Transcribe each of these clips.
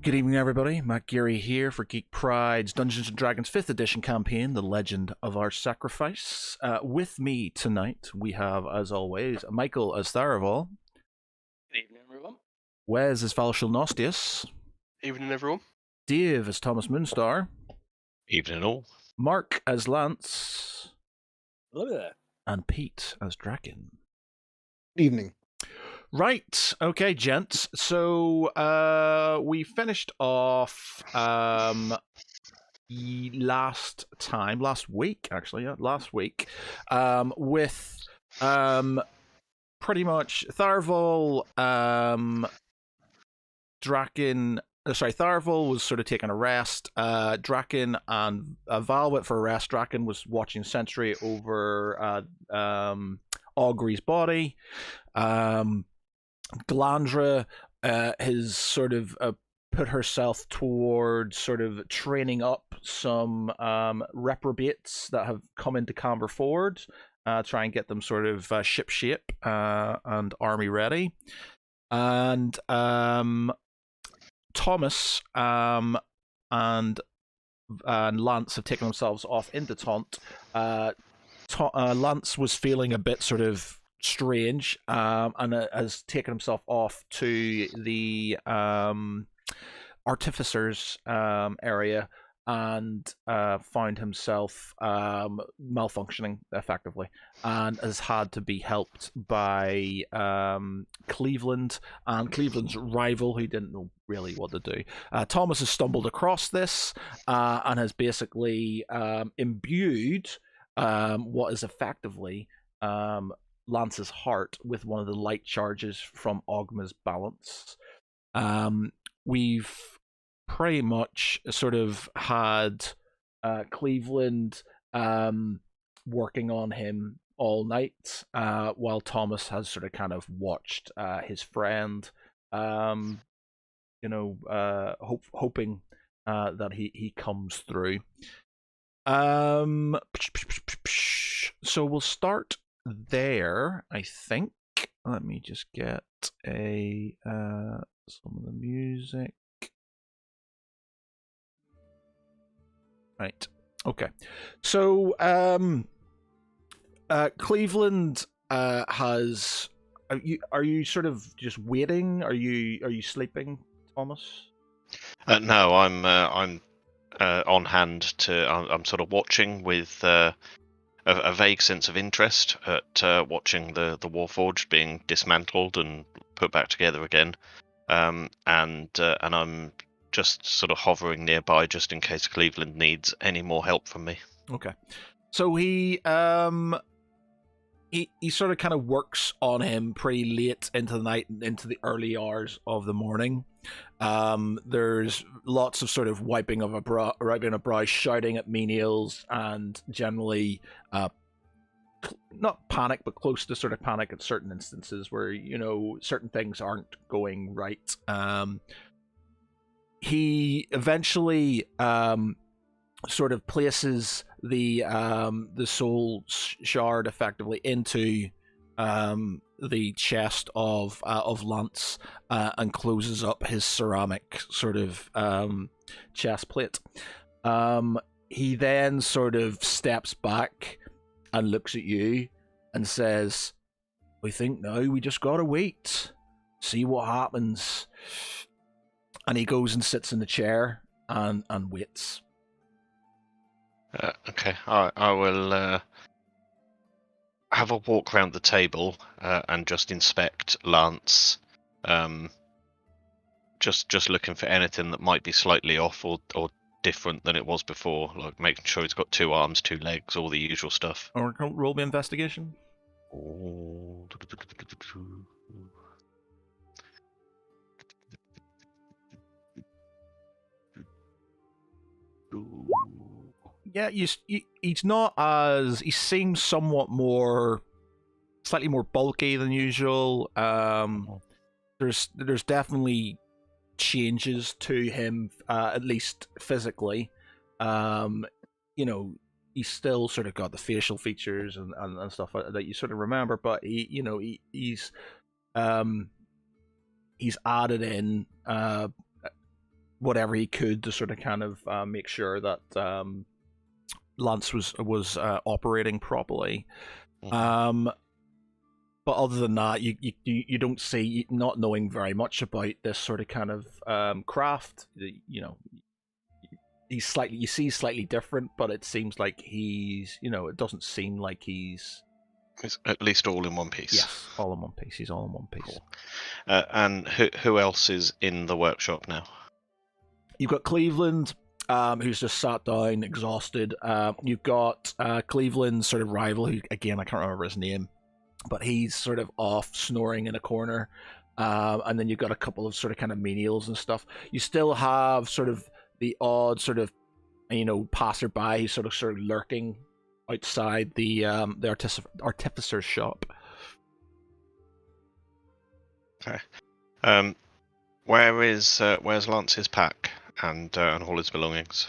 Good evening, everybody. Matt Geary here for Geek Pride's Dungeons & Dragons 5th edition campaign, The Legend of Our Sacrifice. With me tonight, we have, as always, Michael as Tharaval. Good evening, everyone. Wes as Valshal Nostius. Evening, everyone. Dave as Thomas Moonstar. Evening all. Mark as Lance. Hello there. And Pete as Draken. Evening. Right, okay, gents. So we finished off last week, with pretty much Tharval, Draken. Tharval was sort of taking a rest. Draken and Val went for a rest. Draken was watching sentry over Augury's body. Glandra has sort of put herself towards sort of training up some reprobates that have come into Camber Ford, try and get them sort of ship shape and army ready. And Thomas and Lance have taken themselves off into Taunt. Lance was feeling a bit sort of strange and has taken himself off to the artificers area and found himself malfunctioning effectively and has had to be helped by Cleveland and Cleveland's rival, who didn't know really what to do. Thomas has stumbled across this and has basically imbued what is effectively Lance's heart with one of the light charges from Ogma's balance. We've pretty much sort of had Cleveland working on him all night, while Thomas has sort of kind of watched his friend, hoping that he comes through. So we'll start there, I think. Let me just get some of the music. Right. Okay. So Cleveland has. Are you sort of just waiting? Are you sleeping, Thomas? No, I'm on hand I'm sort of watching with a vague sense of interest at watching the Warforged being dismantled and put back together again, and I'm just sort of hovering nearby just in case Cleveland needs any more help from me. Okay. So he sort of kind of works on him pretty late into the night and into the early hours of the morning. There's lots of sort of wiping of brow, shouting at menials, and generally not panic, but close to sort of panic at certain instances where, certain things aren't going right. He eventually sort of places the soul shard effectively into the chest of Lance and closes up his ceramic sort of chest plate. He then sort of steps back and looks at you and says, "I think now we just gotta wait, see what happens." And he goes and sits in the chair and waits. Okay, I will have a walk around the table and just inspect Lance, just looking for anything that might be slightly off or different than it was before, like making sure he's got 2 arms, 2 legs, all the usual stuff. Or roll me investigation. Oh. Yeah, he's not as... He seems somewhat more... slightly more bulky than usual. There's definitely changes to him, at least physically. He's still sort of got the facial features and stuff that you sort of remember, but he's added in whatever he could to sort of kind of make sure that Lance was operating properly. Mhm. But other than that, you don't see, not knowing very much about this sort of kind of craft. You know, you see slightly different, but it seems like he's, it doesn't seem like he's. It's at least all in one piece. Yes, all in one piece. He's all in one piece. Cool. And who else is in the workshop now? You've got Cleveland, who's just sat down, exhausted. You've got Cleveland's sort of rival, who, again, I can't remember his name, but he's sort of off snoring in a corner. And then you've got a couple of sort of kind of menials and stuff. You still have sort of the odd sort of, passerby who's sort of lurking outside the artificer's shop. Okay. Where's Lance's pack and all his belongings?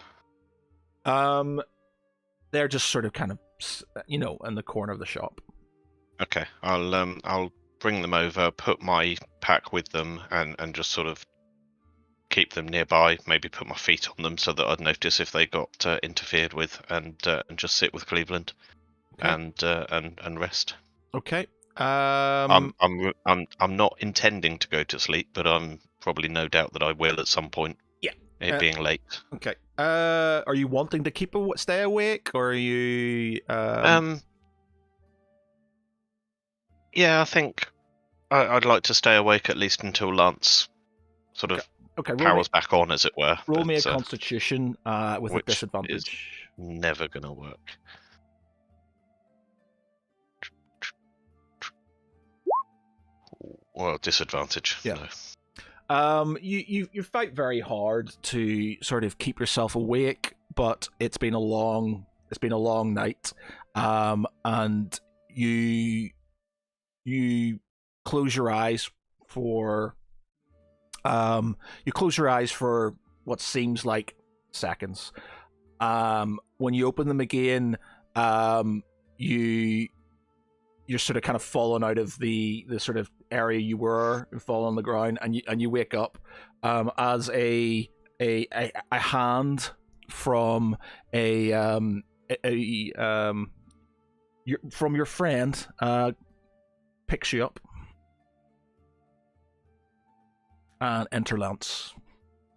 They're just sort of kind of, in the corner of the shop. Okay, I'll bring them over, put my pack with them, and just sort of keep them nearby. Maybe put my feet on them so that I'd notice if they got interfered with, and just sit with Cleveland, Okay. and rest. Okay. I'm not intending to go to sleep, but I'm probably no doubt that I will at some point. Yeah. It being late. Okay. Are you wanting to stay awake, or are you? Yeah, I think I'd like to stay awake at least until Lance sort of powers back on, as it were. Roll me a Constitution with a disadvantage. Is never gonna work. Well, disadvantage. Yeah. No. You fight very hard to sort of keep yourself awake, but it's been a long night. And you close your eyes for what seems like seconds. When you open them again, you're sort of kind of fallen out of the sort of area you were and fall on the ground, and you wake up as a hand from from your friend picks you up and enter Lance.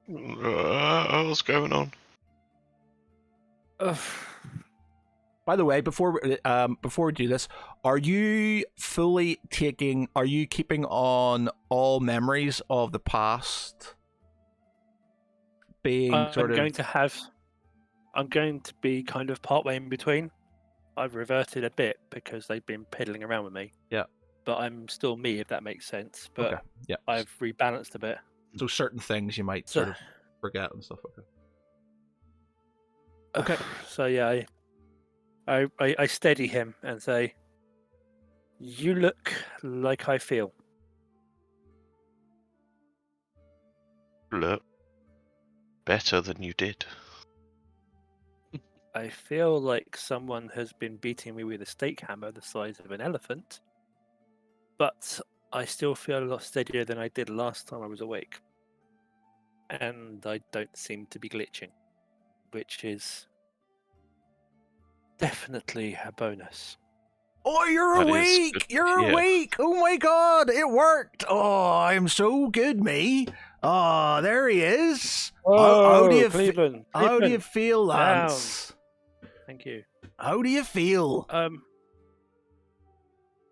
What's going on? By the way, before we do this, are you keeping on all memories of the past? I'm going to be kind of partway in between. I've reverted a bit because they've been piddling around with me. Yeah. But I'm still me, if that makes sense. But okay. Yeah. I've rebalanced a bit. So certain things you might sort of forget and stuff. Okay. So yeah, I steady him and say, "You look like I feel." Look better than you did. I feel like someone has been beating me with a stake hammer the size of an elephant, but I still feel a lot steadier than I did last time I was awake. And I don't seem to be glitching, which is definitely a bonus. Oh, you're awake! You're awake! Oh my god, it worked! Oh, I'm so good, me. Oh, there he is. How do you Cleveland? How do you feel, Lance? Thank you. How do you feel?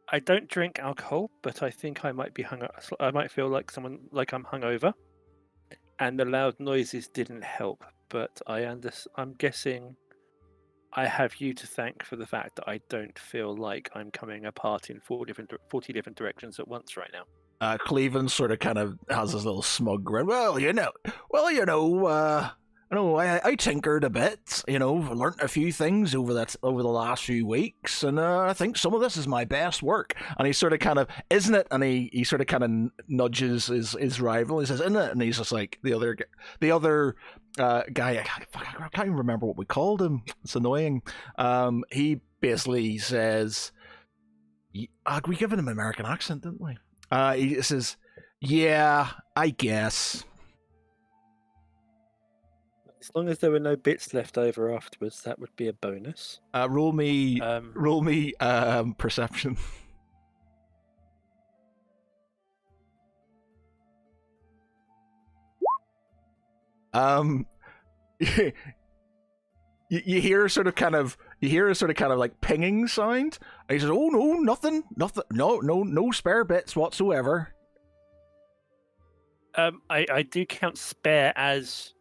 I don't drink alcohol, but I think I might be I might feel like I'm hungover, and the loud noises didn't help. But I'm guessing I have you to thank for the fact that I don't feel like I'm coming apart in 40 different directions at once right now. Cleveland sort of kind of has this little smug grin. I tinkered a bit, learnt a few things over the last few weeks, and I think some of this is my best work. And he sort of kind of, isn't it? And he sort of kind of nudges his rival. He says, isn't it? And he's just like, the other guy, I can't even remember what we called him. It's annoying. He basically says, we given him an American accent, didn't we? He says, yeah, I guess. As long as there were no bits left over afterwards, that would be a bonus. Roll me Um, perception. You, you hear a sort of kind of like pinging sound. And he says, "Oh no, nothing, no spare bits whatsoever." I do count spare as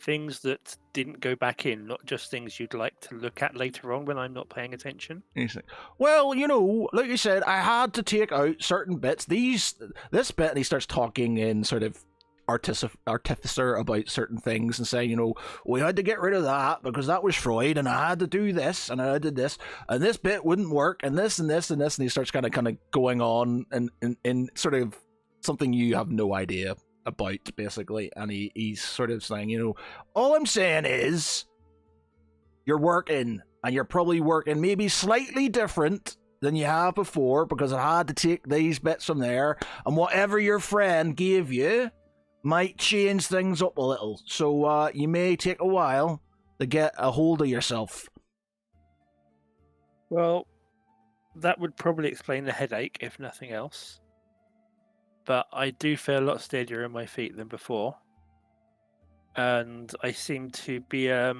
things that didn't go back in, not just things you'd like to look at later on when I'm not paying attention. And he's like, "Well, you know, like I said, I had to take out certain bits. This bit," and he starts talking in sort of artificer about certain things and saying, you know, we had to get rid of that because that was Freud, and I had to do this, and I did this, and this bit wouldn't work, and this and this and this, and he starts kind of going on and in sort of something you have no idea about, basically. And he's sort of saying, you know, all I'm saying is you're working, and you're probably working maybe slightly different than you have before because I had to take these bits from there, and whatever your friend gave you might change things up a little, so you may take a while to get a hold of yourself. Well, that would probably explain the headache, if nothing else. But I do feel a lot steadier on my feet than before. And I seem to be a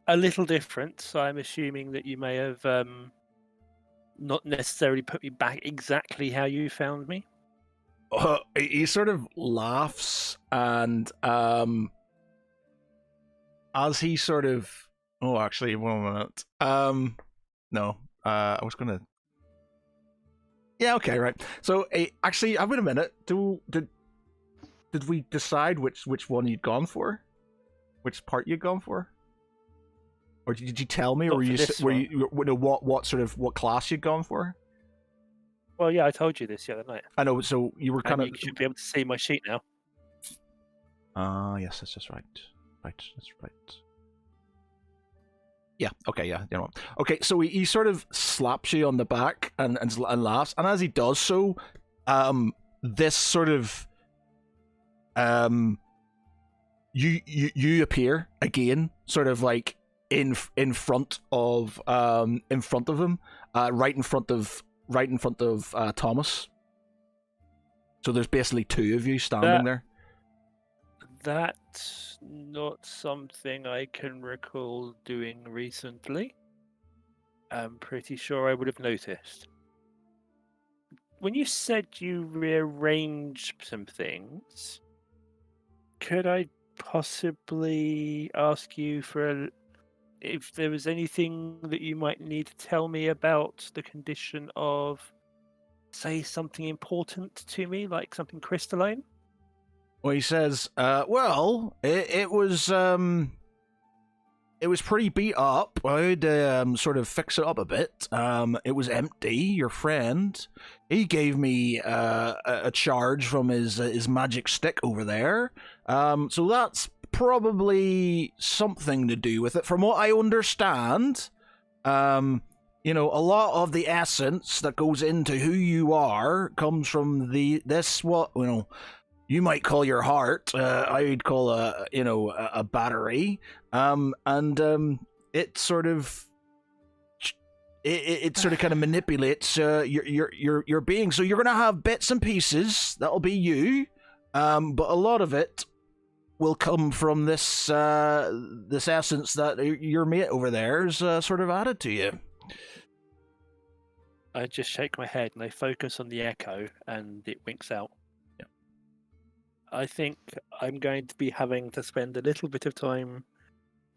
little different, so I'm assuming that you may have not necessarily put me back exactly how you found me. He sort of laughs, and as he sort of... Oh, actually, 1 minute. No, I was gonna... Yeah, okay, right. So, actually, wait a minute. Did we decide which one you'd gone for? Which part you'd gone for? Or did you tell me, Not or for what class you'd gone for? Well, yeah, I told you this the other night. I know, so you were kind of... You should be able to see my sheet now. Yes, that's just right. Right, that's right. Yeah, okay, yeah, you know. Okay, so he sort of slaps you on the back and laughs, and as he does so, this sort of... You appear again, sort of like in front of him, right in front of Thomas. So there's basically two of you standing there. That's not something I can recall doing recently. I'm pretty sure I would have noticed. When you said you rearranged some things, could I possibly ask you if there was anything that you might need to tell me about the condition of, say, something important to me, like something crystalline? Well, he says, well, it was pretty beat up. I'd sort of fix it up a bit. It was empty. Your friend, he gave me a charge from his magic stick over there. So that's probably something to do with it. From what I understand, you know, a lot of the essence that goes into who you are comes from what, you know, you might call your heart. I'd call a battery. It sort of kind of manipulates your being. So you're gonna have bits and pieces that'll be you, but a lot of it will come from this essence that your mate over there's sort of added to you. I just shake my head and I focus on the echo, and it winks out. Yeah. I think I'm going to be having to spend a little bit of time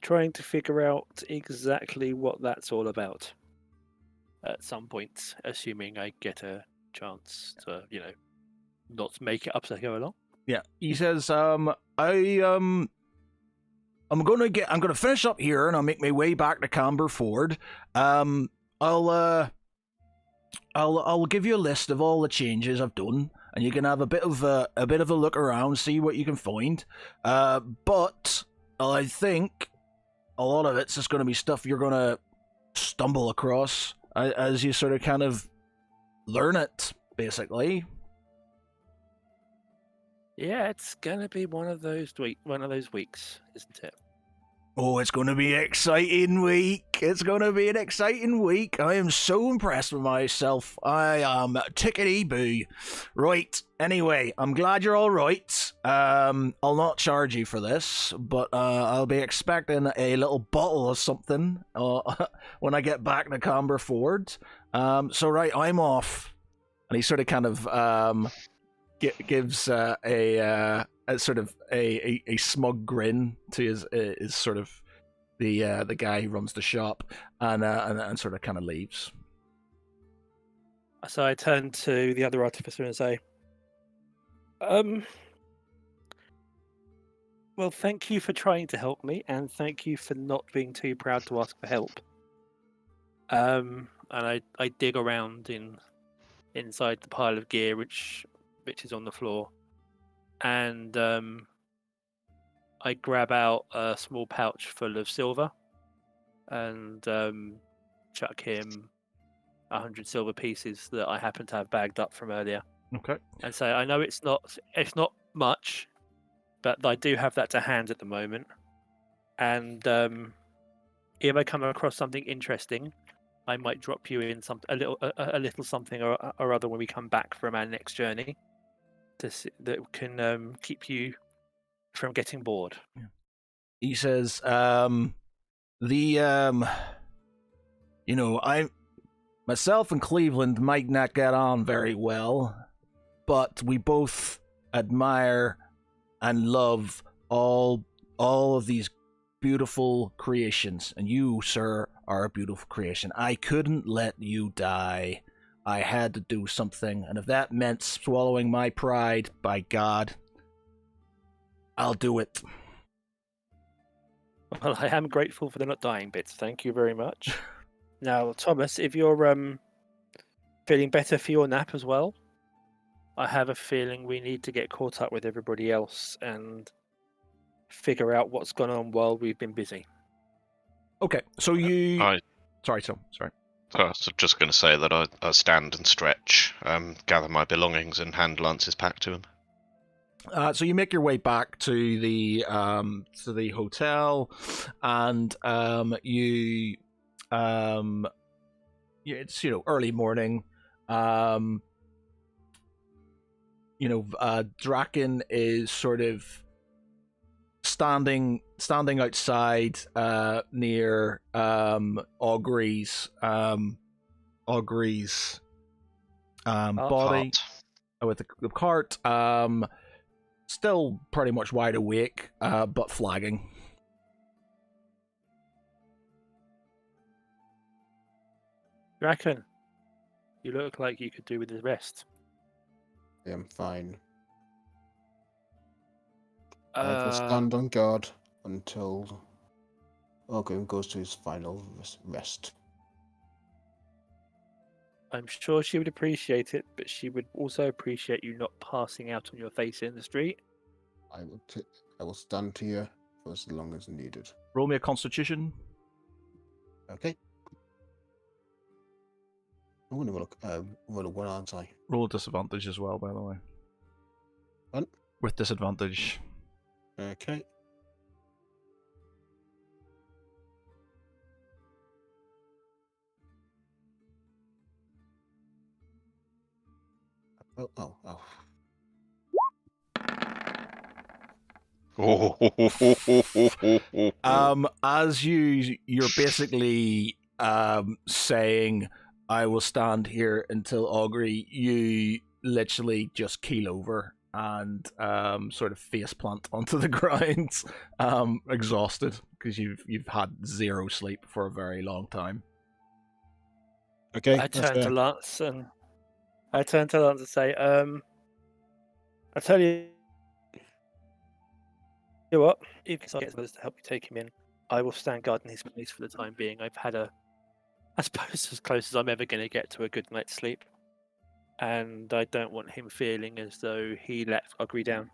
trying to figure out exactly what that's all about at some point, assuming I get a chance to, you know, not make it up as I go along. Yeah, he says, I'm gonna finish up here, and I'll make my way back to Camber Ford. I'll give you a list of all the changes I've done, and you can have a bit of a look around, see what you can find. But I think a lot of it's just going to be stuff you're going to stumble across as you sort of kind of learn it, basically. Yeah, it's gonna be one of those weeks, isn't it? Oh, it's going to be an exciting week. It's going to be an exciting week. I am so impressed with myself. I am tickety-boo. Right. Anyway, I'm glad you're all right. I'll not charge you for this, but I'll be expecting a little bottle of something when I get back to Camber Ford. So, right, I'm off. And he sort of kind of gives a sort of a smug grin to his sort of the guy who runs the shop, and sort of kind of leaves. So I turn to the other artificer and say, well, thank you for trying to help me, and thank you for not being too proud to ask for help. And I dig around inside the pile of gear which is on the floor, and I grab out a small pouch full of silver and chuck him 100 silver pieces that I happen to have bagged up from earlier. Okay. And say, I know it's not much, but I do have that to hand at the moment. And if I come across something interesting, I might drop you in a little something or other when we come back from our next journey, that can keep you from getting bored. He says, I myself and Cleveland might not get on very well, but we both admire and love all of these beautiful creations, and you, sir, are a beautiful creation. I couldn't let you die. I had to do something, and if that meant swallowing my pride, by God, I'll do it. Well, I am grateful for the not dying bits. Thank you very much. Now, Thomas, if you're feeling better for your nap as well, I have a feeling we need to get caught up with everybody else and figure out what's gone on while we've been busy. Okay, so you... Sorry, Tom. Sorry. I was just going to say that I stand and stretch, gather my belongings, and hand Lance's pack to him. So you make your way back to the hotel, and it's early morning. Draken is sort of standing outside near Augury's body with the cart. Still pretty much wide awake, but flagging. Draken, you look like you could do with the rest. I am fine. I will stand on guard until Ogrim goes to his final rest. I'm sure she would appreciate it, but she would also appreciate you not passing out on your face in the street. I will stand here for as long as needed. Roll me a Constitution. Okay. I'm going to roll a 1, aren't I? Roll a disadvantage as well, by the way. 1? With disadvantage. Okay. Oh. As you're basically saying, I will stand here until Augury, you literally just keel over and sort of face plant onto the ground, exhausted because you've had zero sleep for a very long time. Okay. I turn to Lance and say, I tell you what, if I get others to help you take him in, I will stand guard in his place for the time being. I've had I suppose, as close as I'm ever going to get to a good night's sleep. And I don't want him feeling as though he let Augury down.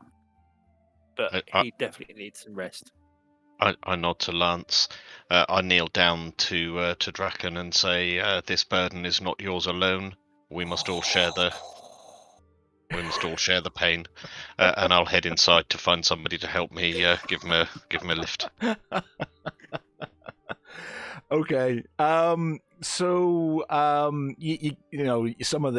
But he definitely needs some rest. I nod to Lance. I kneel down to Draken and say, this burden is not yours alone. We must all share the... we must all share the pain, and I'll head inside to find somebody to help me give him a lift. Okay. You know some of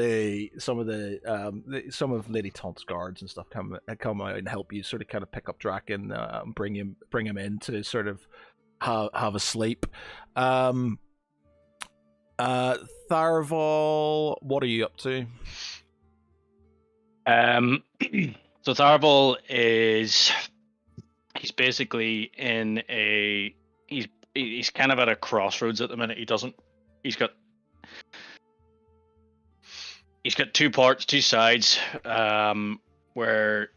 Lady Taunt's guards and stuff come out and help you sort of kind of pick up Draken, bring him in to sort of have a sleep. Tharval, what are you up to? So Tharval he's basically he's kind of at a crossroads at the minute. He's got two sides, where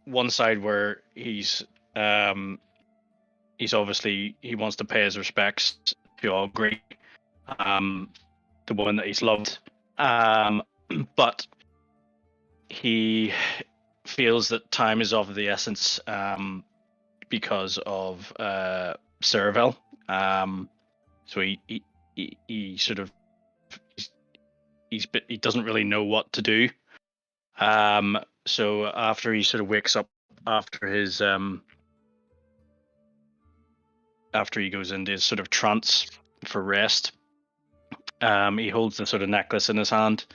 one side where he's obviously he wants to pay his respects to Augury, the woman that he's loved, but he feels that time is of the essence, because of Ceravel. So he sort of he doesn't really know what to do. So after he sort of wakes up after his after he goes into his sort of trance for rest, he holds the sort of necklace in his hand,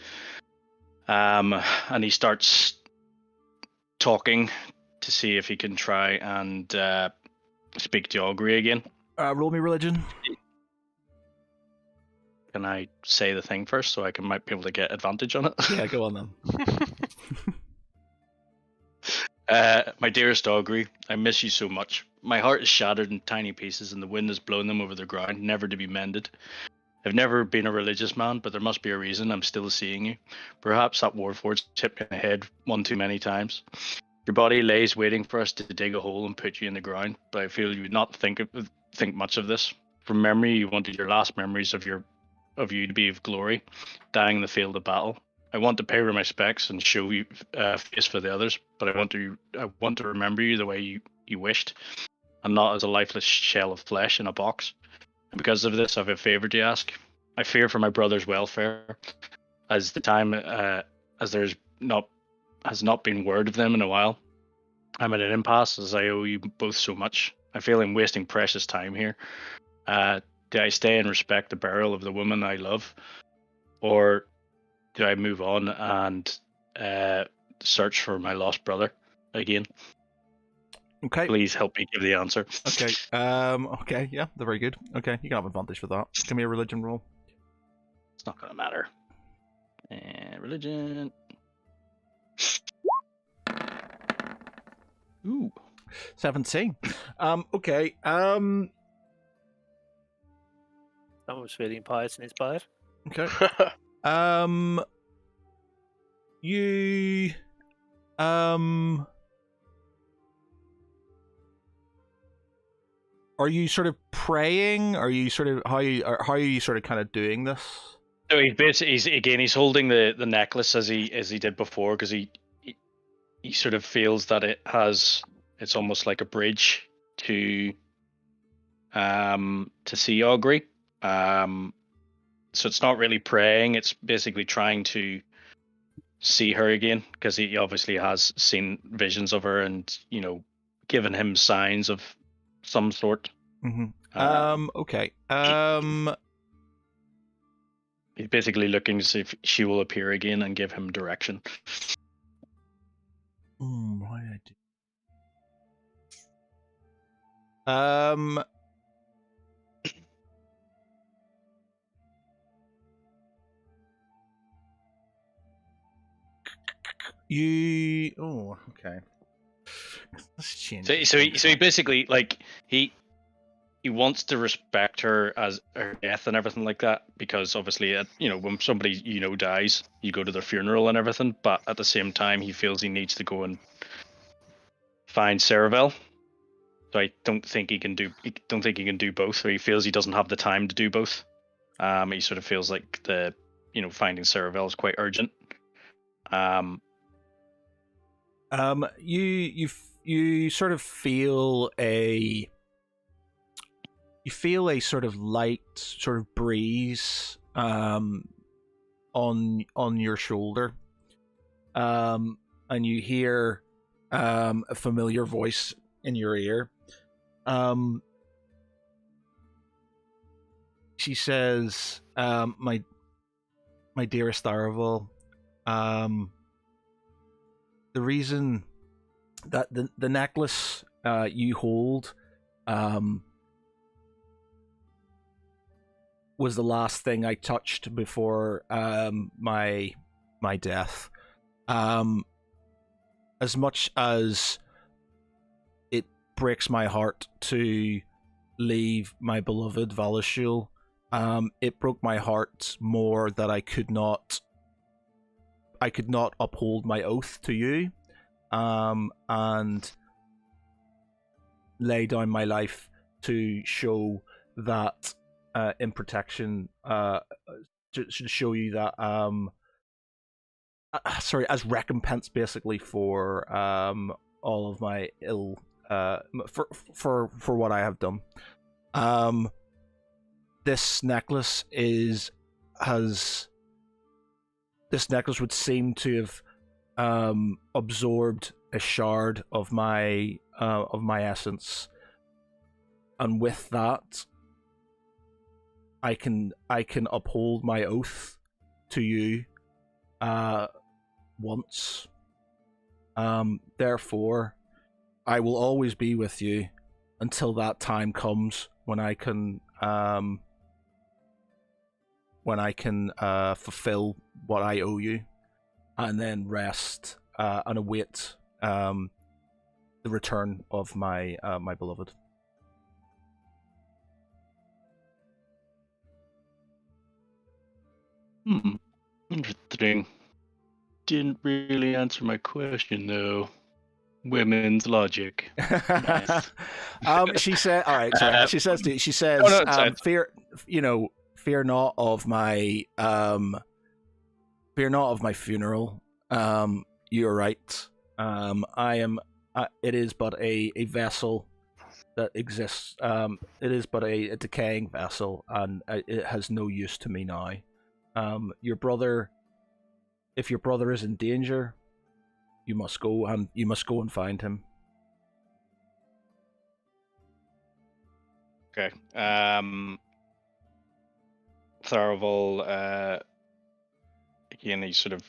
and he starts talking to see if he can try and speak to Augury again. Roll me religion. Can I say the thing first so I might be able to get advantage on it? Yeah, go on then. My dearest Augury, I miss you so much. My heart is shattered in tiny pieces and the wind has blown them over the ground, never to be mended. I've never been a religious man, but there must be a reason I'm still seeing you. Perhaps that Warforged hit me in the head one too many times. Your body lays waiting for us to dig a hole and put you in the ground, but I feel you would not think much of this. From memory, you wanted your last memories of you to be of glory, dying in the field of battle. I want to pay my respects and show you face for the others, but I want to remember you the way you wished, and not as a lifeless shell of flesh in a box. And because of this, I have a favor to ask. I fear for my brother's welfare, as the time as has not been word of them in a while. I'm at an impasse as I owe you both so much. I feel I'm wasting precious time here. Do I stay and respect the burial of the woman I love, or do I move on and search for my lost brother again? Okay. Please help me give the answer. Okay. Okay. Yeah, they're very good. Okay, you can have advantage for that. Give me a religion roll. It's not gonna matter. Religion. Ooh. 17. Okay. Someone was feeling pious and inspired. Okay. You are you sort of praying? Are you sort of how are you sort of kind of doing this? So he's holding the necklace as he did before, because he sort of feels that it's almost like a bridge to see Augury. So it's not really praying, it's basically trying to see her again, because he obviously has seen visions of her and, given him signs of some sort. Mm-hmm. Okay. He's basically looking to see if she will appear again and give him direction. Why did I do? Okay. Let's change. So he basically, like, he wants to respect her as her death and everything like that, because obviously, when somebody dies, you go to their funeral and everything. But at the same time, he feels he needs to go and find Ceravel. So I don't think he can do both. Or he feels he doesn't have the time to do both. He sort of feels like finding Ceravel is quite urgent. You sort of feel a sort of light sort of breeze on your shoulder, and you hear a familiar voice in your ear. She says, my dearest Araval, the reason that the necklace you hold was the last thing I touched before my death. As much as it breaks my heart to leave my beloved Valashul, it broke my heart more that I could not uphold my oath to you, and lay down my life to show that in protection, to show you that sorry, as recompense basically for all of my ill for what I have done. This necklace would seem to have absorbed a shard of my essence, and with that, I can uphold my oath to you once. Therefore, I will always be with you until that time comes when I can fulfill what I owe you, and then rest and await the return of my my beloved. Interesting. Didn't really answer my question though. Women's logic. Nice. She said, "All right, sorry." She says, no, it's- fear not of my funeral. You're right. I am. It is but a vessel that exists. It is but a decaying vessel, and it has no use to me now. Your brother, if your brother is in danger, you must go and find him. Okay. Tharaval, again, he sort of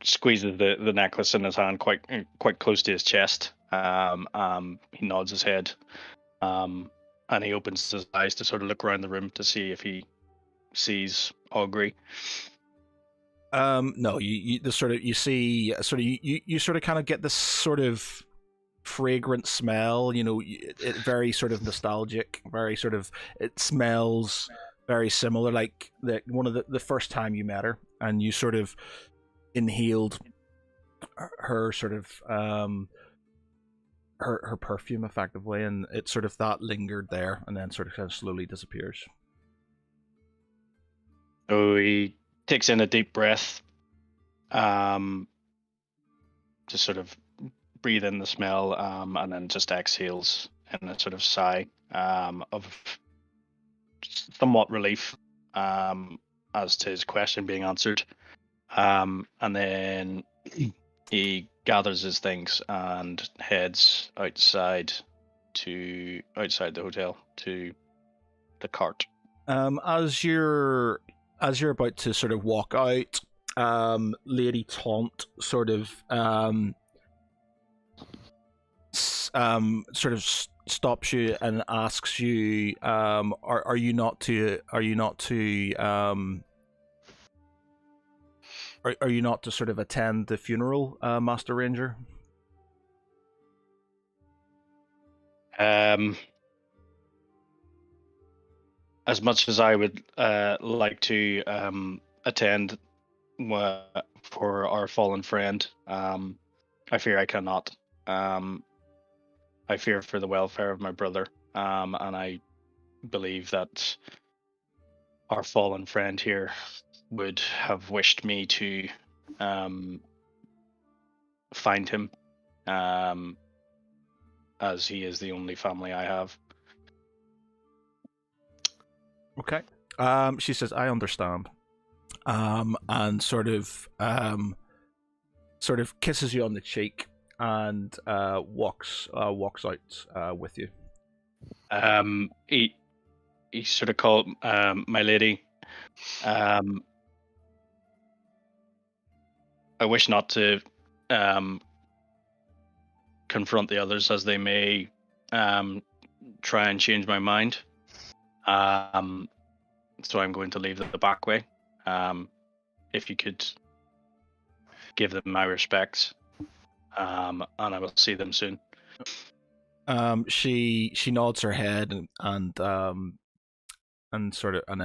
squeezes the necklace in his hand quite close to his chest. He nods his head, and he opens his eyes to sort of look around the room to see if he sees Augury. No, you see you sort of kind of get this sort of fragrant smell, it very sort of nostalgic, very sort of, it smells very similar, like one of the first time you met her, and you sort of inhaled her sort of her perfume effectively, and it sort of that lingered there and then sort of kind of slowly disappears. So he takes in a deep breath, to sort of breathe in the smell, and then just exhales in a sort of sigh of somewhat relief as to his question being answered. And then he gathers his things and heads outside the hotel to the cart. As you're about to sort of walk out, Lady Taunt sort of stops you and asks you, are you not to sort of attend the funeral, Master Ranger? As much as I would like to attend for our fallen friend, I fear I cannot. I fear for the welfare of my brother, and I believe that our fallen friend here would have wished me to find him, as he is the only family I have. Okay. She says, I understand. And sort of sort of kisses you on the cheek and walks out with you. He sort of called my lady. I wish not to confront the others, as they may try and change my mind. So I'm going to leave the back way. If you could give them my respects, and I will see them soon. She nods her head and then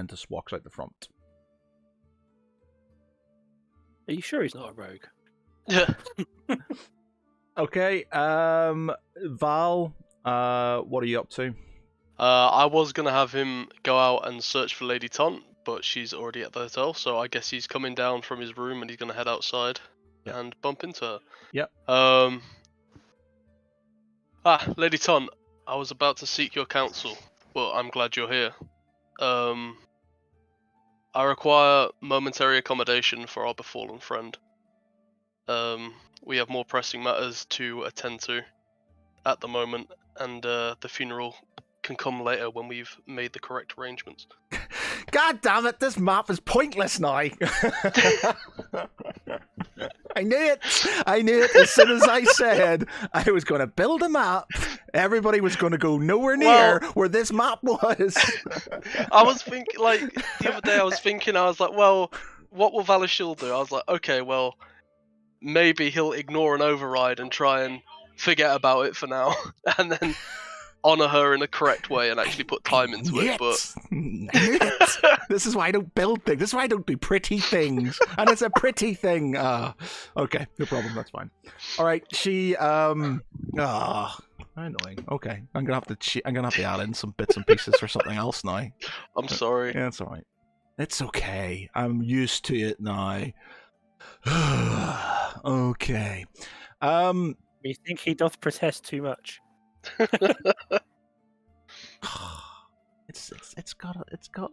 just walks out the front. Are you sure he's not a rogue? Yeah. Okay, Val, what are you up to? I was gonna have him go out and search for Lady Tont, but she's already at the hotel, so I guess he's coming down from his room and he's gonna head outside and bump into her. Yep. Lady Tont, I was about to seek your counsel, but I'm glad you're here. I require momentary accommodation for our befallen friend. We have more pressing matters to attend to at the moment, and the funeral can come later when we've made the correct arrangements. God damn it, this map is pointless now. I knew it as soon as I said I was going to build a map. Everybody was going to go nowhere near where this map was. I was thinking, like, the other day I was like, well, what will Valashil do? I was like, okay, well, maybe he'll ignore an override and try and forget about it for now, and then honor her in a correct way and actually put time into it. But I knew it. This is why I don't build things. This is why I don't do pretty things. And it's a pretty thing. Okay, no problem. That's fine. All right. She annoying. Okay, I'm gonna have to add in some bits and pieces for something else now. I'm sorry. Yeah, it's all right. It's okay. I'm used to it now. Okay. You think he doth protest too much? It's got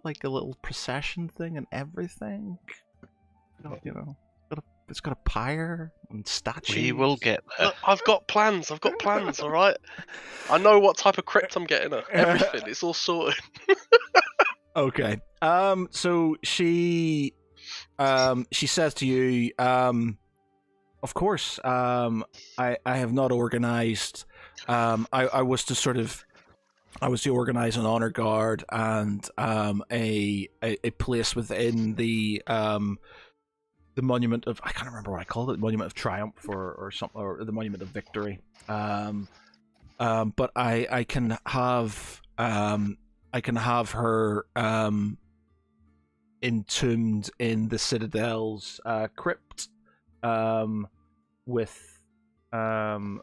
like a little procession thing and everything. It's got a pyre and statues. We will get there. Look, I've got plans. All right. I know what type of crypt I'm getting her. Everything. It's all sorted. Okay. So she says to you, of course, I have not organized. I was to organize an honor guard and a place within the monument of, I can't remember what I called it, the monument of triumph or something, or the monument of victory. But I can have her entombed in the Citadel's crypt, with and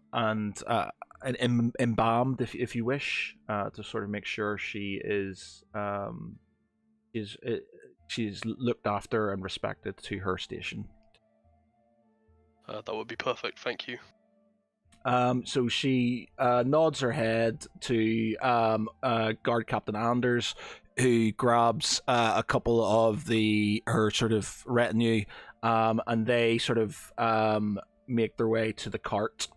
embalmed, if you wish, to sort of make sure she's looked after and respected to her station. That would be perfect. Thank you. So she nods her head to Guard Captain Anders, who grabs a couple of her sort of retinue, and they sort of make their way to the cart,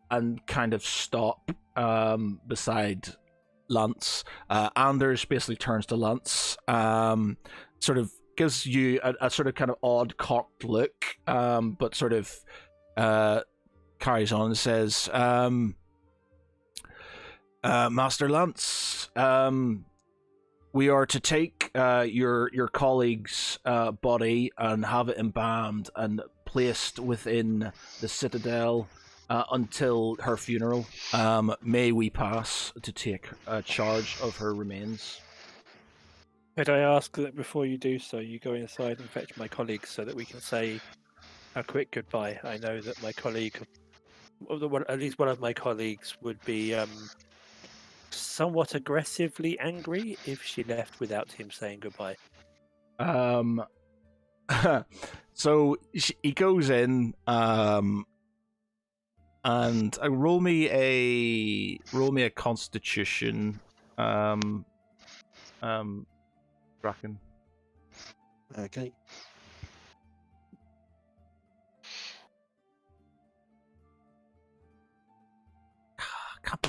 and kind of stop beside Lance. Anders basically turns to Lance, sort of gives you a sort of kind of odd cocked look, but sort of carries on and says, Master Lance, we are to take your colleague's body and have it embalmed and placed within the Citadel until her funeral. May we pass to take charge of her remains? Could I ask that before you do so, you go inside and fetch my colleagues so that we can say a quick goodbye? I know that my colleague, at least one of my colleagues, would be somewhat aggressively angry if she left without him saying goodbye. So he goes in, and roll me a Constitution, Draken. Okay.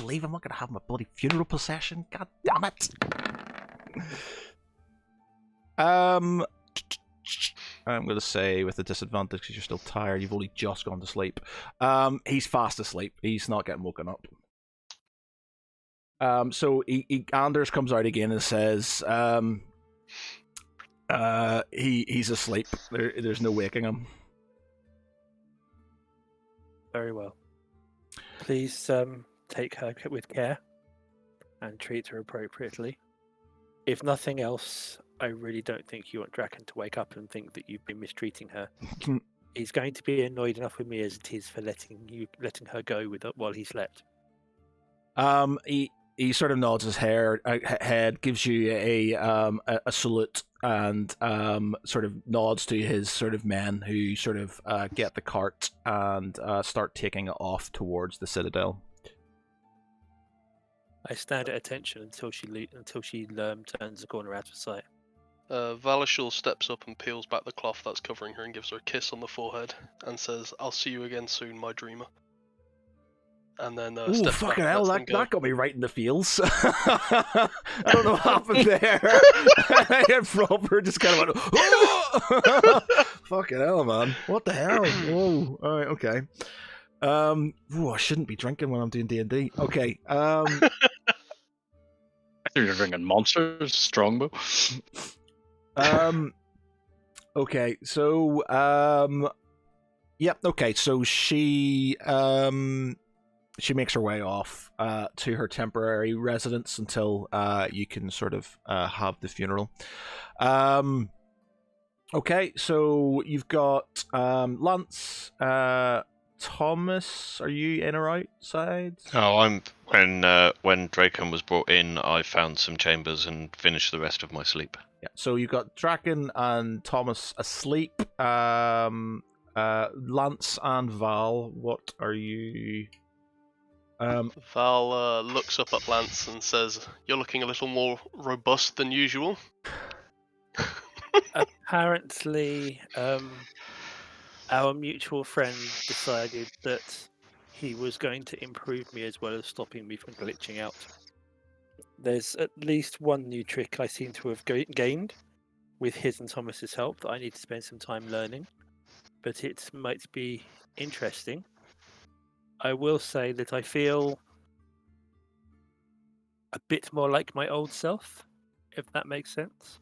believe I'm not going to have my bloody funeral procession. God damn it. I'm going to say with a disadvantage because you're still tired. You've only just gone to sleep. He's fast asleep. He's not getting woken up. So Anders comes out again and says, he's asleep. There's no waking him. Very well. Please take her with care and treat her appropriately. If nothing else, I really don't think you want Draken to wake up and think that you've been mistreating her. He's going to be annoyed enough with me as it is for letting her go while he slept. He sort of nods his head, gives you a salute, and sort of nods to his sort of men who sort of get the cart and start taking it off towards the citadel. I stand at attention until she turns the corner out of sight. Valishul steps up and peels back the cloth that's covering her and gives her a kiss on the forehead and says, "I'll see you again soon, my dreamer." And then Ooh, steps fucking back hell, and lets them go. that got me right in the feels. I don't know what happened there. I had proper just kind of went, oh! Fucking hell, man. What the hell? Whoa. All right, okay. I shouldn't be drinking when I'm doing D&D. Okay. I think you're drinking Monsters Strongbow. Okay, so, yep, okay, so she makes her way off to her temporary residence until you can sort of have the funeral. Okay, so you've got Lance, Thomas. Are you in or outside? Oh, when Draken was brought in, I found some chambers and finished the rest of my sleep. Yeah. So you've got Draken and Thomas asleep. Lance and Val, what are you? Val looks up at Lance and says, "You're looking a little more robust than usual." Apparently, our mutual friend decided that he was going to improve me as well as stopping me from glitching out. There's at least one new trick I seem to have gained with his and Thomas's help that I need to spend some time learning, but it might be interesting. I will say that I feel a bit more like my old self, if that makes sense,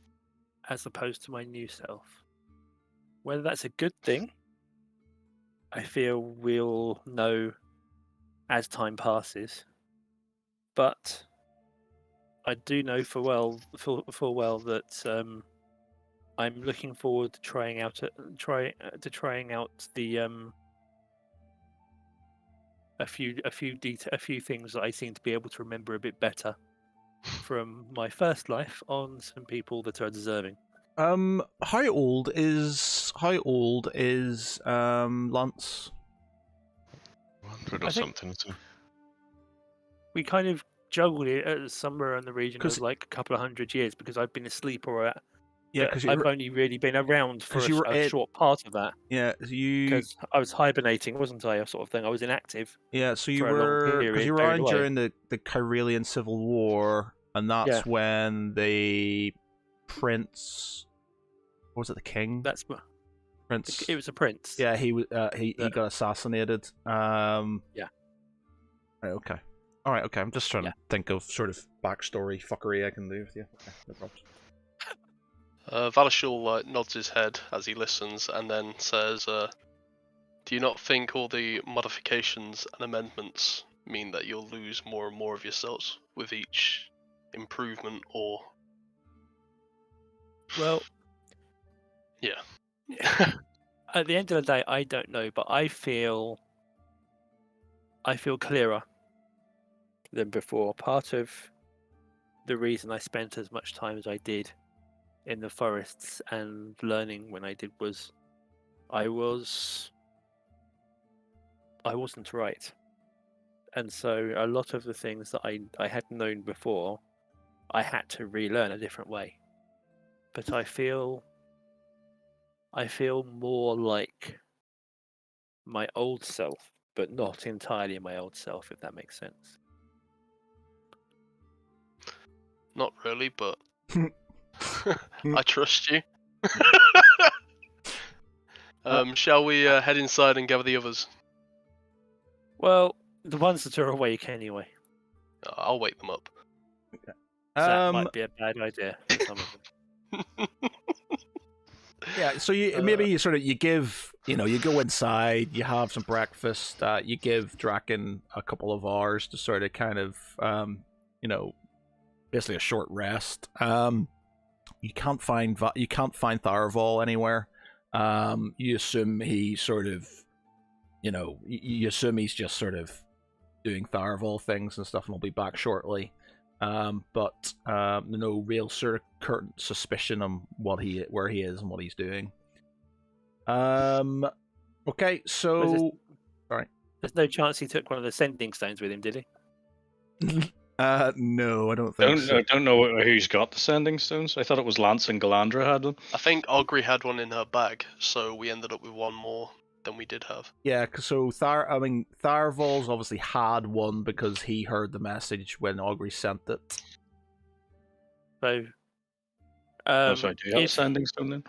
as opposed to my new self. Whether that's a good thing, I feel we'll know as time passes. But I do know full well that I'm looking forward to trying out the a few things that I seem to be able to remember a bit better from my first life on some people that are deserving. How old is Lance? 100 I or think- something, isn't it? We kind of juggled it at somewhere in the region 'Cause- of like a couple of 100 years because I've been asleep or Yeah, but because I've only really been around for 'cause you were a short part of that you because I was hibernating, wasn't I? Sort of thing. I was inactive. yeah, so you for a long were period you were buried around away. during the Carillion Civil War, and that's Yeah. when the prince, what was it, the king? That's Prince. it was a prince. Yeah, he got assassinated. Yeah. Right, okay. All right. Okay. I'm just trying Yeah. to think of sort of backstory fuckery I can do with you. Okay, no problems. Valishul nods his head as he listens and then says, "Do you not think all the modifications and amendments mean that you'll lose more and more of yourselves with each improvement or..." Well, Yeah. at the end of the day, I don't know, but I feel clearer than before. Part of the reason I spent as much time as I did in the forests and learning when I did was I wasn't right. And so a lot of the things that I had known before, I had to relearn a different way. But I feel more like my old self, but not entirely my old self, if that makes sense. Not really, but I trust you. Shall we head inside and gather the others? Well, the ones that are awake anyway. I'll wake them up. That might be a bad idea for some of them. Yeah, so maybe you give, you go inside, you have some breakfast, you give Draken a couple of hours to sort of kind of, basically a short rest. You can't find Tharval anywhere. You assume he sort of, you assume he's just sort of doing Tharval things and stuff, and will be back shortly. But no real sort of current suspicion on where he is and what he's doing. Okay, so sorry. There's no chance he took one of the sending stones with him, did he? No, I don't think so. I don't know who's got the sending stones. I thought it was Lance and Galandra had them. I think Augury had one in her bag, so we ended up with one more than we did have. Yeah, so Tharval's obviously had one because he heard the message when Augury sent it. So, so I do have a sending stone then.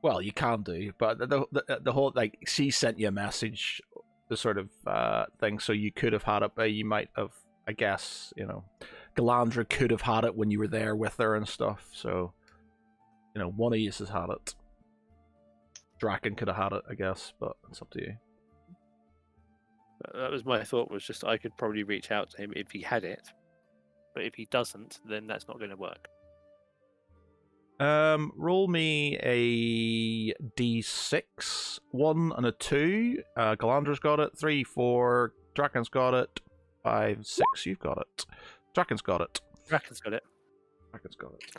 Well, you can do, but the whole she sent you a message, the sort of thing. So you could have had it, but you might have, I guess, Galandra could have had it when you were there with her and stuff. So, one of you has had it. Draken could have had it, I guess, but it's up to you. That was my thought. Was just I could probably reach out to him if he had it, but if he doesn't, then that's not going to work. Roll me a d6, 1 and a 2. Galandra's got it. 3, 4. Draken's got it. 5, 6. You've got it. Draken's got it. Draken's got it. Draken's got it.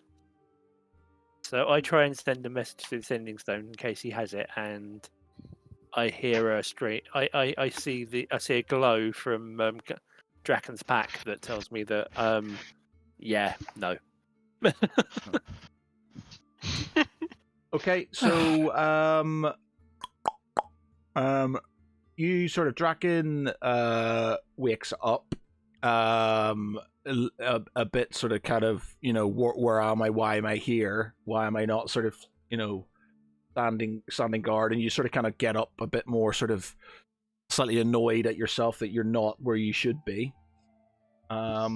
So I try and send a message to the sending stone in case he has it, and I hear a straight. I see a glow from Draken's pack that tells me that no. Okay, so you sort of Draken wakes up a bit sort of kind of, where am I? Why am I here? Why am I not sort of, standing guard? And you sort of kind of get up a bit more sort of slightly annoyed at yourself that you're not where you should be. I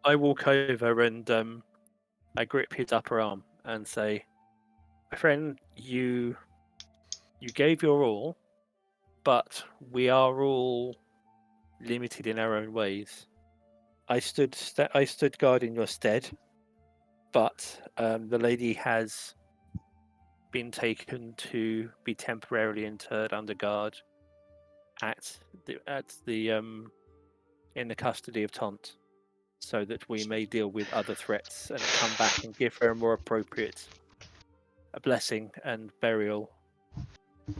walk over and I grip his upper arm and say, my friend, you gave your all, but we are all limited in our own ways. I stood guard in your stead, but the lady has been taken to be temporarily interred under guard at the in the custody of Taunt, so that we may deal with other threats and come back and give her a more appropriate blessing and burial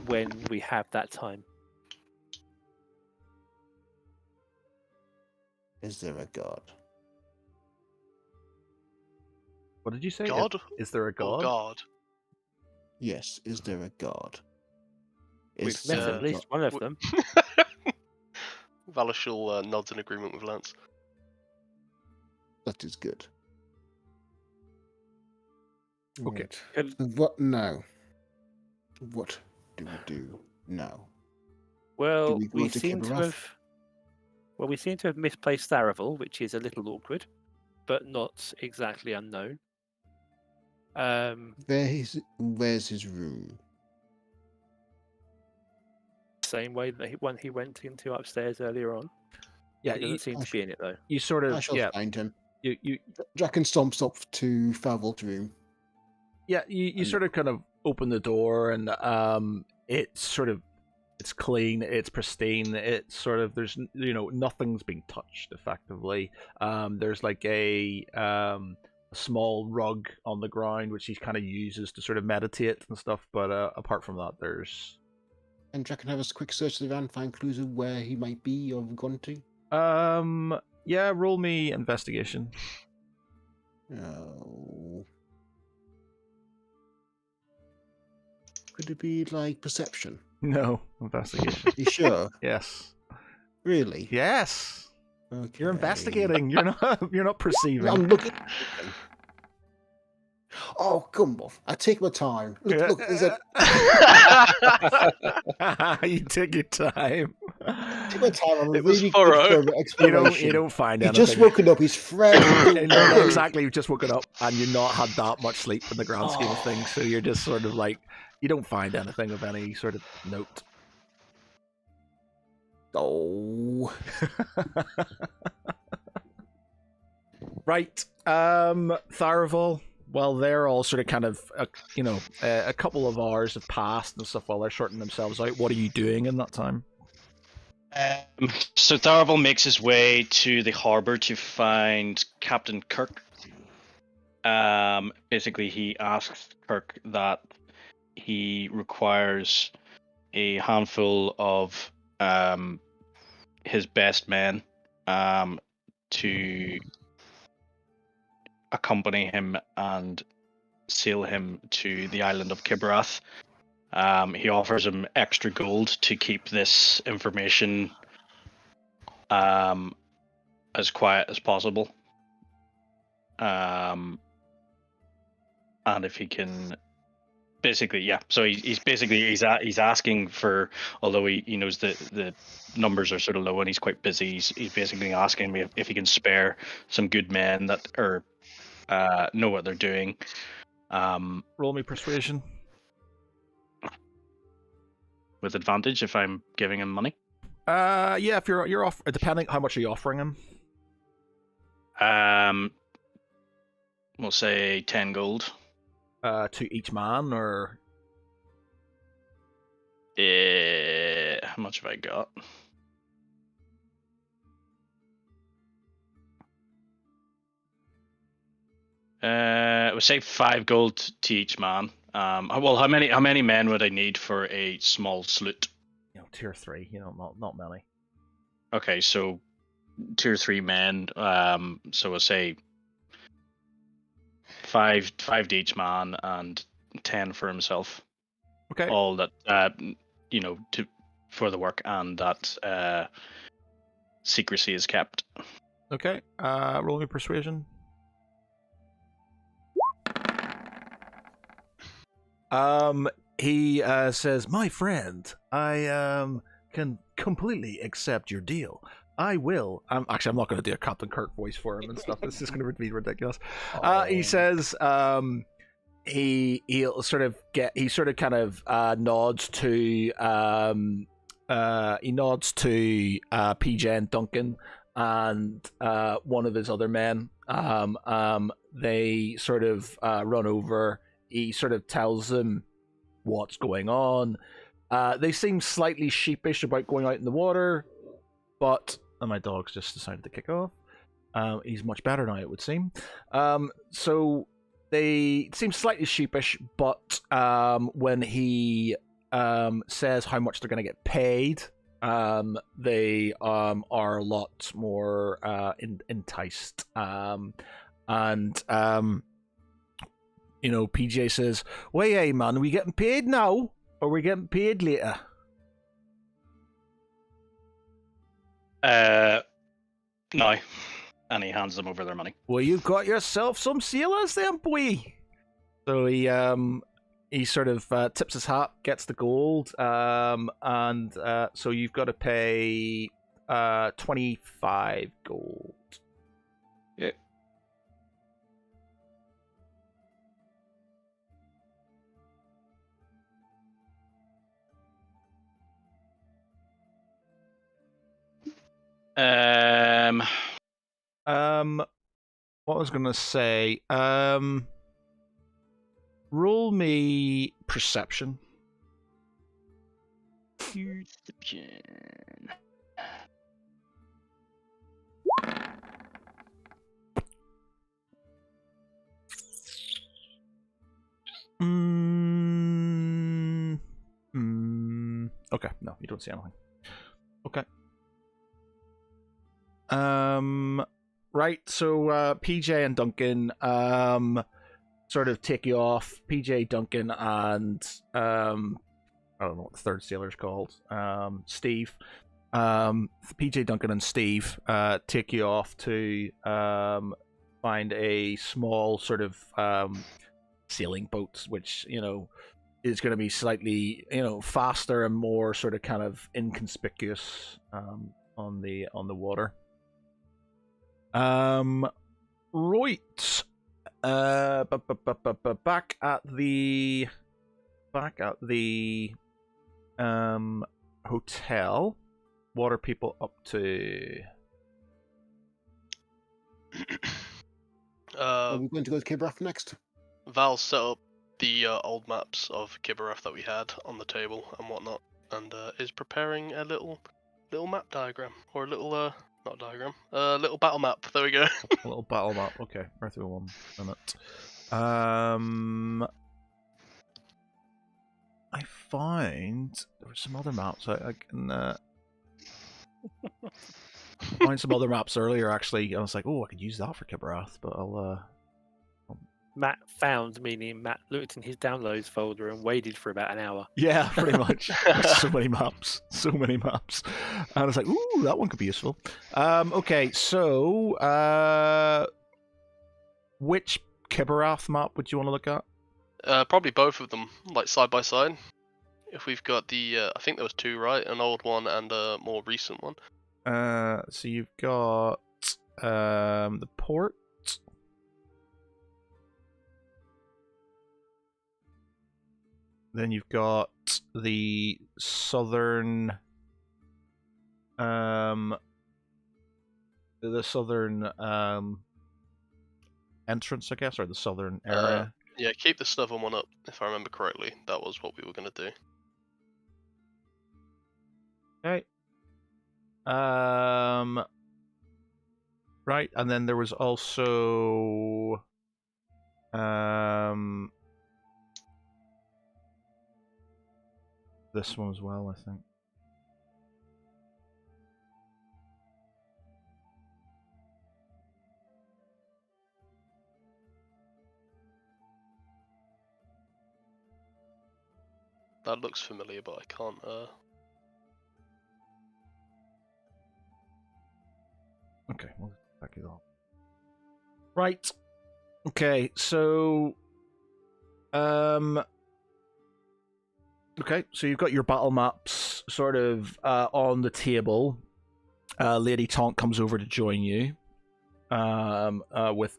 when we have that time. Is there a god? What did you say? God? Is there a god? Oh, God. Yes, is there a god? We've met at least one of them. Valishul nods in agreement with Lance. That is good. Okay. Right. What now? What do we do now? Well, we go we to seem to Kibarov? we seem to have misplaced Tharavel, which is a little awkward, but not exactly unknown. Where's his room? Same way that he went into upstairs earlier on. Yeah, He doesn't seem to be in it though. you sort I of shall find him. you Draken stomps up to Tharval's room. Yeah, you sort of kind of open the door and it's clean, it's pristine, it's sort of there's nothing's being touched effectively. There's like a small rug on the ground which he kind of uses to sort of meditate and stuff, but apart from that there's. And Draken have a quick search of the van, find clues of where he might be or gone to. Yeah, roll me investigation. Oh. Could it be like perception? No, investigation. You sure? Yes. Really? Yes. Okay. You're investigating. You're not. You're not perceiving. I'm looking. Oh, come on! I take my time. Look, there's a You take your time. take my time. I'm It was really thorough. good for You exploration. don't find He's anything. just woken up. He's fresh. Exactly. You've just woken up and you've not had that much sleep in the grand scheme of things. So you're just sort of like, you don't find anything of any sort of note. Oh. Right. Tharaval. Well, they're all sort of kind of, a couple of hours have passed and stuff while they're sorting themselves out. What are you doing in that time? So Tharavel makes his way to the harbor to find Captain Kirk. Basically, he asks Kirk that he requires a handful of his best men to accompany him and sail him to the island of Kibarath. He offers him extra gold to keep this information as quiet as possible. And if he can, basically, yeah. So he's asking for, although he knows that the numbers are sort of low and he's quite busy. He's basically asking me if he can spare some good men that are know what they're doing. Roll me persuasion. With advantage if I'm giving him money. Yeah, if you're off, depending how much are you offering him? We'll say 10 gold. To each man, or How much have I got? We'll say 5 gold to each man. Well, how many men would I need for a small sloop? tier 3. Not many. Okay, so 2 or 3 men. So we'll say 5 to each man and 10 for himself. Okay. All that for the work, and that secrecy is kept. Okay. Roll me persuasion. He says, "My friend, I can completely accept your deal. I will." Actually, I'm not going to do a Captain Kirk voice for him and stuff. It's just going to be ridiculous. He says, he sort of nods to PJ and Duncan and one of his other men. They sort of run over. He sort of tells them what's going on. They seem slightly sheepish about going out in the water, but my dog's just decided to kick off. He's much better now, it would seem. So they seem slightly sheepish, but when he says how much they're going to get paid, they are a lot more enticed. PJ says, "Well, hey, man, are we getting paid now, or are we getting paid later?" No. And he hands them over their money. "Well, you've got yourself some sailors then, boy." So he sort of tips his hat, gets the gold, and so you've got to pay 25 gold. Yeah. What I was gonna say, roll me perception. Perception. Okay, no, you don't see anything. Okay. Right, so PJ and Duncan sort of take you off. PJ, Duncan, and I don't know what the third sailor's called. Steve. PJ Duncan and Steve take you off to find a small sort of sailing boat, which is going to be slightly faster and more sort of kind of inconspicuous on the water. Right. Back at the hotel. What are people up to? Are we going to go to Kibrath next? Val set up the old maps of Kibarath that we had on the table and whatnot, and is preparing a little map diagram, or a little not diagram, little battle map. There we go. A little battle map. Okay, right through 1 minute. I find there were some other maps. I can find some other maps earlier. Actually, I was like, oh, I could use that for Kibarath, but I'll. Matt found, meaning Matt looked in his downloads folder and waited for about an hour. Yeah, pretty much. So many maps. And I was like, ooh, that one could be useful. Okay, so which Kibarath map would you want to look at? Probably both of them, like side by side. If we've got the, I think there was 2, right? An old one and a more recent one. So you've got the port. Then you've got the southern, entrance, I guess, or the southern area. Yeah, keep the southern one up, if I remember correctly. That was what we were going to do. Okay. Right, and then there was also this one as well, I think. That looks familiar, but I can't. Okay, we'll back it up. Right. Okay, so okay, so you've got your battle maps sort of on the table. Lady Tonk comes over to join you, with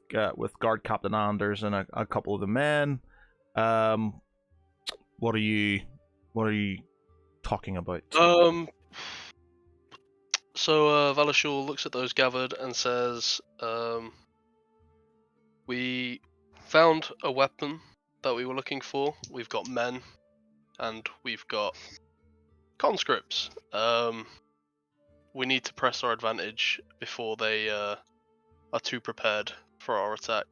Guard Captain Anders and a couple of the men. What are you talking about? So Valashul looks at those gathered and says, we found a weapon that we were looking for. We've got men, and we've got conscripts. We need to press our advantage before they are too prepared for our attack.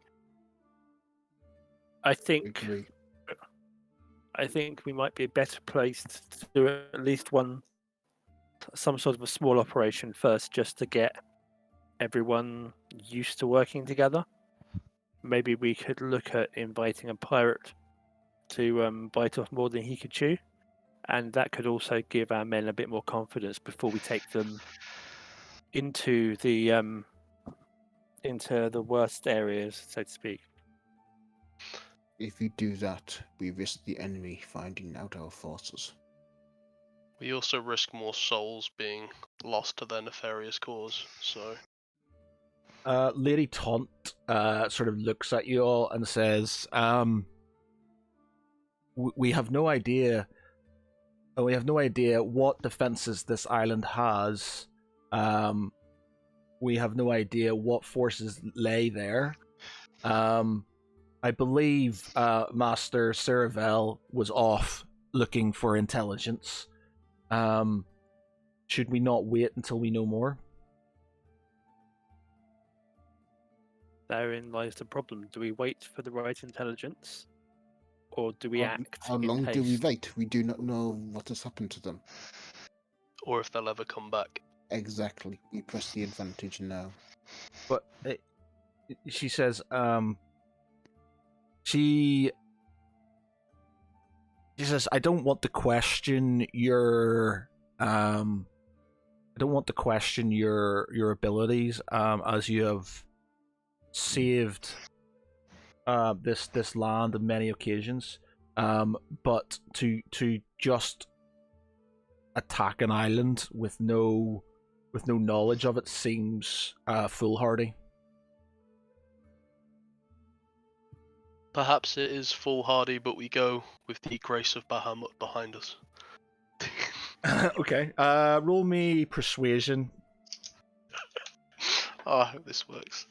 I think we might be better placed to do at least some sort of a small operation first, just to get everyone used to working together. Maybe we could look at inviting a pirate to bite off more than he could chew, and that could also give our men a bit more confidence before we take them into the worst areas, so to speak. If we do that, we risk the enemy finding out our forces. We also risk more souls being lost to their nefarious cause, so... Lady Taunt sort of looks at you all and says, we have no idea what defenses this island has. We have no idea what forces lay there. I believe Master Ceravel was off looking for intelligence. Should we not wait until we know more? Therein lies the problem. Do we wait for the right intelligence, or do we act? How long do we wait? We do not know what has happened to them. Or if they'll ever come back. Exactly. We press the advantage now. But she says, she says, I don't want to question your to question your abilities, as you have saved this land on many occasions, but to just attack an island with no knowledge of it seems foolhardy. Perhaps it is foolhardy, but we go with the grace of Bahamut behind us. Okay. Roll me persuasion. Oh, I hope this works.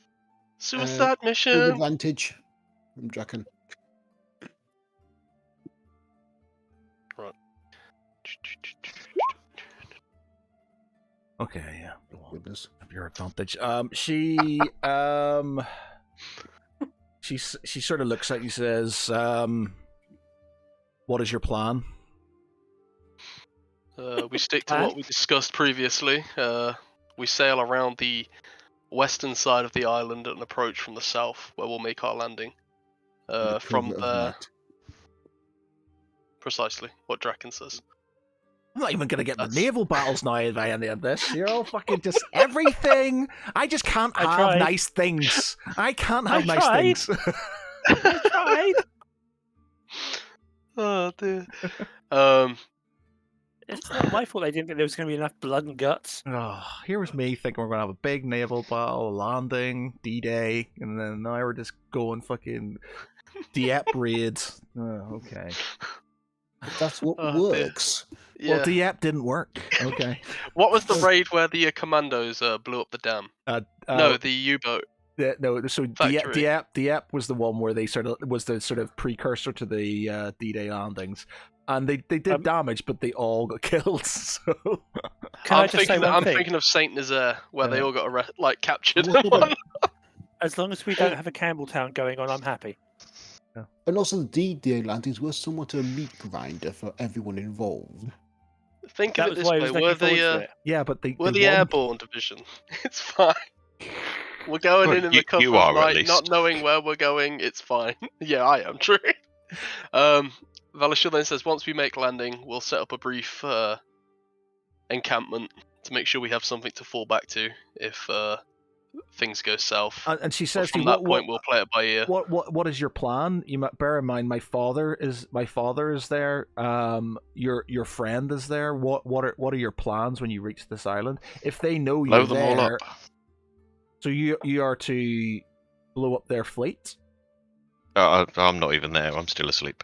Suicide With mission. advantage, I'm Draken. Right. Okay, yeah. Go on. Goodness. Have your advantage. She sort of looks at you, says, "What is your plan?" We stick to what we discussed previously. We sail around the western side of the island and approach from the south, where we'll make our landing. From Cover of there, night. precisely what Draken says. I'm not even gonna get the That's- naval battles now by any of this. You're all fucking just everything. I just can't I have tried. nice things. I can't I have nice tried. things. I tried. Oh dear. It's not my fault they didn't think there was going to be enough blood and guts. Oh, here was me thinking we're gonna have a big naval battle, landing, D-Day, and then now we're just going fucking Dieppe raids. Oh, okay. That's what Oh, dear. works. Yeah. Well, Dieppe didn't work. Okay. What was the raid where the commandos blew up the dam? No, the U-boat. No, so Factory. Dieppe was the one where they was the sort of precursor to the D-Day landings, and they did damage, but they all got killed. So Can I just say one I'm thing? thinking of Saint Nazaire, where they Yeah. all got captured. As long as we don't have a Campbelltown going on, I'm happy. And also the D-Day landings were somewhat a meat grinder for everyone involved. Think of That it was this why I way: was looking forward to it. yeah, but they we're the won. airborne division. It's fine. We're going Well, in the you cover of are, at night, least. not knowing where we're going. It's fine. Yeah, I am true. Valashil then says, once we make landing, we'll set up a brief encampment to make sure we have something to fall back to if things go south. And she But says, from to you, that point, we'll play it by ear. what is your plan? You might bear in mind, my father is there. Your friend is there. What are your plans when you reach this island? If they know Blow you're them all there, up. so you are to blow up their fleet. I'm not even there. I'm still asleep.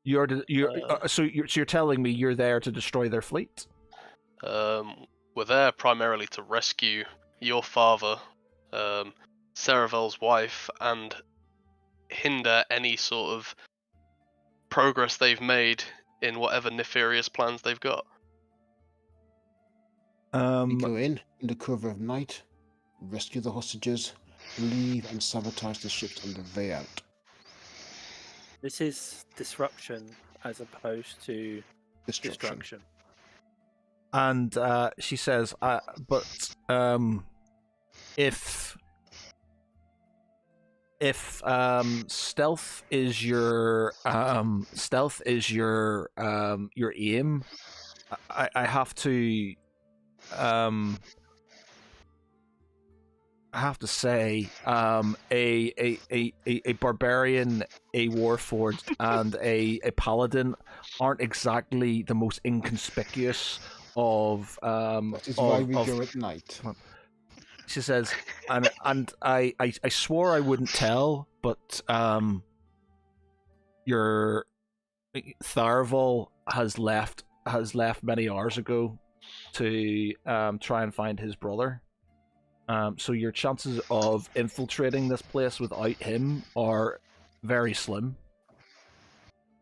So you're telling me you're there to destroy their fleet? We're there primarily to rescue your father, Saravel's wife, and hinder any sort of progress they've made in whatever nefarious plans they've got. We go in the cover of night, rescue the hostages, leave and sabotage the ships on the way out. This is disruption as opposed to destruction. And she says, but if stealth is your aim, I have to say, a barbarian, a warforged, and a paladin aren't exactly the most inconspicuous of That is why we go at night. She says, and I swore I wouldn't tell, but your Tharval has left many hours ago to try and find his brother. So your chances of infiltrating this place without him are very slim.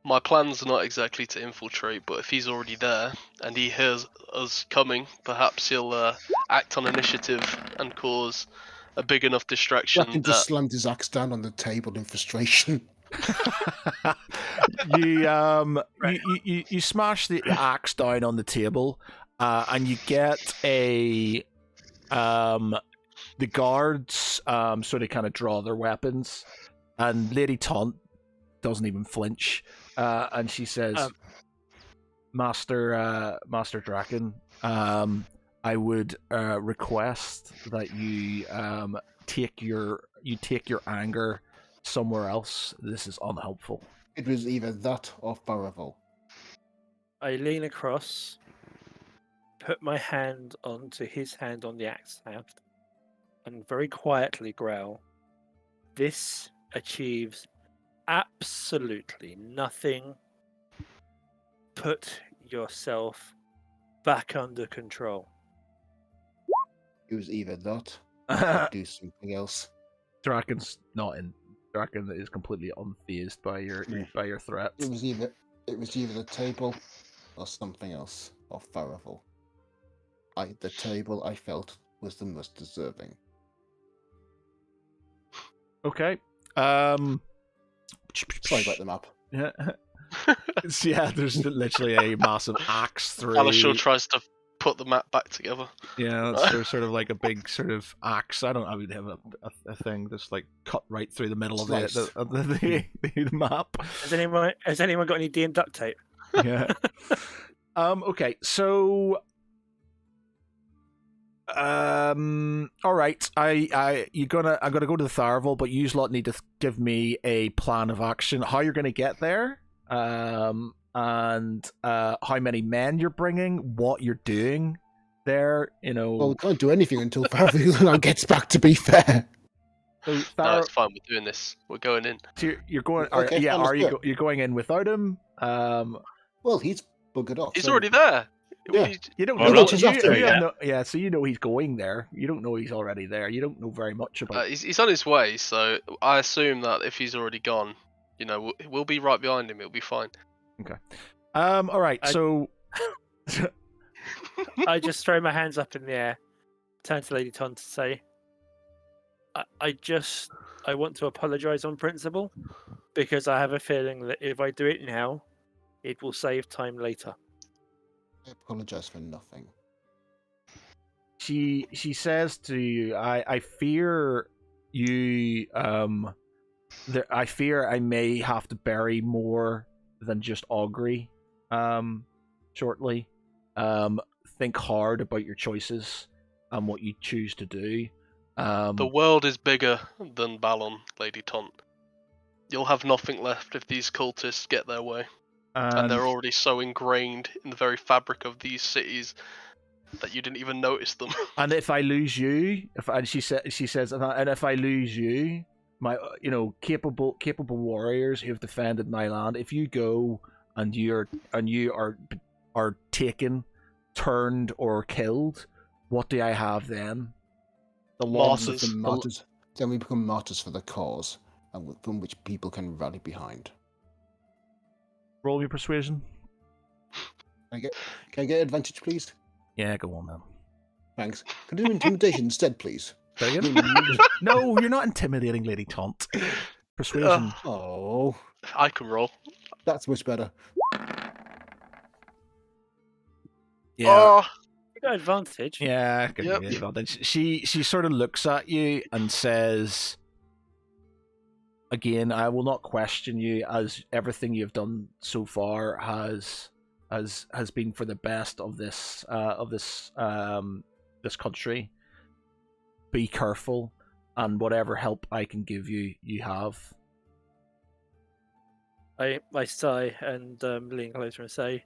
My plan's not exactly to infiltrate, but if he's already there and he hears us coming, perhaps he'll act on initiative and cause a big enough distraction Draken just slammed his axe down on the table in frustration. You smash the axe down on the table, and you get the guards sort of kind of draw their weapons, and Lady Taunt doesn't even flinch, and she says, Master Draken, I would request that you take your anger somewhere else. This is unhelpful. It was either that or Farival. I lean across, put my hand onto his hand on the axe shaft, and very quietly growl, "This achieves absolutely nothing. Put yourself back under control." It was either that or do something else. Draken's not in. Draken is completely unfazed by your threats. It was either the table or something else, or Farival. The table I felt was the most deserving. Okay. Sorry about the map. Yeah. Yeah, there's literally a massive axe through. Alashul tries to put the map back together. Yeah, there's sort of like a big sort of axe. I would have a thing that's like cut right through the middle of the map. Has anyone got any DM duct tape? Yeah. Okay, so all right. I'm gonna go to the Tharavel, but you lot need to give me a plan of action. How you're gonna get there, and how many men you're bringing, what you're doing there. Well, we can't do anything until Farival gets back. To be fair. So No, it's fine. We're doing this. We're going in. So you're going. Okay, yeah, let's are do you? it. You're going in without him. Well, he's buggered off. He's so- already there. Yeah. You don't Well, know. Rich is You, after you it, have no, yeah, so you know he's going there. You don't know he's already there. You don't know very much about. He's on his way, so I assume that if he's already gone, we'll be right behind him. It'll be fine. All right. So I just throw my hands up in the air, turn to Lady Ton to say, I want to apologise on principle, because I have a feeling that if I do it now, it will save time later. I apologize for nothing. she says to you, I fear you. I fear I may have to bury more than just Augury. Shortly. Think hard about your choices and what you choose to do. The world is bigger than Balon, Lady Taunt. You'll have nothing left if these cultists get their way. And they're already so ingrained in the very fabric of these cities that you didn't even notice them. And if I lose you, she says, and if I lose you, my capable warriors who have defended my land, if you go and you are taken, turned, or killed, what do I have then? The Martyrs. The martyrs. Then we become martyrs for the cause, and from which people can rally behind. Roll your persuasion. Can I get advantage, please? Yeah, go on then. Thanks. Can I do intimidation instead, please? Say again? No, you're not intimidating, Lady Taunt. Persuasion. Oh, I can roll. that's much better. Yeah. Oh, You got advantage. Yeah, give Yep. me advantage. She sort of looks at you and says, "Again, I will not question you, as everything you've done so far has been for the best of this this country. Be careful, and whatever help I can give you, you have." I sigh and lean closer and say,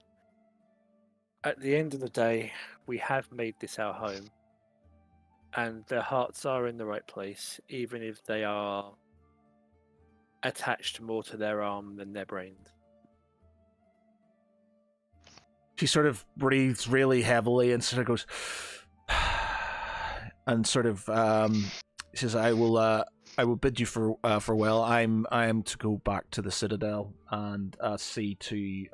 at the end of the day, we have made this our home, and their hearts are in the right place, even if they are attached more to their arm than their brains. She sort of breathes really heavily and sort of goes, and sort of says, "I will bid you farewell. I am to go back to the Citadel and see to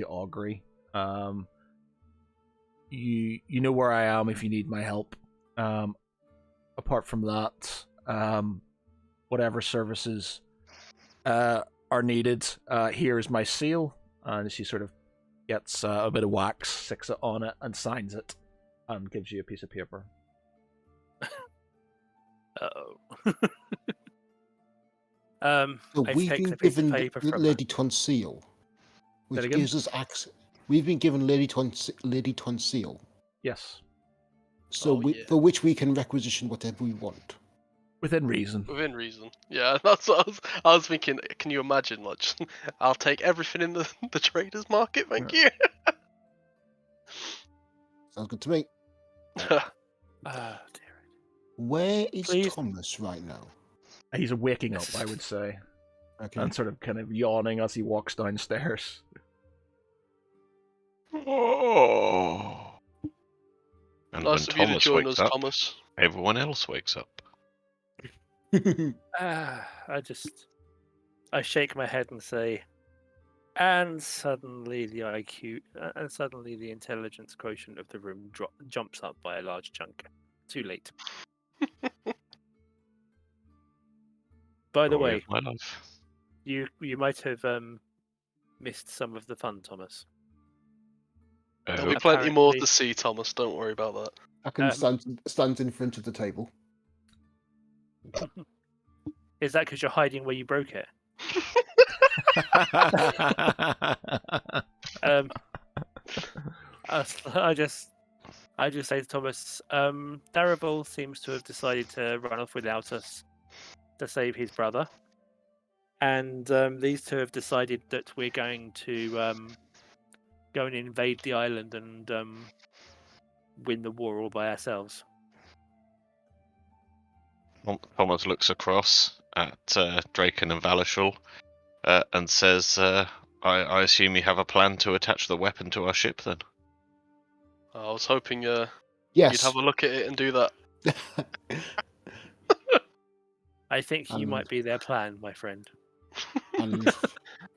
Augury. You know where I am if you need my help. Apart from that, whatever services are needed, here is my seal." And she sort of gets a bit of wax, sticks it on it, and signs it, and gives you a piece of paper. Uh-oh. So I we've take been the piece of given paper from her. Lady Ton's seal, Say it which again? gives us access. we've been given Lady Tonsil, Yes, so Oh, yeah. for which we can requisition whatever we want. within reason. Within reason. Yeah, that's what I was thinking. Can you imagine? Like, just, I'll take everything in the traders market, thank you. Sounds good to me. Ah, dear. Where is Please. Thomas right now? He's waking up, I would say, Okay. and sort of kind of yawning as he walks downstairs. Oh. And Nice when of you to Thomas join wakes us, up, Thomas. everyone else wakes up. I shake my head and say, and suddenly the IQ, and suddenly the intelligence quotient of the room jumps up by a large chunk. Too late. By the Story way, of my life. you might have missed some of the fun, Thomas. There'll be plenty more Apparently- to see, Thomas. Don't worry about that. Akin stands in front of the table. Is that because you're hiding where you broke it? I just say to Thomas, Darabal seems to have decided to run off without us to save his brother, and these two have decided that we're going to go and invade the island and win the war all by ourselves. Thomas looks across at Draken and Valishal and says, I assume you have a plan to attach the weapon to our ship then? I was hoping you'd Yes. have a look at it and do that. I think you And- might be their plan, my friend. And Thomas,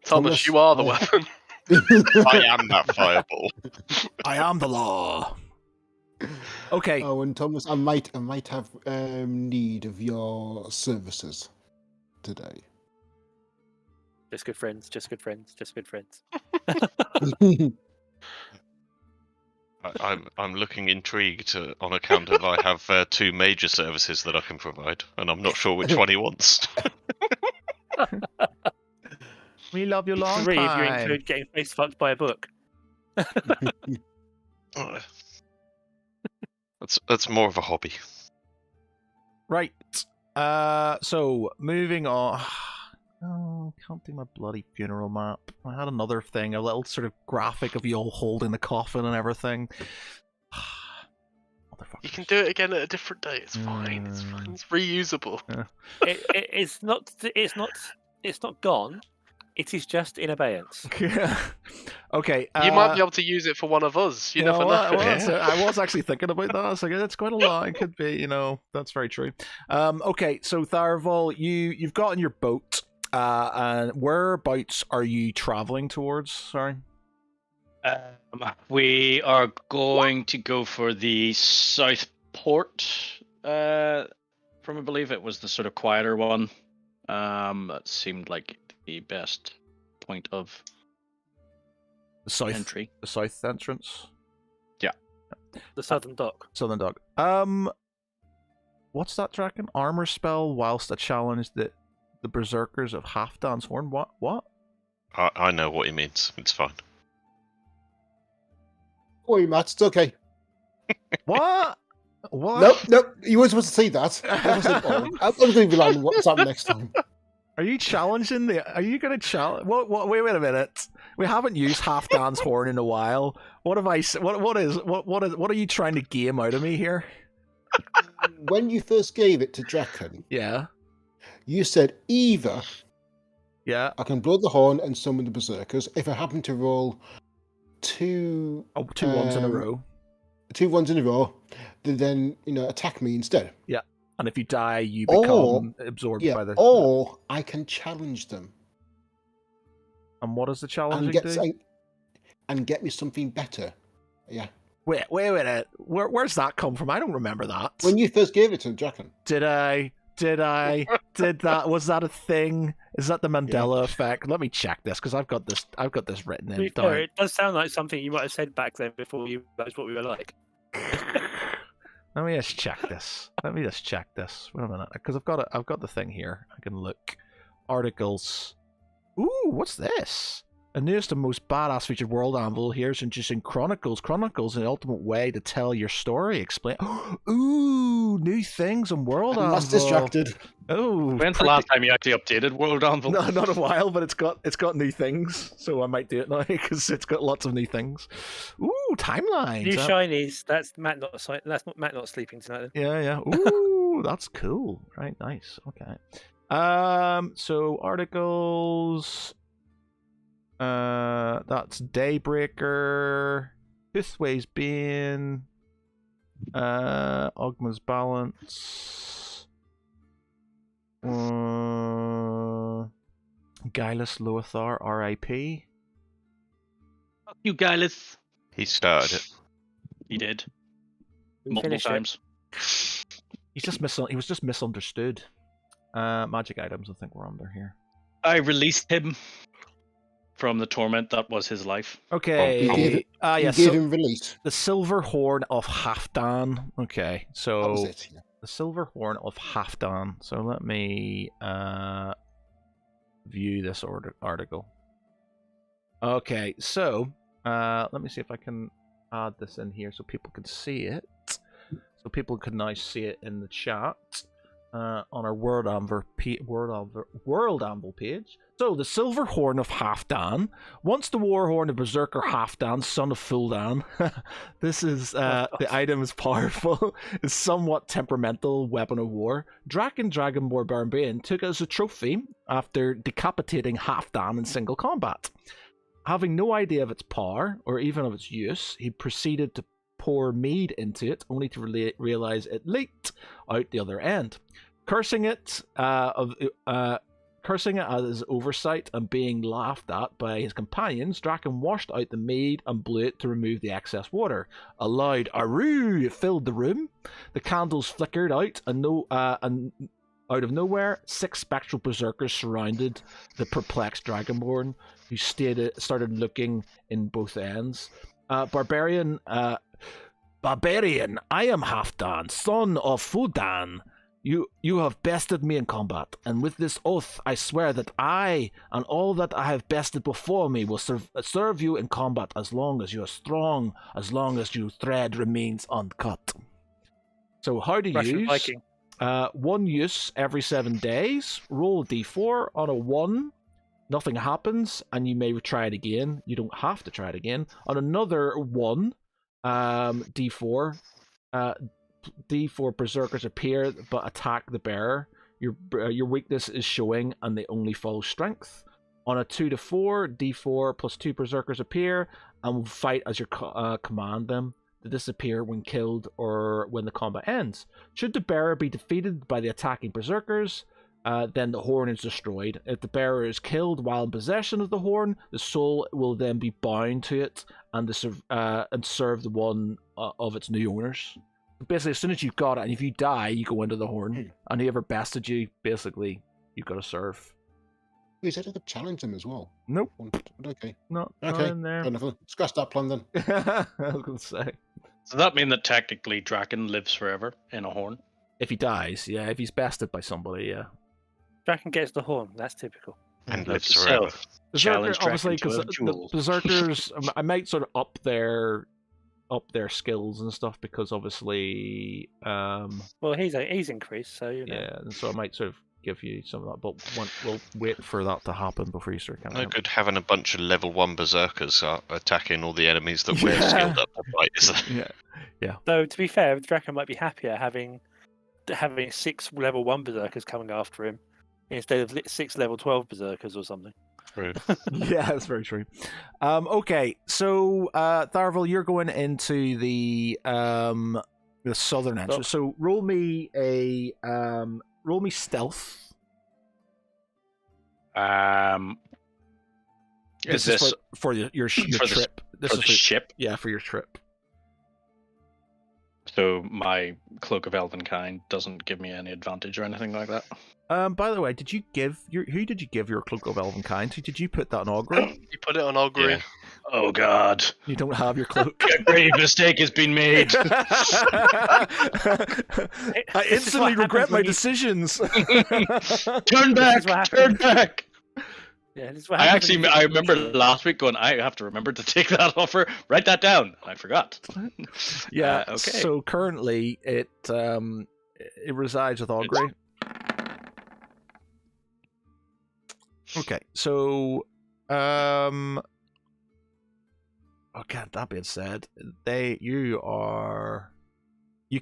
Thomas, you are the I- weapon. I am that fireball. I am the law. Okay. Oh, and Thomas, I might have need of your services today. Just good friends. Just good friends. Just good friends. I'm looking intrigued on account of I have two major services that I can provide, and I'm not sure which one he wants. We love you long 3 if you time. include getting face fucked by a book. That's more of a hobby. Right. So moving on. Oh, can't do my bloody funeral map. I had another thing, a little sort of graphic of you all holding the coffin and everything. You can do it again at a different day. It's fine. It's fine. It's reusable. It's not. It's not gone. It is just in abeyance. Okay. You might be able to use it for one of us. You never know. I was actually thinking about that. I was like, it's quite a lot. It could be, that's very true. Okay, so Tharval, you've gotten your boat. And whereabouts are you traveling towards? Sorry. We are going to go for the south port. From I believe it was the sort of quieter one. That seemed like the best point of The south entry. The south entrance. The southern dock. Southern Dog. What's that, Draken? Armor spell whilst I challenge the berserkers of Halfdan's Horn. What? I know what he means. It's fine. Oi, Matt, it's okay. What? What? Nope. You weren't supposed to say that. I'm going to be like, what's up next time? Are you challenging the? Are you going to challenge? What? Wait a minute. We haven't used Halfdan's Horn in a while. What have I? What are you trying to game out of me here? When you first gave it to Draken, Yeah. you said either Yeah. I can blow the horn and summon the berserkers if I happen to roll two Two ones in a row. 2 ones in a row, they then attack me instead. And if you die, you become absorbed by the. Or I can challenge them And what does the and challenge get do? and get me something better. Yeah. Wait a minute. Where's that come from? I don't remember that. When you first gave it to Draken. Did I? Did that? Was that a thing? Is that the Mandela effect? Let me check this because I've got this written To be in. fair, it does sound like something you might have said back then before you realised what we were like. Let me just check this. Wait a minute, because I've got the thing here. I can look. Articles. Ooh, what's this? a newest and most badass featured world anvil. Here's introducing Chronicles. Chronicles, an ultimate way to tell your story. Explain. Ooh, new things on world I'm anvil. less distracted. Oh, When's the last time you actually updated World Anvil? No, not a while, but it's got new things, so I might do it now because it's got lots of new things. Ooh, timelines. New shinies. That's Matt not. That's not Matt not sleeping tonight. Then. Yeah. Ooh, that's cool. Right, nice. Okay. So articles. That's Daybreaker, Fifthway's Bane, Ogma's Balance. Guileless Lothar, R.I.P. Fuck you, Guileless. He started it. He did. We Multiple finished it. times. He was just misunderstood. Magic items, I think we're under here. I released him from the torment that was his life. Okay. You gave Yeah. You gave him release. The Silver Horn of Halfdan. Okay, so That was it. Yeah. the Silver Horn of Halfdan. So let me view this article. Okay, so let me see if I can add this in here so people can see it. So people can now see it in the chat on our World Anvil page. So, the Silver Horn of Halfdan. Once the War Horn of Berserker Halfdan, son of Fuldan. This is, the item is powerful. It's somewhat temperamental weapon of war. Draken Dragonborn Barbarian took it as a trophy after decapitating Halfdan in single combat. Having no idea of its power, or even of its use, he proceeded to pour mead into it, only to realize it leaked out the other end. Cursing it at his oversight and being laughed at by his companions, Draken washed out the mead and blew it to remove the excess water. A loud "aroo" filled the room. The candles flickered out, and out of nowhere, 6 spectral berserkers surrounded the perplexed Dragonborn, who started looking in both ends. Barbarian, I am Halfdan, son of Fuldan. You have bested me in combat, and with this oath I swear that I and all that I have bested before me will serve you in combat as long as you are strong, as long as your thread remains uncut. So how to Russian use? Viking. One use every 7 days. Roll a d4. On a 1, nothing happens, and you may try it again. You don't have to try it again. On another 1, d4. D4 berserkers appear but attack the bearer. Your weakness is showing and they only follow strength. On a 2 to 4, D4 plus 2 berserkers appear and will fight as you command them. They disappear when killed or when the combat ends. Should the bearer be defeated by the attacking berserkers, then the horn is destroyed. If the bearer is killed while in possession of the horn, the soul will then be bound to it and serve the one of its new owners. Basically, as soon as you've got it, and if you die, you go into the horn, and whoever bested you, basically, you've got to serve. You said I could challenge him as well. Nope. Okay. Not Okay. in there. Wonderful. Scratch that plan then. I was going to say. Does that mean that technically Draken lives forever in a horn? If he dies, yeah. If he's bested by somebody, yeah. Draken gets the horn. That's typical. And Note lives to forever. self. Berserker, Challenge obviously, Draken to because a the duel. berserkers, I might sort of up their skills and stuff because obviously, Well, he's increased, so you know. yeah. And so I might sort of give you some of that, but we'll wait for that to happen before you start No good having a bunch of level 1 berserkers attacking all the enemies that we're skilled up to fight, is there? Yeah. Though to be fair, Draken might be happier having 6 level 1 berserkers coming after him instead of 6 level 12 berserkers or something. True. Yeah, that's very true. Okay, so Tharvel, you're going into the southern entrance. So roll me stealth. Is this for your for the trip? This for is the ship? yeah, for your trip. So my cloak of elvenkind doesn't give me any advantage or anything like that. By the way, who did you give your cloak of elvenkind to? Did you put that on Augury? You put it on Augury. Yeah. Oh God! You don't have your cloak. A grave mistake has been made. I This is what instantly regret happens my when you- decisions. Turn back! what Turn back! Yeah, this is what I happens when actually, you I think remember you're unusual. last week going, I have to remember to take that offer. Write that down. I forgot. Yeah. Okay. So currently, it resides with Augury. Okay. So, okay. That being said, you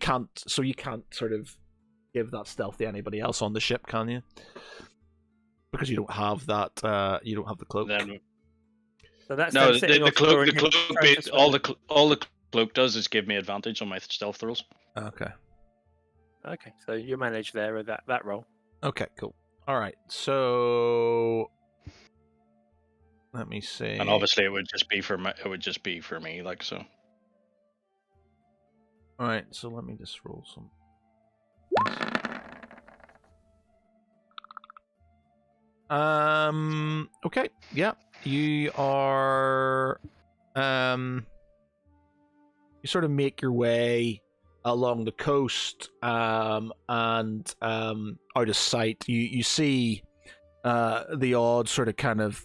can't sort of give that stealth to anybody else on the ship, can you? Because you don't have that. You don't have the cloak. Then So that's no, them sitting the cloak, offshore the and him cloak, trying to swim all them. the cloak does is give me advantage on my stealth rolls. Okay. Okay, so you manage there with that roll. Okay. Cool. All right. So let me see. And obviously, it would just be for me. Like so. All right. So let me just roll some. Okay. Yeah. You are. You sort of make your way along the coast, and out of sight. You see, the odd sort of kind of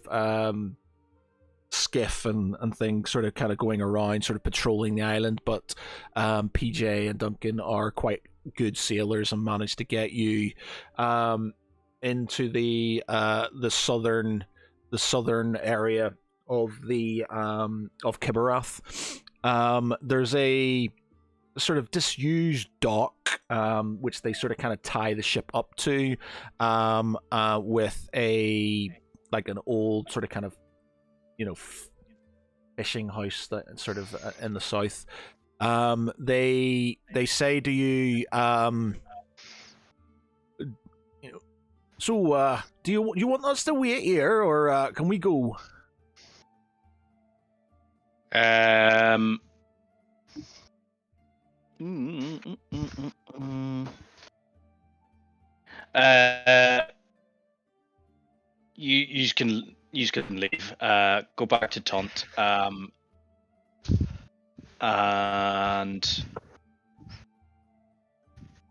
skiff and things sort of kind of going around, sort of patrolling the island. But PJ and Duncan are quite good sailors and manage to get you into the southern area of the of Kibarath. There's a sort of disused dock, which they sort of kind of tie the ship up to, with an old sort of kind of, fishing house that sort of in the south. They say to you, so do you want us to wait here, or can we go? You can leave. Go back to Taunt. And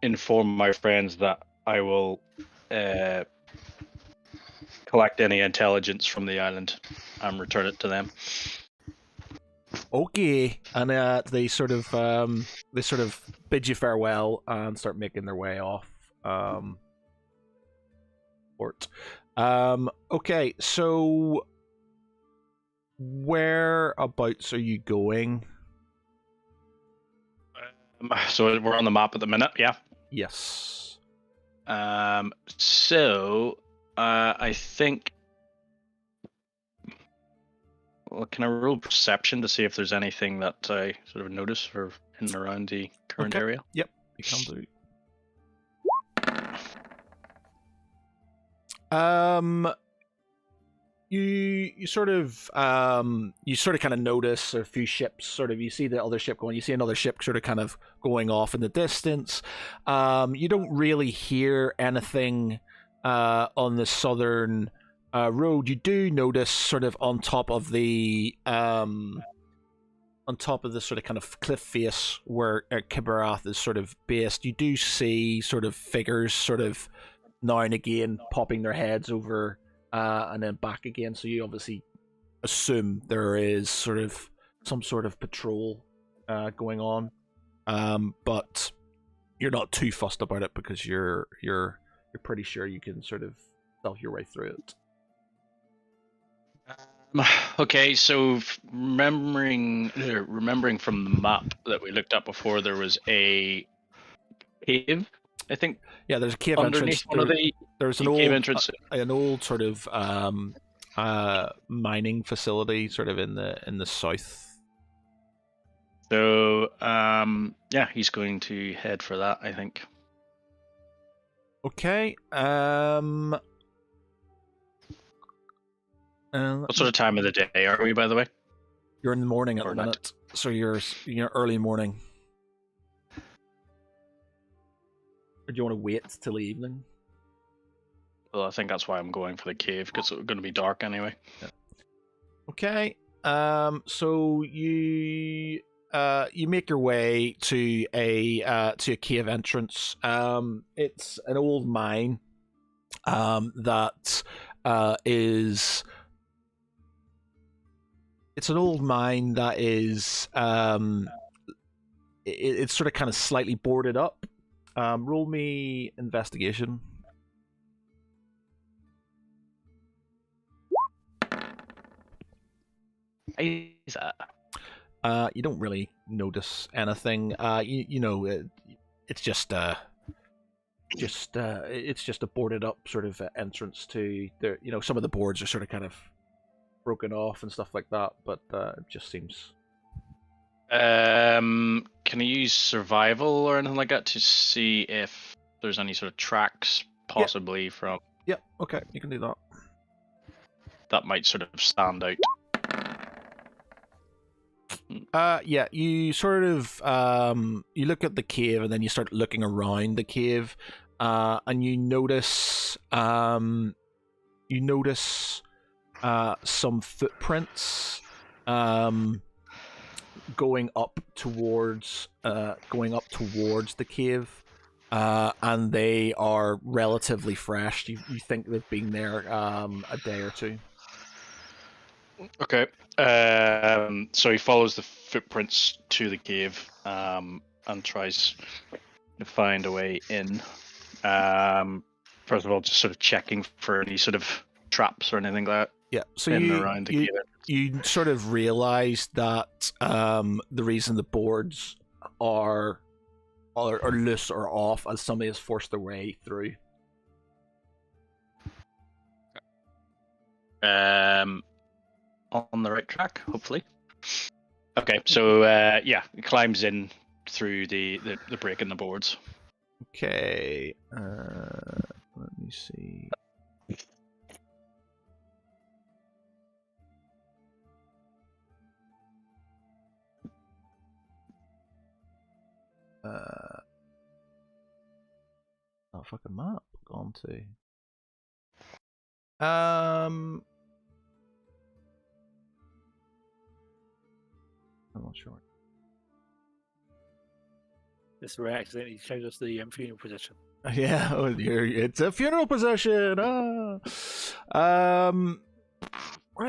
inform my friends that I will collect any intelligence from the island and return it to them. Okay, and they sort of bid you farewell and start making their way off port. Okay, so whereabouts are you going? So we're on the map at the minute, yeah. Yes. So I think. Well, can I roll perception to see if there's anything that I sort of notice or in and around the current Okay. area? Yep, you can do. You sort of kind of notice a few ships. Sort of, you see the other ship going. You see another ship sort of kind of going off in the distance. You don't really hear anything on the southern road. You do notice sort of on top of the sort of kind of cliff face where Kibarath is sort of based. You do see sort of figures sort of now and again popping their heads over and then back again. So you obviously assume there is sort of some sort of patrol going on, but you're not too fussed about it because you're pretty sure you can sort of stealth your way through it. Okay, so remembering from the map that we looked at before, there was a cave, I think. Yeah, there's a cave underneath entrance. one of the There's cave entrance. an old sort of mining facility, sort of in the south. So yeah, he's going to head for that, I think. Okay. What sort of time of the day are we, by the way? You're in the morning at Or the not. minute, so you're early morning. Or do you want to wait till the evening? Well, I think that's why I'm going for the cave, because it's going to be dark anyway. Okay. So you make your way to a cave entrance. It's an old mine that is it's an old mine that is it's sort of kind of slightly boarded up. Roll me investigation. Is that? You don't really notice anything. It's just it's just a boarded up sort of entrance to there. Some of the boards are sort of kind of broken off and stuff like that, but it just seems. Can I use survival or anything like that to see if there's any sort of tracks possibly from Yeah. Okay, you can do that. that might sort of stand out? Yeah, you sort of you look at the cave and then you start looking around the cave, and you notice some footprints going up towards the cave, and they are relatively fresh. You think they've been there a day or two. Okay. So he follows the footprints to the cave and tries to find a way in. First of all, just sort of checking for any sort of traps or anything like that. Yeah, so in and around the cave. you sort of realize that the reason the boards are loose or off as somebody has forced their way through. On the right track, hopefully. Okay, so yeah, he climbs in through the break in the boards. Okay, let me see. Oh, fucking map gone to. I'm not sure. This where accidentally showed us the funeral procession. Yeah, it's a funeral procession. Where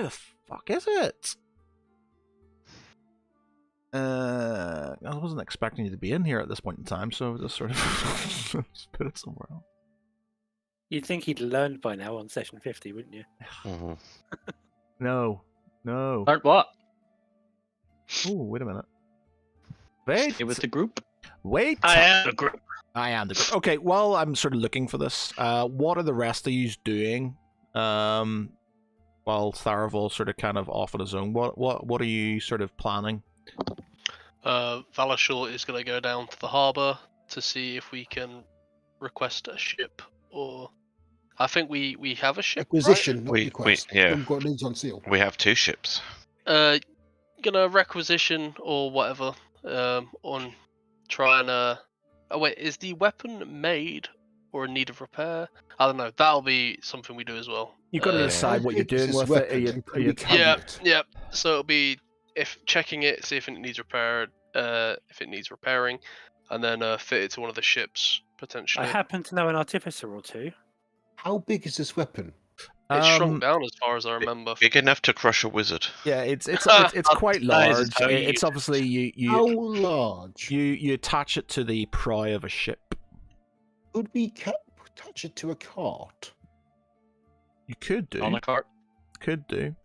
the fuck is it? I wasn't expecting you to be in here at this point in time, so just sort of just put it somewhere else. You'd think he'd learned by now on session 50, wouldn't you? Mm-hmm. No. Learned what? Oh, wait a minute. Wait. Stay with the group. Wait. I am the group. I am the group. Okay, while I'm sort of looking for this, what are the rest of you doing? While Tharavol's sort of kind of off on his own, what are you sort of planning? Valashul is going to go down to the harbour to see if we can request a ship, or I think we have a ship. Acquisition, not We- request. yeah. We've got needs on seal. We have 2 ships. Right? Gonna requisition or whatever. On trying to. Oh wait, is the weapon made or in need of repair? I don't know. That'll be something we do as well. You've got to Uh, decide what you're This doing is with it. weapons, and can we you carry Yeah, it? yeah. So it'll be if checking it, see if it needs repair, if it needs repairing, and then fit it to one of the ships potentially. I happen to know an artificer or two. How big is this weapon? It's shrunk down as far as I remember. Big enough to crush a wizard. Yeah, it's quite Size is large. how you It's use obviously How you large? you attach it to the prow of a ship. Could we attach it to a cart You could do. On a cart. Could do.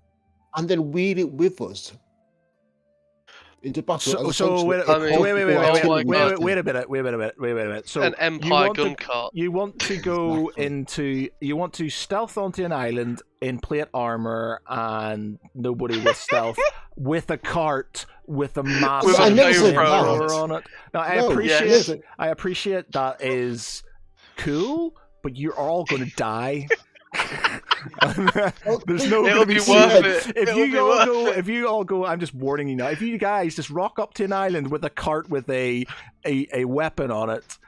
and then wheel it with us into battle? So wait a minute. So An Empire gun to, cart. you want to go into you want to stealth onto an island in plate armor and nobody with stealth with a cart with a massive With a I never said flamethrower that. on it. Now No, yes. I appreciate that is cool, but you're all going to die. There's no It'll gonna be be worth it. If It'll be you all worth go, it. if you all go, I'm just warning you now. If you guys just rock up to an island with a cart with a weapon on it,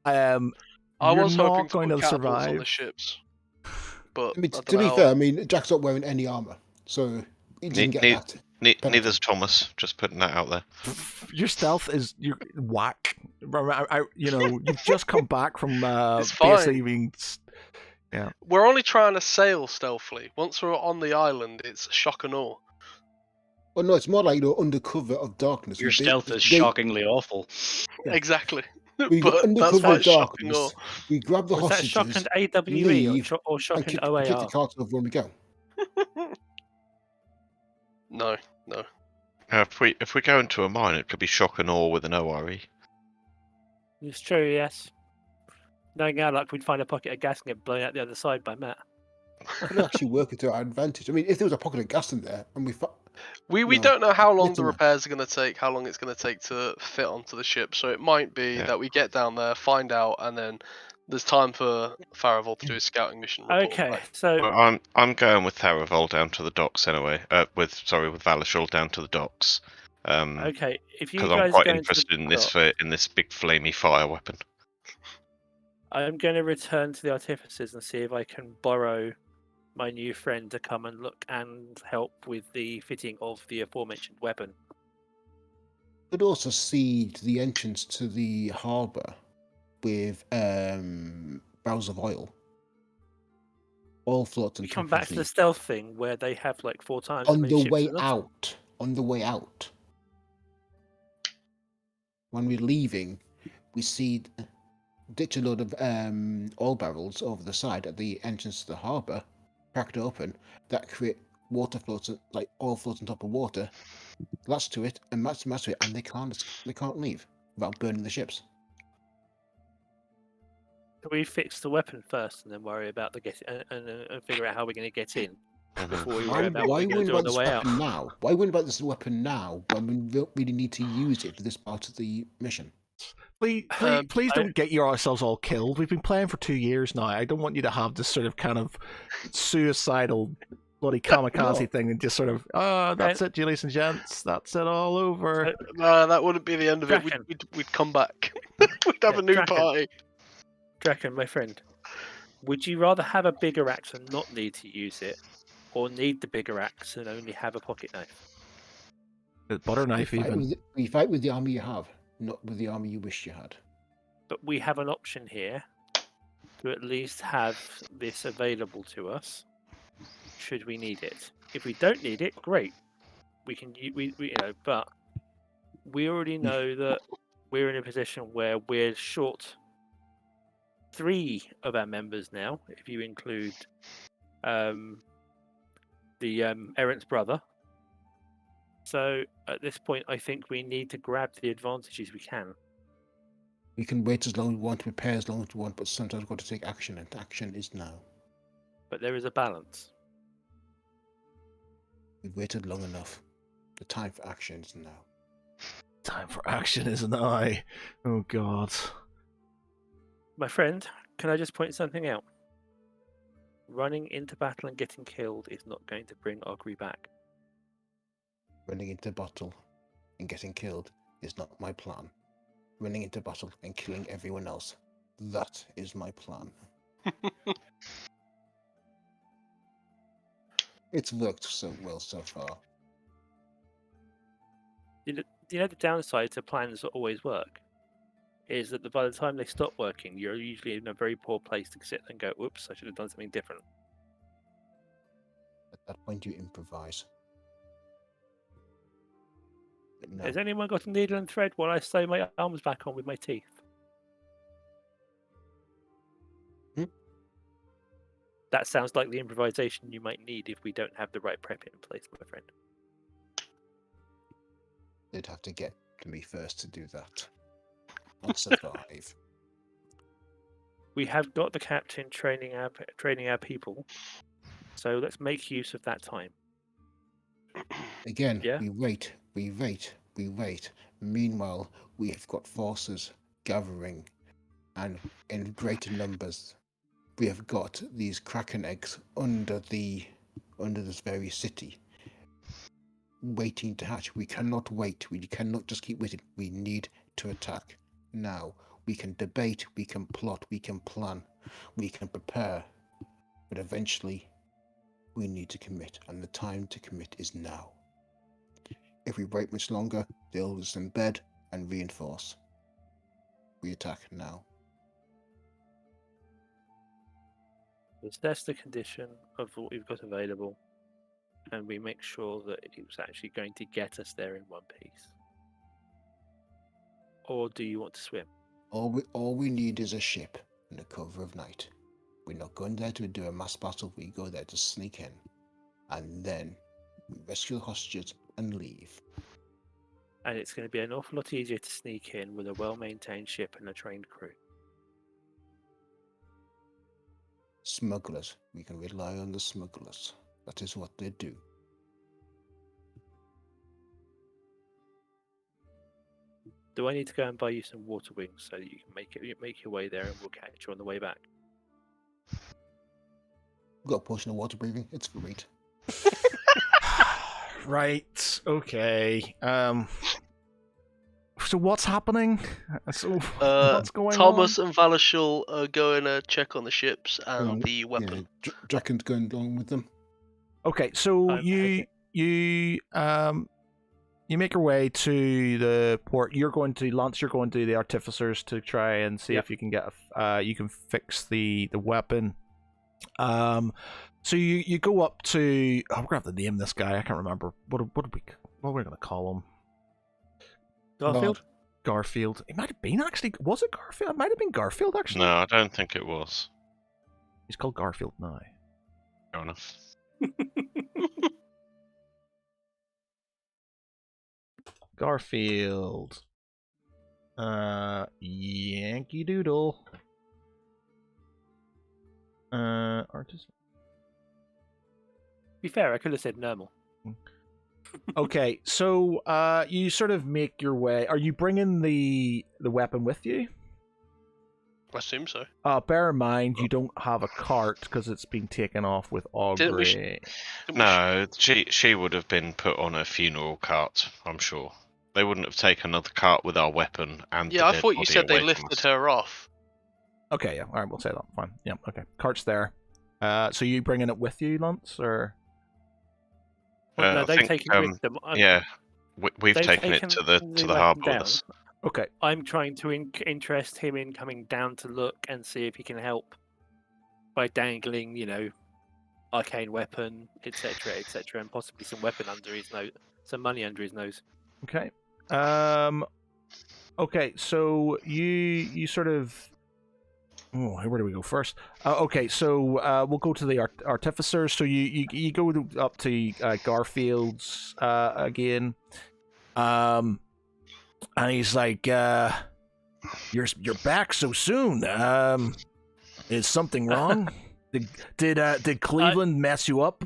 I you're was not hoping to going put to catapults on survive. the ships, but I mean, I to be don't know fair, how- I mean, Jack's not wearing any armor, so he didn't get Ne- that. Penalty. Neither's Thomas. Just putting that out there. Your stealth is you're whack. You've just come back from It's fine. basically being Yeah. We're only trying to sail stealthily. Once we're on the island, it's shock and awe. Well, no, it's more like under cover of darkness. Your We stealth is shockingly awful. Yeah. Exactly. We go But under that's cover why of it's shocking awe. darkness. We grab the Was that shock hostages, and AWE leave, or shock and and kick the OAR? carts over when we go. No. If we go into a mine, it could be shock and awe with an ORE. It's true, yes. Knowing our luck, we'd find a pocket of gas and get blown out the other side by Matt. Could actually work it to our advantage. I mean, if there was a pocket of gas in there and We No, don't know how long it's the a- repairs are going to take, how long it's going to take to fit onto the ship. So it might be Yeah. that we get down there, find out, and then there's time for Farival to do his scouting mission report. Okay, back. so Well, I'm going with Tharavol down to the docks anyway. With Valashul down to the docks. okay, if you Because I'm guys quite go into interested the in this dock, in this big flamey fire weapon. I'm going to return to the artificers and see if I can borrow my new friend to come and look and help with the fitting of the aforementioned weapon. could also seed the entrance to the harbour with barrels of oil. Oil floats on We top come of back to the stealth thing where they have like 4 times as on many the ships way as us. out. On the way out. When we're leaving, we see ditch a load of oil barrels over the side at the entrance to the harbour, cracked open, that create water floats, like oil floats on top of water, latch to it and match to it, and they can't leave without burning the ships. Can we fix the weapon first and then worry about the and figure out how we're going to get in before we worry about what Why we're going to worry do on about the this way out? weapon now? Why worry about this weapon now when we don't really need to use it for this part of the mission? Please don't get yourselves all killed. We've been playing for 2 years now. I don't want you to have this sort of kind of suicidal bloody kamikaze No. thing and just sort of, that's it, ladies and gents. That's it all over. No, that wouldn't be the end of it. Draken. We'd come back. We'd have a new Draken. party. Draken, my friend, would you rather have a bigger axe and not need to use it, or need the bigger axe and only have a pocket knife? The butter knife, even. We fight with the army you have, not with the army you wish you had. But we have an option here to at least have this available to us should we need it. If we don't need it, great. We can, but we already know that we're in a position where we're short 3 of our members now, if you include the errant's brother. So at this point, I think we need to grab the advantages we can. We can wait as long as we want, prepare as long as we want, but sometimes we've got to take action, and action is now. But there is a balance. We've waited long enough. The time for action is now. Time for action is now. Oh, God. My friend, can I just point something out? Running into battle and getting killed is not going to bring Augury back. Running into battle and getting killed is not my plan. Running into battle and killing everyone else. That is my plan. It's worked so well so far. You know the downside to plans that always work is that by the time they stop working, you're usually in a very poor place to sit and go, "Whoops, I should have done something different." At that point, you improvise. But no. Has anyone got a needle and thread while I sew my arms back on with my teeth? That sounds like the improvisation you might need if we don't have the right prep in place, my friend. They'd have to get to me first to do that. Not survive. We have got the captain training our people, so let's make use of that time. Again, Yeah. we wait. Meanwhile, we have got forces gathering, and in greater numbers. We have got these kraken eggs under this very city, waiting to hatch. We cannot wait. We cannot just keep waiting. We need to attack now. We can debate. We can plot. We can plan. We can prepare. But eventually, we need to commit, and the time to commit is now. If we wait much longer, they'll just embed and reinforce. We attack now. Assess the condition of what we've got available, and we make sure that it's actually going to get us there in one piece. Or do you want to swim? All we need is a ship and the cover of night. We're not going there to do a mass battle. We go there to sneak in, and then we rescue the hostages and leave. And it's going to be an awful lot easier to sneak in with a well-maintained ship and a trained crew. Smugglers. We can rely on the smugglers. That is what they do. Do I need to go and buy you some water wings so that you can make your way there, and we'll catch you on the way back? Got a potion of water breathing. It's great. Right. Okay. So what's happening? So what's going Thomas on? and Valashul are going to check on the ships and Along- the weapon. Yeah, Draken's going along with them. Okay, so I'm you make your way to the port. You're going to Lance. You're going to the artificers to try and see Yep. if you can get you can fix the weapon. So you go up to. Oh, we're gonna have to name this guy. I can't remember. What are we gonna call him? Garfield? Garfield. It might have been actually. Was it Garfield? It might have been Garfield actually. No, I don't think it was. He's called Garfield now. Fair enough. Garfield. Yankee Doodle. Artist. To be fair, I could have said normal. Okay, so you sort of make your way. Are you bringing the weapon with you? I assume so. Bear in mind you don't have a cart because it's been taken off with Didn't we Augury. No, she would have been put on a funeral cart, I'm sure. They wouldn't have taken another cart with our weapon and Yeah, the I dead thought you body said they away from lifted us. her off. Okay, yeah, all right, we'll say that. Fine. Yeah, okay. Cart's there. So you bringing it with you, Lance, or? Well, no, I they've think, taken it with them. Yeah, we've They've taken it taken to the the to the weapon harbour down. with us. Okay. I'm trying to interest him in coming down to look and see if he can help by dangling, arcane weapon, etc., etc., and possibly some weapon under his nose, some money under his nose. Okay. Okay, so you sort of. Oh, where do we go first? Okay, so we'll go to the artificers. So you go up to Garfield's again, and he's like, "You're back so soon. Is something wrong? Did Cleveland mess you up?"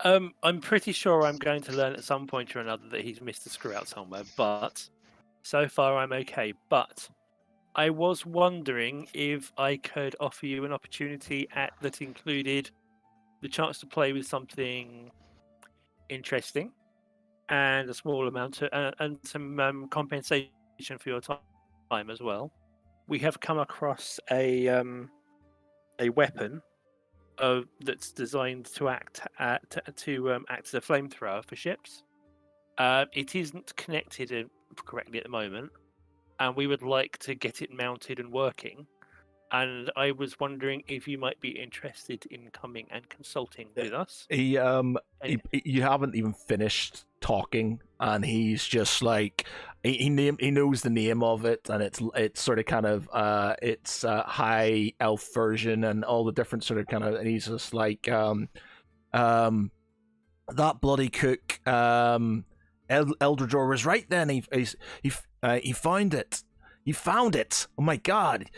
I'm pretty sure I'm going to learn at some point or another that he's missed a screw out somewhere, but so far I'm okay. But I was wondering if I could offer you an opportunity that included the chance to play with something interesting and a small amount and some compensation for your time as well. We have come across a weapon that's designed to act act as a flamethrower for ships. It isn't connected correctly at the moment, and we would like to get it mounted and working. And I was wondering if you might be interested in coming and consulting with us. You haven't even finished talking, and he's just like he knows the name of it, and it's sort of kind of it's high elf version and all the different sort of kind of, and he's just like that bloody cook Eldridor was right then. He found it. You found it! Oh my God!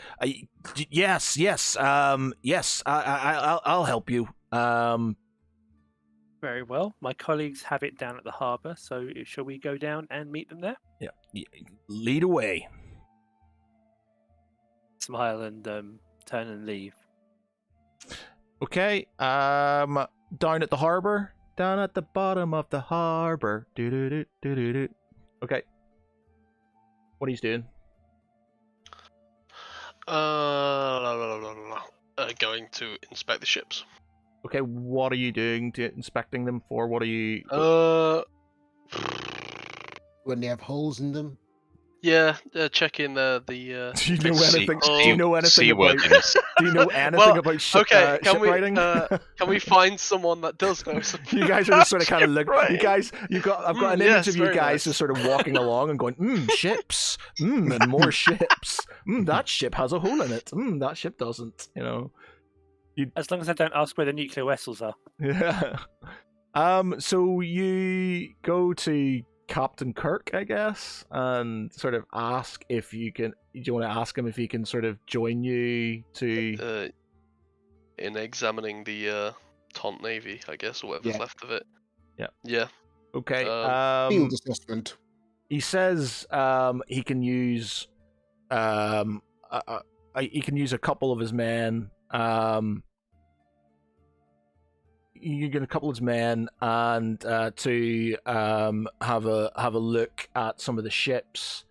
Yes. I'll help you. Very well. My colleagues have it down at the harbour, so shall we go down and meet them there? Yeah. Lead away. Smile and turn and leave. Okay. Down at the harbour. Down at the bottom of the harbour. Do. Okay. What are you doing? Going to inspect the ships. Okay, what are you doing to inspecting them for? What are you? When they have holes in them, Yeah, check in the. Do you know fix- anything? Oh, Do you know anything about? seaworthiness. Do you know anything Well, about ship, okay, can we shipwriting? can we find someone that does know something? You guys are just sort of kind of look. You Shipwriting. guys, I've got an image Yes, of you very guys nice. just sort of walking along and going, ships, and more ships. That ship has a hole in it. That ship doesn't. You know. As long as I don't ask where the nuclear vessels are. Yeah. So you go to Captain Kirk, I guess, and sort of ask if you can. Do you want to ask him if he can sort of join you to? In examining the Taunt Navy, I guess, or whatever's Yeah. left of it. Yeah. Yeah. Okay. Field assessment. He says he can use he can use a couple of his men. You get a couple of his men and to have a look at some of the ships.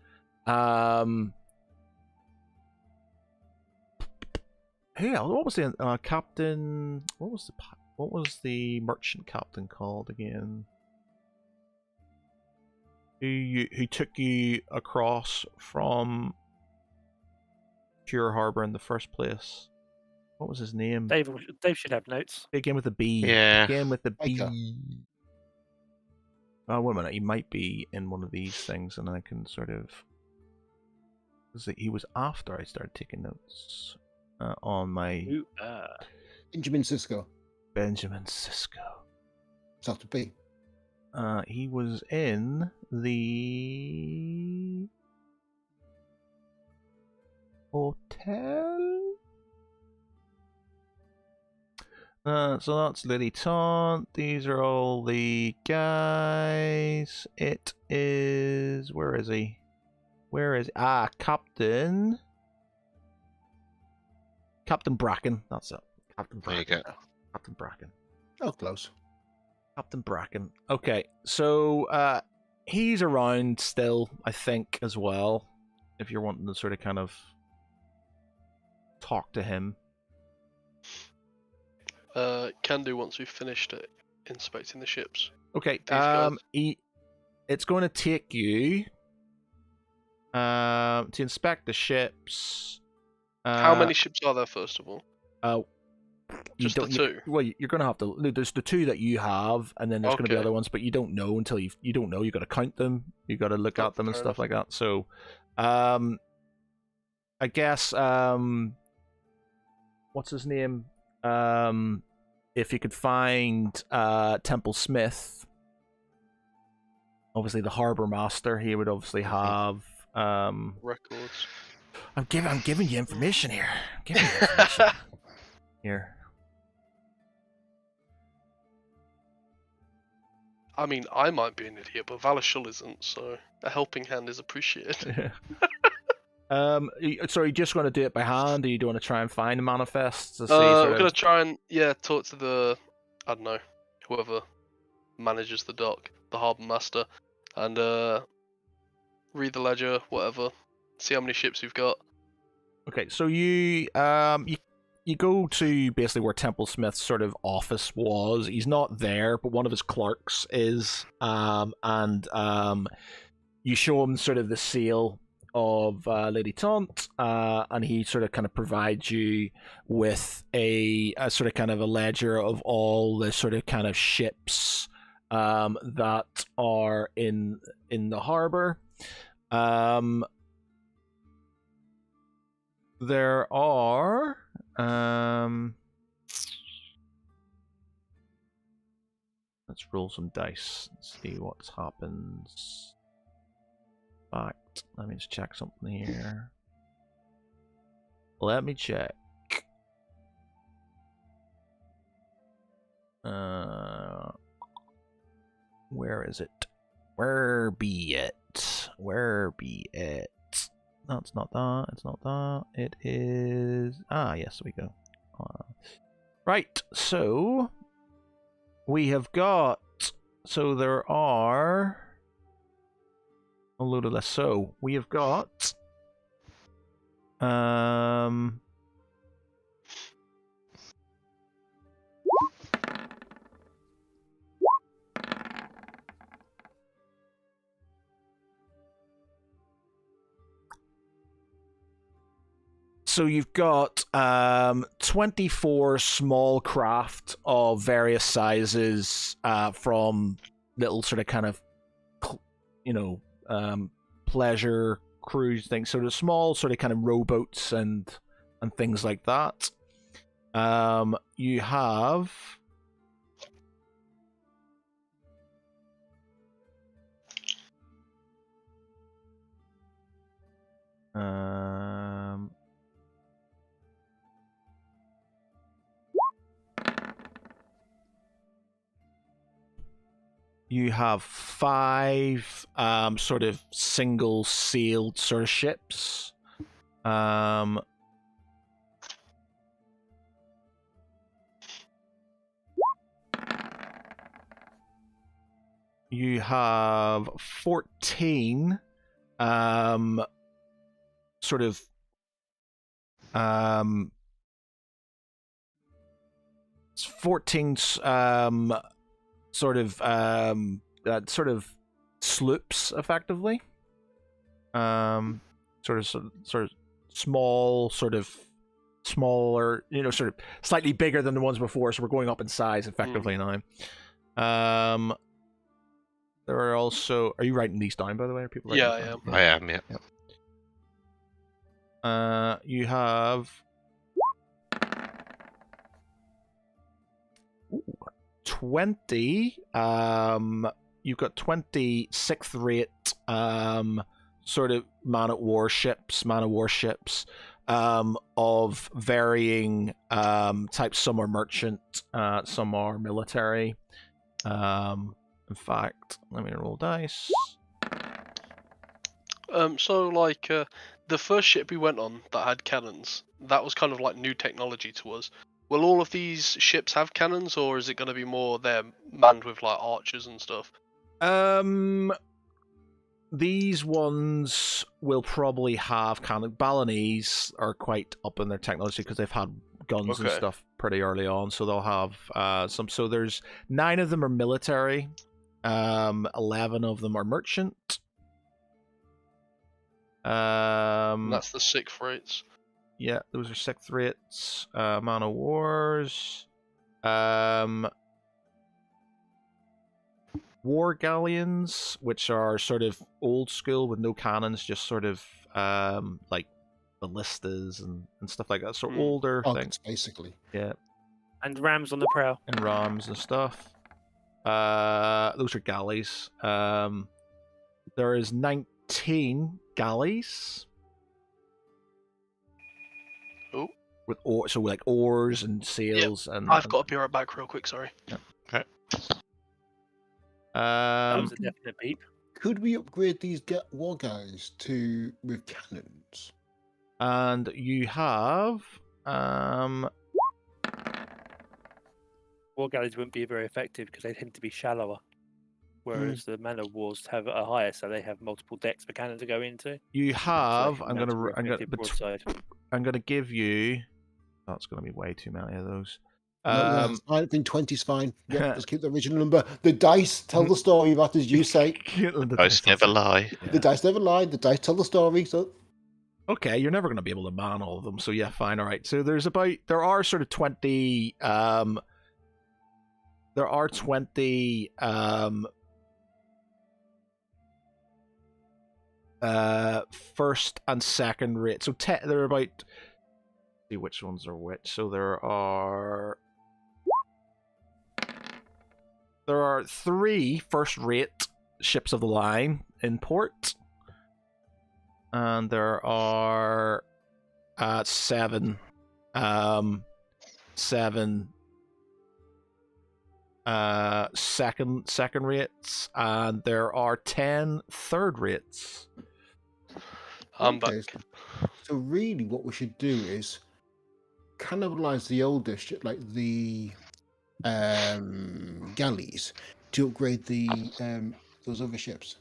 Hey, what was the captain? What was the merchant captain called again? Who took you across from Pure Harbor in the first place? What was his name? Dave should have notes. Begin with a B. Yeah. Begin with a Baker. B. Oh, wait a minute. He might be in one of these things, and I can sort of. Because he was after I started taking notes on my Ooh, Benjamin Sisko. Benjamin Sisko. It's have to be. He was in the hotel. So that's Lily Taunt. These are all the guys. It is. Where is he? Captain. Captain Bracken. That's it. Captain There you Bracken. go. Captain Bracken. Oh, close. Captain Bracken. Okay, so he's around still, I think, as well. If you're wanting to sort of kind of talk to him. Can do once we've finished inspecting the ships. Okay, These guys. it's going to take you to inspect the ships. How many ships are there, first of all? You Just the don't- two? Well, you're going to have to. There's the two that you have, and then there's going to be Okay. other ones, but you don't know until you don't know. You got to count them. You got to look Oh, at them and fair stuff enough. like that. So, I guess what's his name? If you could find Temple Smith, obviously the harbor master, he would obviously have. Records. I'm giving you information here. I'm giving you information here. I mean, I might be an idiot, but Valashul isn't, so a helping hand is appreciated. So are you just going to do it by hand, or you do want to try and find the manifests to see? We're gonna try and talk to the I don't know, whoever manages the dock, the harbour master, and read the ledger, whatever. See how many ships we've got. Okay, so you go to basically where Temple Smith's sort of office was. He's not there, but one of his clerks is, and you show him sort of the seal of Lady Taunt, and he sort of kind of provides you with a sort of kind of a ledger of all the sort of kind of ships that are in the harbor. There are let's roll some dice and see what happens. Fact, let me just check something here. Let me check. Where is it? Where be it? Where be it? No, it's not that. It's not that. It is. Yes, we go. Right, so we have got. So there are a load of this. So we have got. So you've got 24 small craft of various sizes, from little sort of kind of, pleasure cruise things, sort of small sort of kind of rowboats and things like that. You have you have 5 sort of single sailed sort of ships. You have 14 sort of 14 sort of sloops, effectively. Sort of small, smaller, sort of slightly bigger than the ones before. So we're going up in size, effectively now. There are also. Are you writing these down, by the way? Are people? Yeah, writing I these am. down? I am, yeah. You have 20. You've got 20 6th rate sort of man of war ships of varying types. Some are merchant, some are military. In fact, let me roll dice. So like the first ship we went on that had cannons, that was kind of like new technology to us. Will all of these ships have cannons, or is it going to be more they're manned with like archers and stuff? These ones will probably have cannon. Balinese are quite up in their technology because they've had guns and Okay. stuff pretty early on, so they'll have some. So there's 9 of them are military, 11 of them are merchant. And that's the 6th rates. Yeah, those are 6th rates. Man of Wars. War galleons, which are sort of old school with no cannons, just sort of like ballistas and stuff like that. So older things. Targets, basically. Yeah. And rams on the prow. And rams and stuff. Those are galleys. There is 19 galleys. Oh. With so like oars and sails and. I've got to be right back real quick, sorry. Okay. That was a definite beep. Could we upgrade these war guys with cannons? And you have War galleys wouldn't be very effective because they tend to be shallower, whereas the man of wars have a higher, so they have multiple decks for cannon to go into. you have. So I'm that's more gonna effective broadside. I'm gonna give you. That's gonna be way too many of those. No, I think 20's fine. Yeah, let's keep the original number. The dice tell the story, Matt, as you say. Dice never lie. Yeah. The dice never lie. The dice tell the story. So Okay, you're never going to be able to man all of them, so yeah, fine, all right. So there are sort of 20, there are 20, first and second rate. So there are about, let's see which ones are which. So there are 3 first rate ships of the line in port. And there are 7 second rates, and there are 10 third rates. I'm back. So really, what we should do is cannibalize the older ship, like the galleys, to upgrade the those other ships.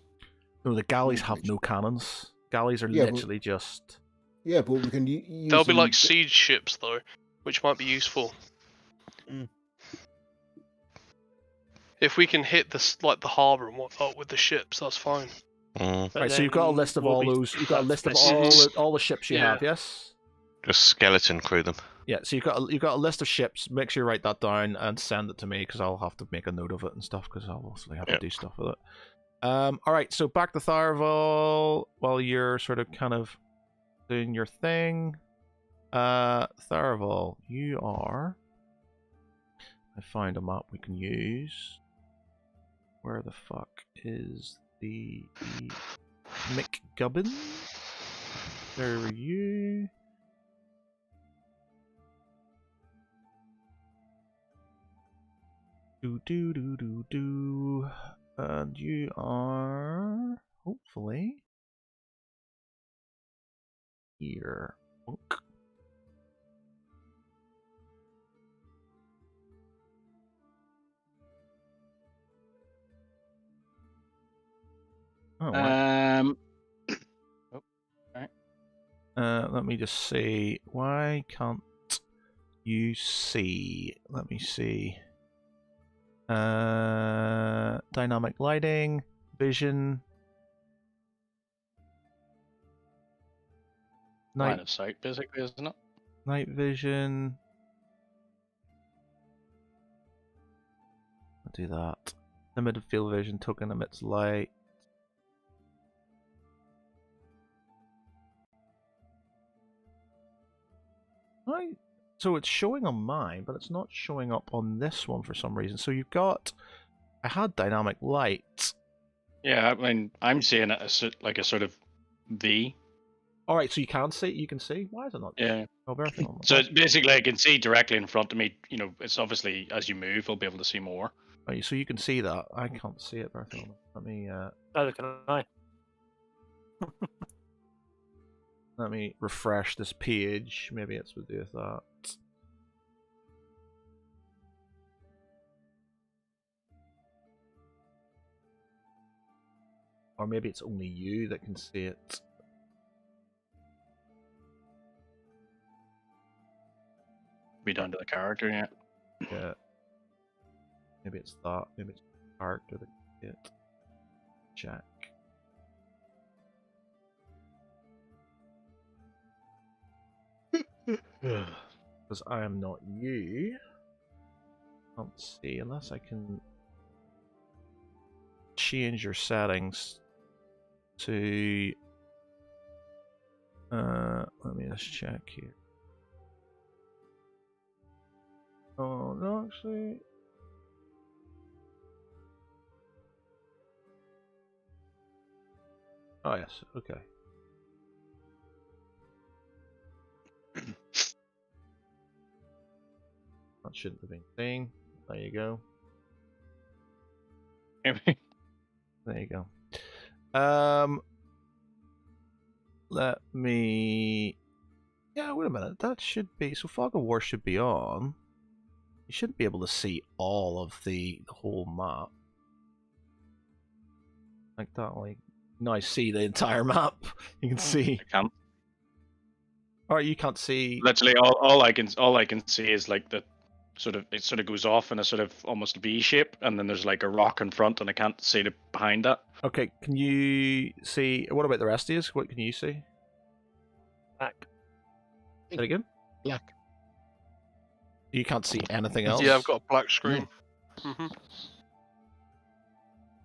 No, the galleys have no cannons. Galleys are literally just. Yeah, but we can use. They'll be them- like siege ships though, which might be useful. If we can hit the harbour and whatnot with the ships, that's fine. Right, so you've got a list of all those. You've got a list of all the ships you have. Yes. Just skeleton crew them. Yeah, so you've got a list of ships. Make sure you write that down and send it to me because I'll have to make a note of it and stuff because I'll also have to do stuff with it. All right, so back to Tharval while you're sort of kind of doing your thing. Tharval, you are. I find a map we can use. Where the fuck is the McGubbin? There are you. Do. And you are hopefully here. Bonk. Oh, Oh, right. let me just see. Why can't you see? Let me see. Dynamic lighting, vision, Line of sight, basically, isn't it? night vision. I'll do that. Limited field vision token emits light. So it's showing on mine, but it's not showing up on this one for some reason. So you've got. I had dynamic light. Yeah, I mean, I'm seeing it as like a sort of V. All right, so you can see. You can see. Why is it not? Yeah. Oh, So it's basically, I can see directly in front of me. You know, it's obviously as you move, I'll be able to see more. Oh, so you can see that. I can't see it, Bartholomew. Let me. Neither can I. Let me refresh this page. Maybe it's to do with that. Or maybe it's only you that can see it. Be down to the character, yeah. Yeah. Maybe it's that. Maybe it's the character that can see it. Check. Because I am not you. Can't see unless I can change your settings to. Let me just check here. Oh no, actually. Oh yes, okay. That shouldn't have been seen. There you go. There you go. Let me. Yeah, wait a minute. That should be. So Fog of War should be on. You shouldn't be able to see all of the whole map. Like that, like. No, I see the entire map. You can see. I can't. Alright, you can't see. Literally, all I can see is like the sort of, it sort of goes off in a sort of almost V shape, and then there's like a rock in front, and I can't see the behind that. Okay, can you see? What about the rest of you? What can you see? Black. Say it again? Black. You can't see anything else? Yeah, I've got a black screen.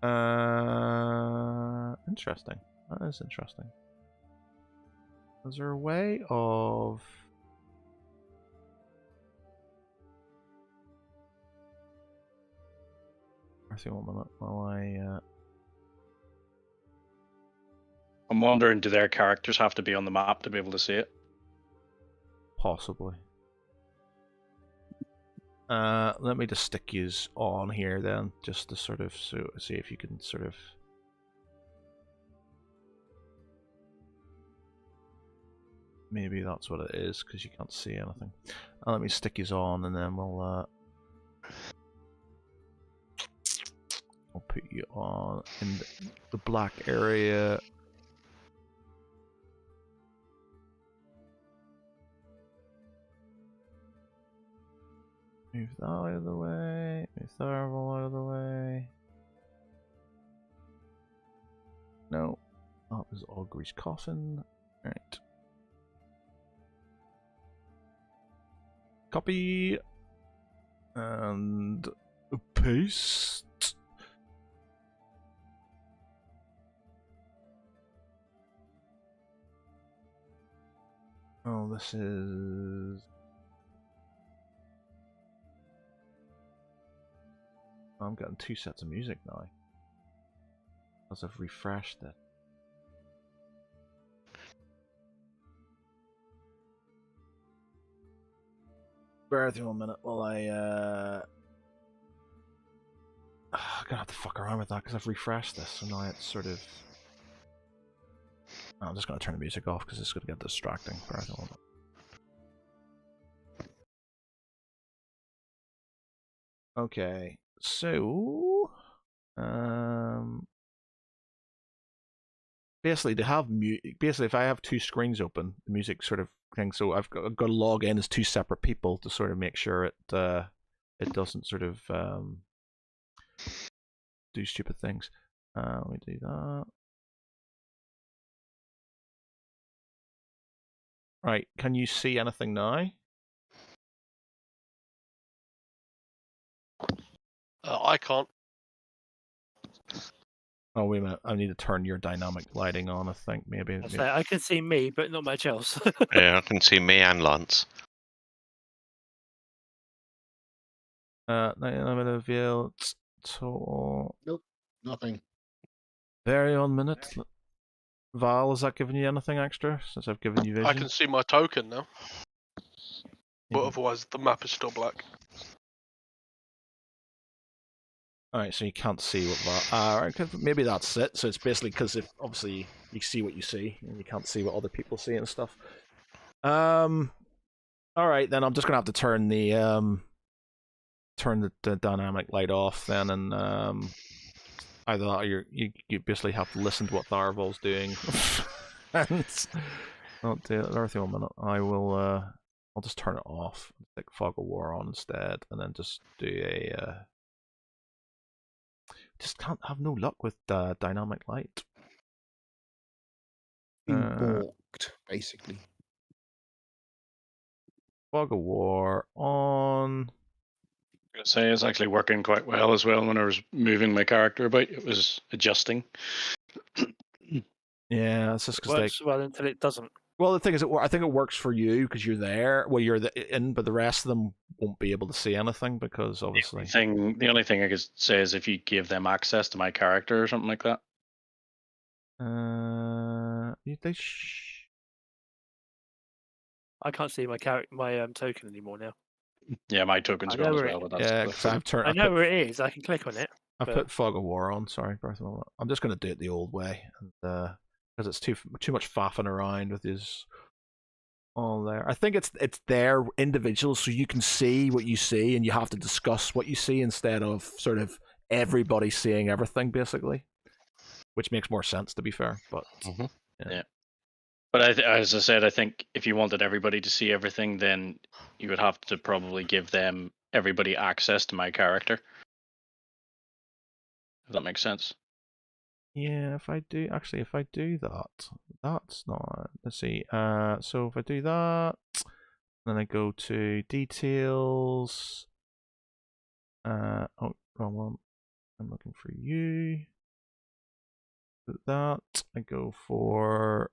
No. Interesting. That is interesting. Is there a way of... I think 1 minute while I... I'm wondering, do their characters have to be on the map to be able to see it? Possibly. Let me just stick yous on here then, just to sort of see if you can sort of... Maybe that's what it is, because you can't see anything. Let me stick yous on, and then we'll... I'll put you on in the black area. Move that out of the way. Move that out of the way. No. That was Augury's coffin. Right. copy and paste. Oh, this is... I'm getting 2 sets of music now. Because I've refreshed it. Bear with me 1 minute while I'm gonna have to fuck around with that because I've refreshed this, so now it's sort of... I'm just gonna turn the music off because it's gonna get distracting. Bear with me 1 minute. Okay, so... basically, to have basically, if I have 2 screens open, the music sort of thing, so I've got to log in as 2 separate people to sort of make sure it doesn't sort of do stupid things. Let me do that. Right, can you see anything now? I can't. Oh, wait a minute. I need to turn your dynamic lighting on, I think. Maybe. I can see me, but not much else. Yeah, I can see me and Lance. 99 reveal total. Nope, nothing. Very 1 minute. Val, has that given you anything extra since I've given you vision? I can see my token now, but Mhm. otherwise the map is still black. Alright, so you can't see what that... maybe that's it. So it's basically because if obviously you see what you see, and you can't see what other people see and stuff. Alright, then I'm just gonna have to turn the dynamic light off then, and either that or you basically have to listen to what Tharval's doing. And not do it. Everything 1 minute. I'll just turn it off. Stick Fog of War on instead, and then just do a. Just can't have no luck with dynamic light. Being balked, basically. Fog of War on. I was gonna say it's actually working quite well as well. When I was moving my character about, it was adjusting. Yeah, it's just It because they. works well until it doesn't. Well, the thing is, I think it works for you because you're there. Well, you're in, but the rest of them won't be able to see anything because obviously. The only thing I could say is if you give them access to my character or something like that. I can't see my token anymore now. Yeah, my token's I gone know as where well, it- but that's Yeah, because I've turned. I know where it is. I can click on it. I but- put Fog of War on. Sorry, I'm just going to do it the old way, and because it's too much faffing around with his all there. I think it's there individual, so you can see what you see, and you have to discuss what you see instead of sort of everybody seeing everything, basically, which makes more sense to be fair. But Yeah. But as I said, I think if you wanted everybody to see everything, then you would have to probably give them everybody access to my character. If that makes sense. yeah, if I do that, that's not. Let's see. So if I do that, then I go to details. Oh, wrong one. I'm looking for you. That I go for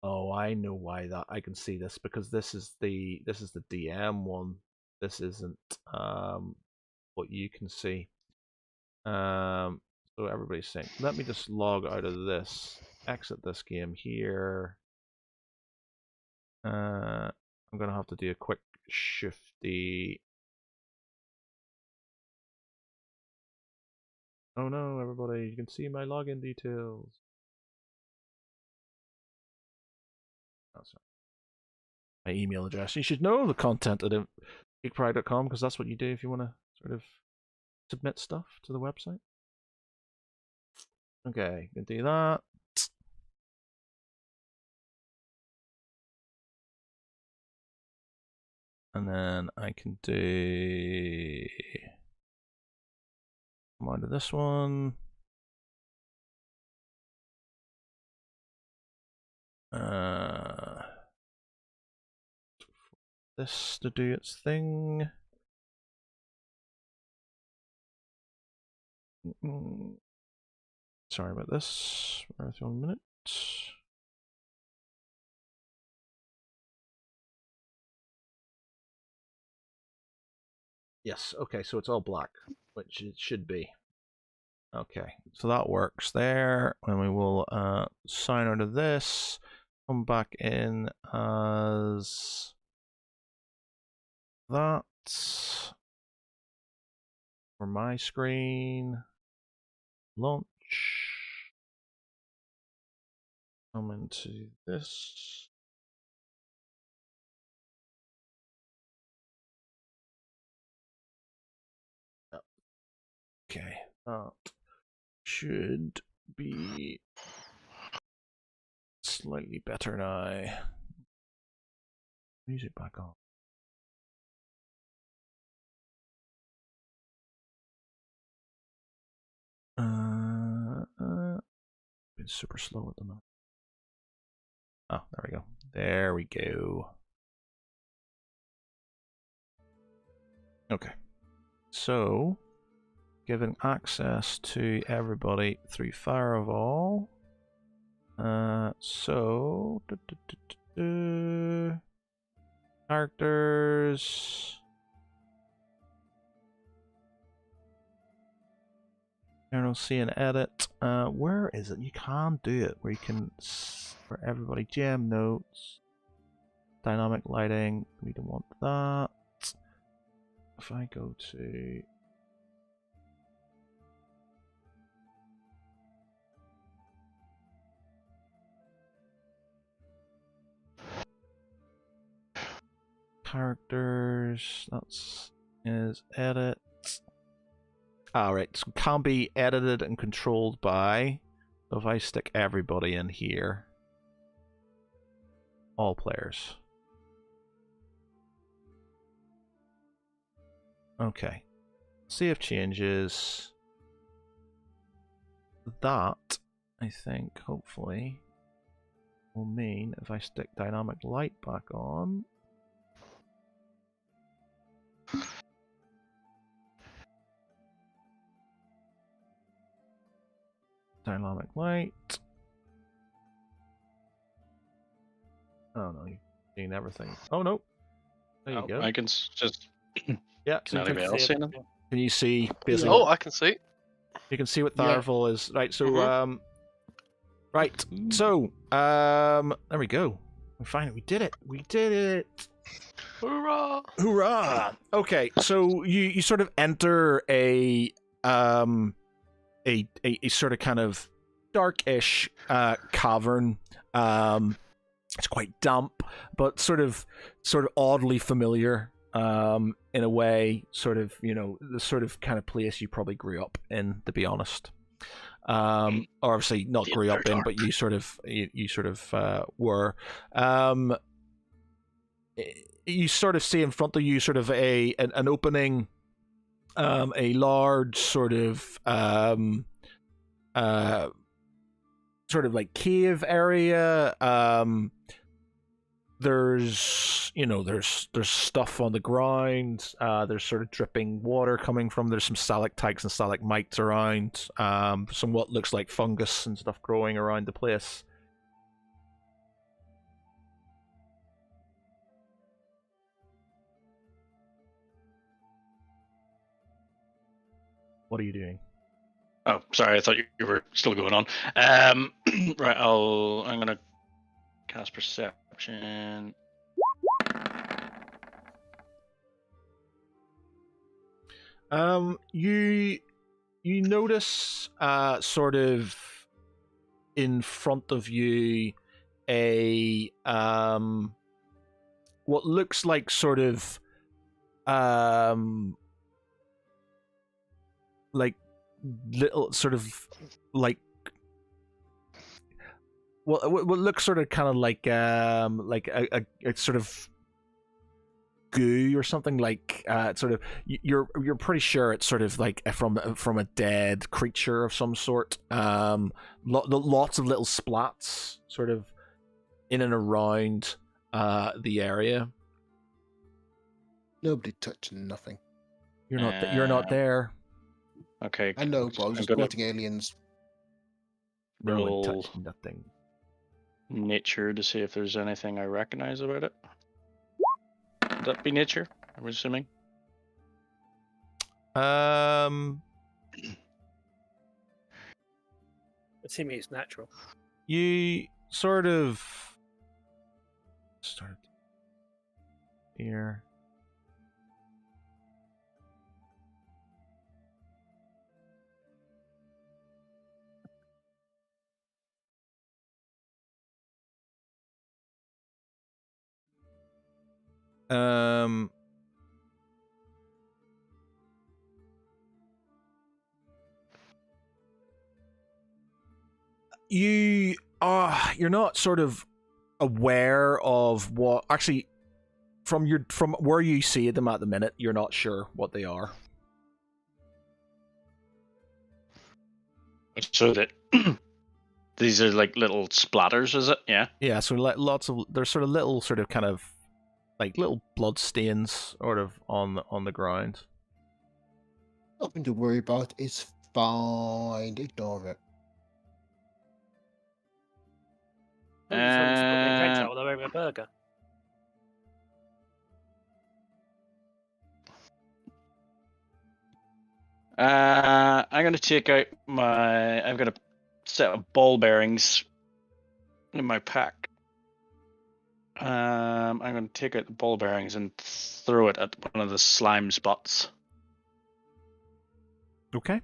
oh, I know why that. I can see this because this is the DM one. This isn't what you can see. So everybody's saying, let me just log out of this, exit this game here. I'm gonna have to do a quick shifty. Oh no, everybody, you can see my login details. Oh, sorry. My email address. You should know the content at geekpride.com because that's what you do if you want to sort of submit stuff to the website. Okay, can do that. And then I can do come on to this one. This to do its thing. Sorry about this. 1 minute. Yes, okay, so it's all black, which it should be. Okay, so that works there, and we will sign out of this, come back in as that for my screen, launch, come into this. Okay, that should be slightly better now. Music back on. Been super slow at the moment. Oh, there we go. There we go. Okay. So, giving access to everybody through Firewall. Characters. General see and edit. Where is it? You can do it where you can for everybody gem notes, dynamic lighting. We don't want that. If I go to characters, that's is edit. Alright, so can be edited and controlled by. So if I stick everybody in here, all players. Okay. Save changes. That, I think, hopefully, will mean if I stick dynamic light back on. Dynamic light. Oh no, you've seen everything. Oh no. There you go. I can just. Yeah. Can anybody else see anything? Can you see basically? Oh, I can see. You can see what Yeah. Tharvel is. Right, so right. So there we go. We finally did it. We did it. Hoorah! Hoorah! Okay, so you sort of enter a sort of kind of darkish cavern. It's quite damp, but sort of oddly familiar. In a way, sort of, you know, the sort of kind of place you probably grew up in, to be honest. Or obviously not grew up in, but you sort of were. You sort of see in front of you sort of an opening, a large sort of like cave area. There's stuff on the ground. There's sort of dripping water coming from. There's some stalactites and stalagmites around. Some what looks like fungus and stuff growing around the place. What are you doing? Oh, sorry. I thought you were still going on. Right. I'm gonna cast perception. You notice sort of in front of you a what looks like sort of like little sort of like what looks sort of kind of like a sort of goo or something like sort of. You're pretty sure it's sort of like from a dead creature of some sort. Lots of little splats sort of in and around the area. Nobody touching nothing. You're not there. Okay. I know, but I was I'm just gonna quoting aliens. No one roll touched nothing. nature to see if there's anything I recognize about it. Would that be nature? I'm assuming. Assuming it's natural. You sort of start here. You're not sort of aware of what actually from where you see them at the minute. You're not sure what they are. So that these are like little splatters, is it? Yeah. Yeah, so lots of there's sort of little sort of kind of like little blood stains sort of on the ground. Nothing to worry about. It's fine. Ignore it. Someone's put their ketchup all over a burger. I'm gonna take out I've got a set of ball bearings in my pack. I'm gonna take out the ball bearings and throw it at one of the slime spots. Okay.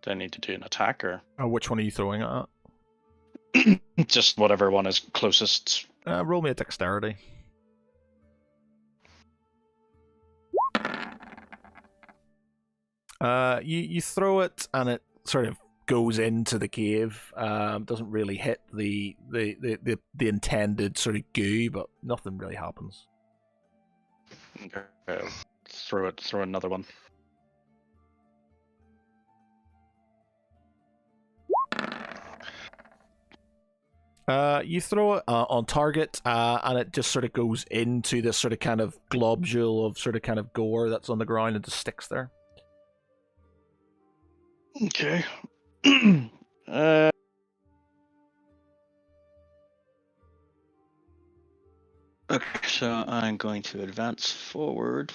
Do I need to do an attack or Which one are you throwing it at? just whatever one is closest? Roll me a dexterity. You throw it and it sort of goes into the cave. Doesn't really hit the intended sort of goo, but nothing really happens. Okay, throw another one. You throw it on target, and it just sort of goes into this sort of kind of globule of sort of kind of gore that's on the ground and just sticks there. Okay. Okay, so I'm going to advance forward.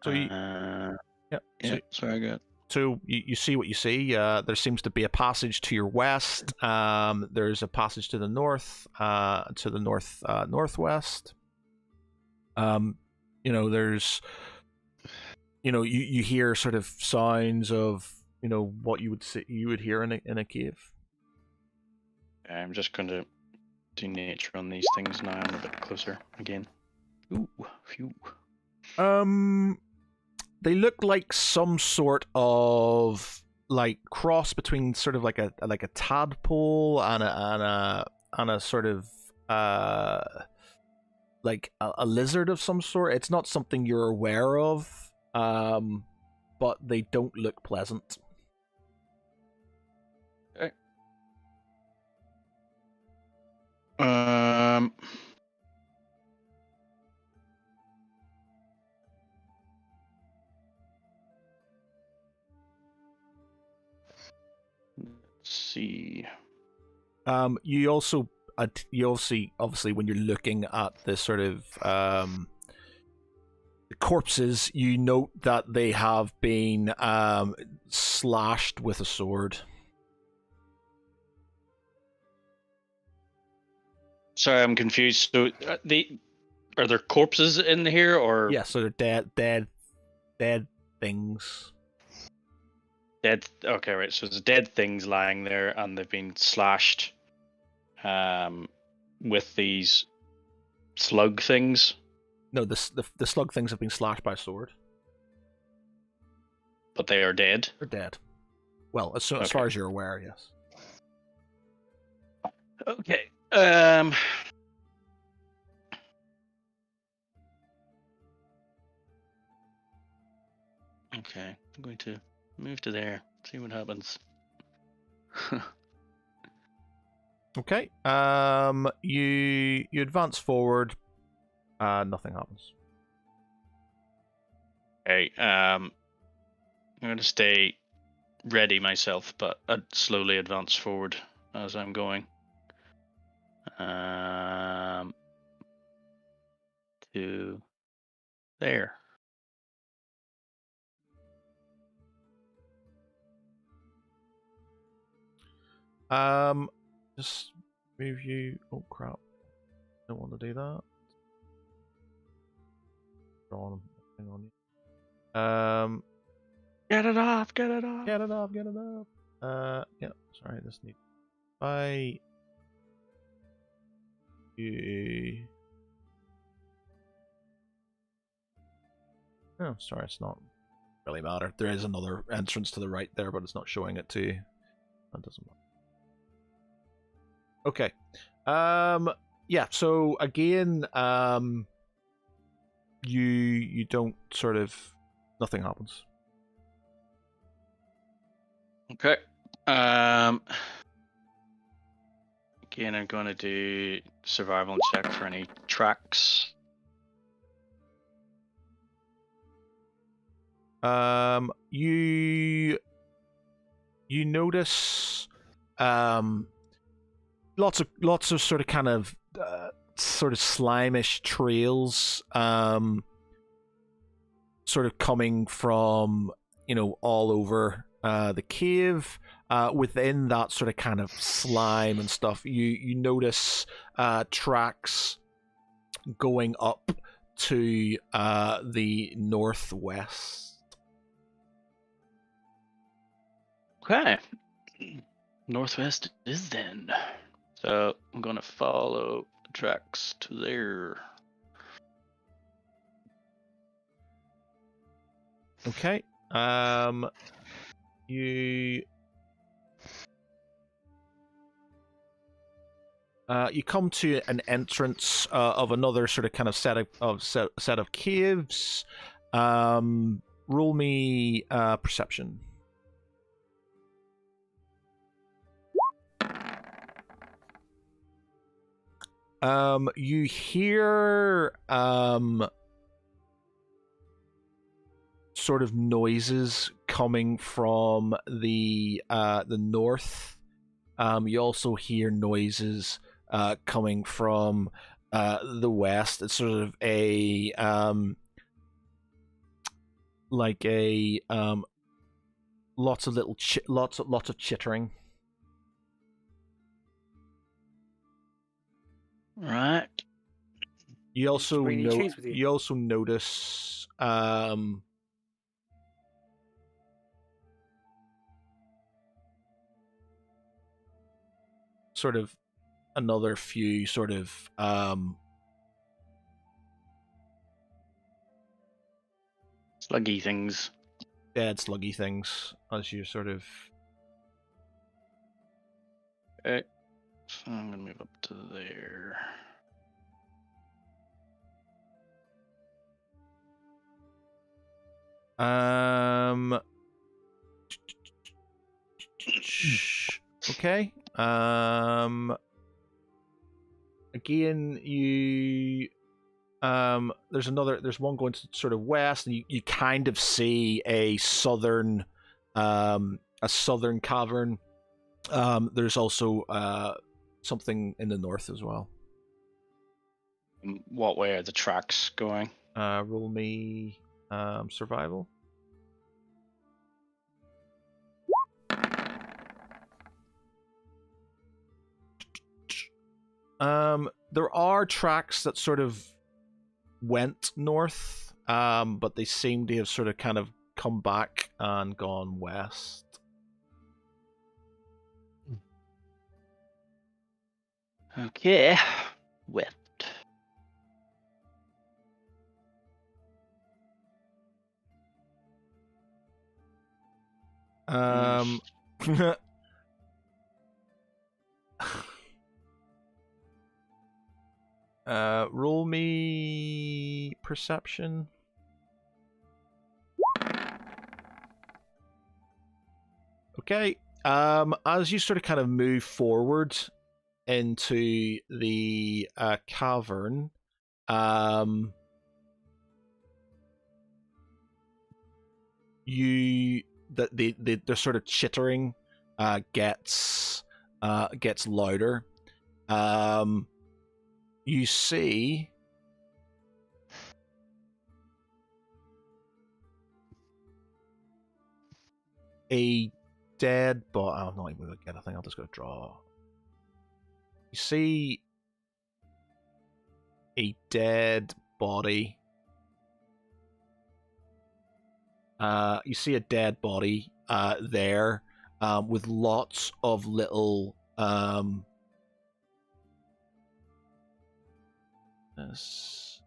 So you, yeah, so, sorry, I got. So you see what you see. There seems to be a passage to your west. There's a passage to the north, northwest. There's, you hear sort of sounds of, what you would hear in a cave. I'm just going to do nature on these things now. I'm a bit closer again. Ooh, phew. They look like some sort of like cross between sort of like a tadpole and a sort of like a lizard of some sort. It's not something you're aware of, but they don't look pleasant. Okay. Let's see. You also obviously when you're looking at this sort of corpses, you note that they have been slashed with a sword. Sorry, I'm confused. So, are there corpses in here, or Yeah, so they're dead things. dead? Okay, right. So there's dead things lying there, and they've been slashed, with these slug things. No, the slug things have been slashed by a sword. But they are dead. They're dead. Well, as Okay. far as you're aware, yes. Okay. Okay, I'm going to move to there. See what happens. Okay. You advance forward. Nothing happens. Hey, I'm going to stay ready myself, but I'd slowly advance forward as I'm going. To there. Just move you. Oh crap! Don't want to do that. Hang on. Get it off! Get it off! Get it up, get it up. Yeah, sorry, this needs. I. You. Oh, sorry, it's not really matter. There is another entrance to the right there, but it's not showing it to you. That doesn't matter. Okay. Yeah, so again, you don't sort of nothing happens. Okay. Again, I'm going to do survival check for any tracks. You notice lots of sort of kind of sort of slimish trails sort of coming from all over the cave. Within that sort of kind of slime and stuff, you notice tracks going up to the northwest. Okay. Northwest it is then. So I'm going to follow the tracks to there. Okay. You come to an entrance of another sort of kind of set of caves. Roll me perception. You hear sort of noises coming from the north. You also hear noises coming from the west. It's sort of a like a lots of little lots of chittering. Right. You also bring any cheese with you? you also notice sort of another few sort of Sluggy things. dead sluggy things as you sort of Okay. So I'm going to move up to there. okay. Again, you there's one going to sort of west, and you kind of see a southern cavern. There's also something in the north as well. What way are the tracks going? Roll me survival. There are tracks that sort of went north, but they seem to have sort of kind of come back and gone west. Okay. West. Roll me perception. Okay. As you sort of kind of move forward into the cavern, the sort of chittering gets louder. You see a dead body. I'm not even going to get a thing. I'll just go draw. You see a dead body. You see a dead body there, with lots of little this.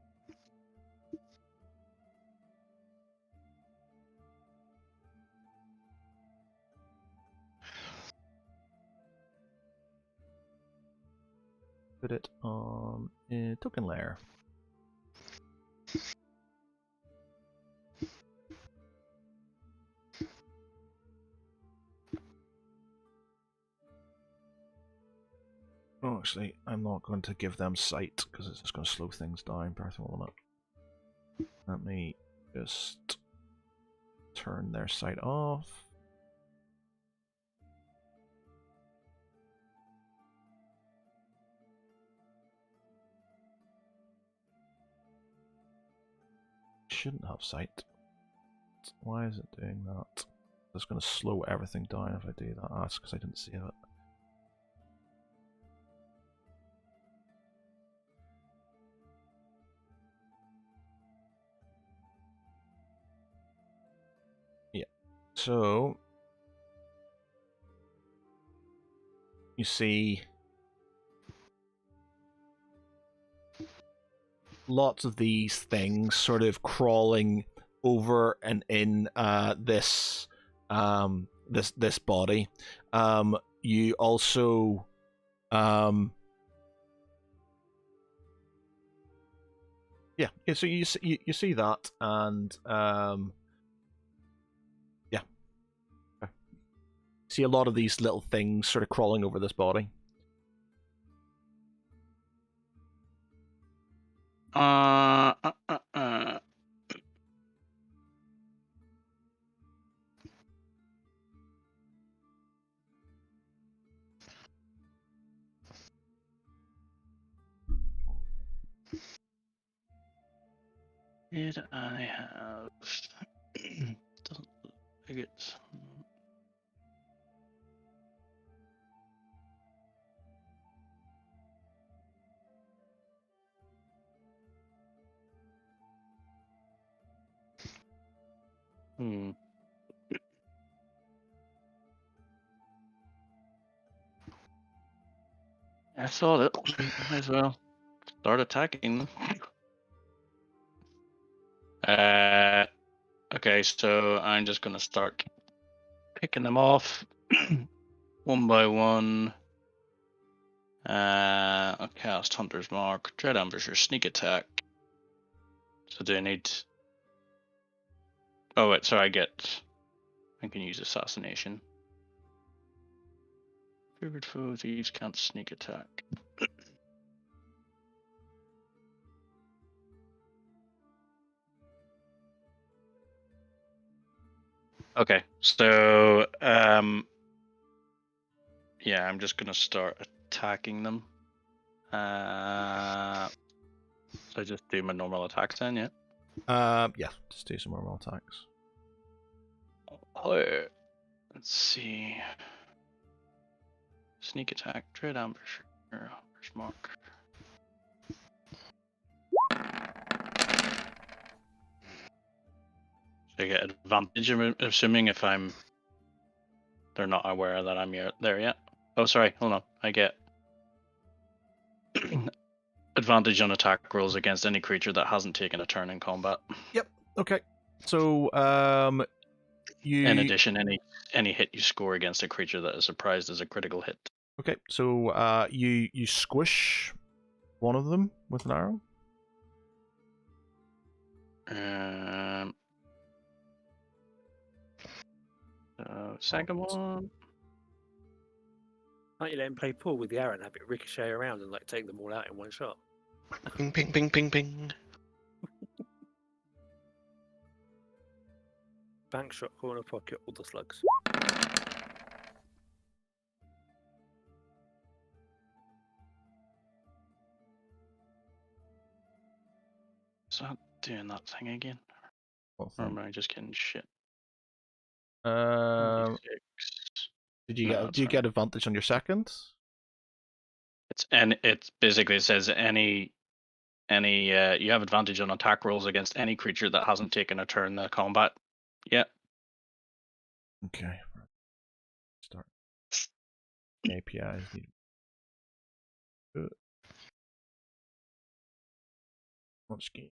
Put it on a token layer. Oh, actually, I'm not going to give them sight because it's just going to slow things down. Let me just turn their sight off. Shouldn't have sight. Why is it doing that? It's going to slow everything down if I do that. Oh, that's because I didn't see it. Yeah. So you see lots of these things sort of crawling over and in this body. You also yeah, so you see that, and yeah, see a lot of these little things sort of crawling over this body. Did I have? Doesn't look like it's. I saw it. Might as well start attacking them. Okay, so I'm just gonna start picking them off one by one. I'll cast Hunter's Mark, Dread Ambusher, Sneak Attack. So do I need? Oh wait, sorry, I can use Assassination. Favorite foe, thieves can't sneak attack. Okay, so yeah, I'm just gonna start attacking them. So just do my normal attacks then, yeah. Yeah, just do some normal attacks. Let's see. Sneak attack, Dread Ambusher, Hunter's Mark. So I get advantage, I'm assuming, if they're not aware that I'm there yet. Oh, sorry, hold on. I get advantage on attack rolls against any creature that hasn't taken a turn in combat. Yep. Okay. So In addition, any hit you score against a creature that is surprised is a critical hit. Okay, so you squish one of them with an arrow. Second one. Can't you let him play pool with the arrow and have it ricochet around and like take them all out in one shot? Ping, ping, ping, ping, ping. Bank shot, corner pocket, all the slugs. Is that doing that thing again? What Or thing? am I just getting shit? Um, 6. did you No, get that's do you right. get advantage on your second? It's basically it says any you have advantage on attack rolls against any creature that hasn't taken a turn in combat yet. Okay. Start. APIs need. Launch game.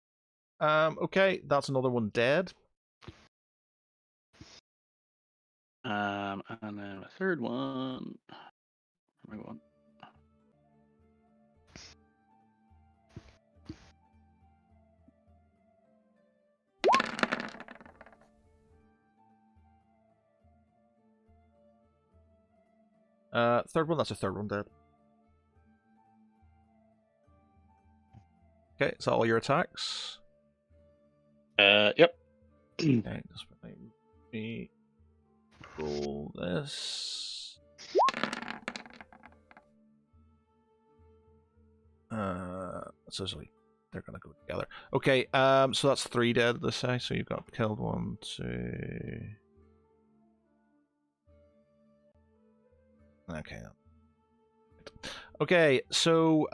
Okay, that's another one dead. And then a third one. Where am I going? Third one, that's a third one dead. Okay, is that all your attacks? Yep. Okay, just let me roll this. So they're gonna go together. Okay, so that's 3 dead, let's say. So you've got killed 1, 2. Okay. Okay, so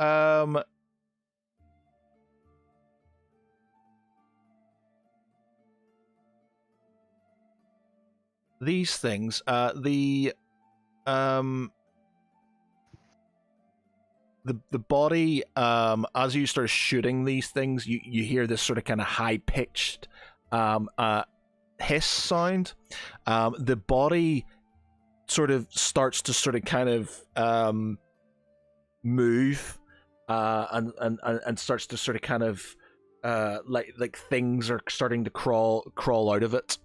these things, the body, as you start shooting these things, you hear this sort of kind of high pitched hiss sound. The body sort of starts to sort of kind of move, and starts to sort of kind of like things are starting to crawl out of it.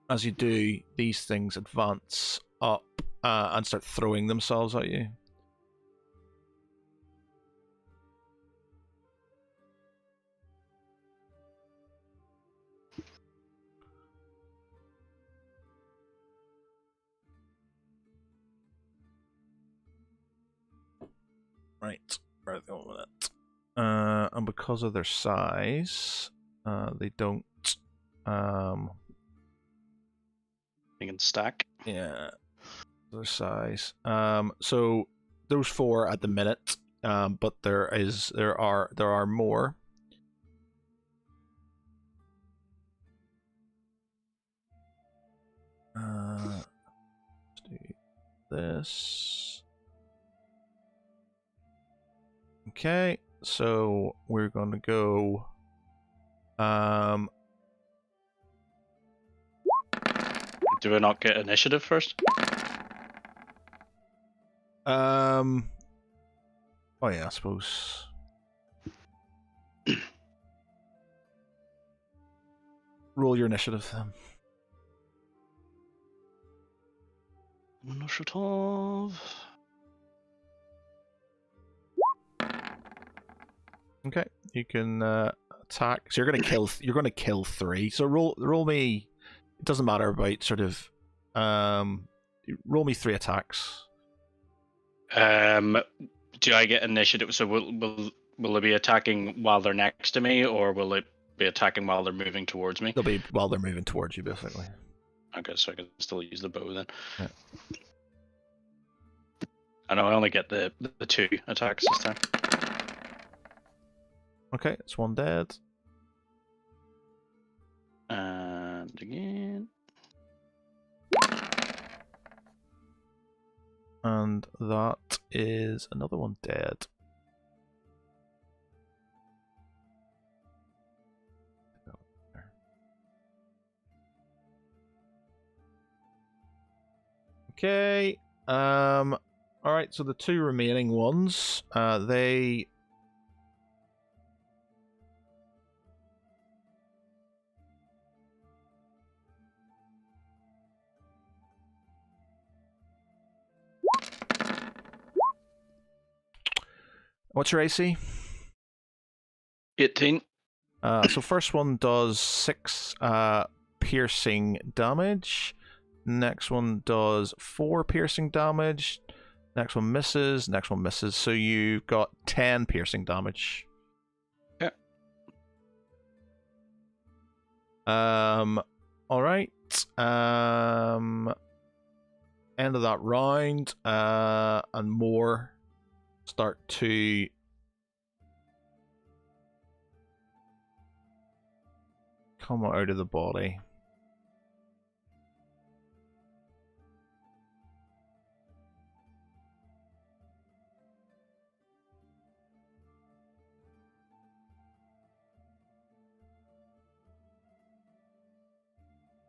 As you do, these things advance up and start throwing themselves at you. Right, where are they going with it? And because of their size, they don't. You can stack. Yeah, their size. So those 4 at the minute. But there are more. Let's do this. Okay, so we're gonna go. Do I not get initiative first? Oh yeah, I suppose. Roll your initiative then. Initiative. Okay, you can attack. So you're gonna kill. You're gonna kill 3. So roll me. It doesn't matter about sort of. Roll me 3 attacks. Do I get initiative? So will it be attacking while they're next to me, or will it be attacking while they're moving towards me? They'll be while they're moving towards you, basically. Okay, so I can still use the bow then. Yeah. I know I only get the 2 attacks this time. Okay, it's 1 dead. And again. And that is another 1 dead. Okay. All right, so the two remaining ones, they. What's your AC? 18. So first one does 6 piercing damage. Next one does 4 piercing damage. Next one misses. Next one misses. So you've got 10 piercing damage. Yeah. All right. End of that round. And more start to come out of the body.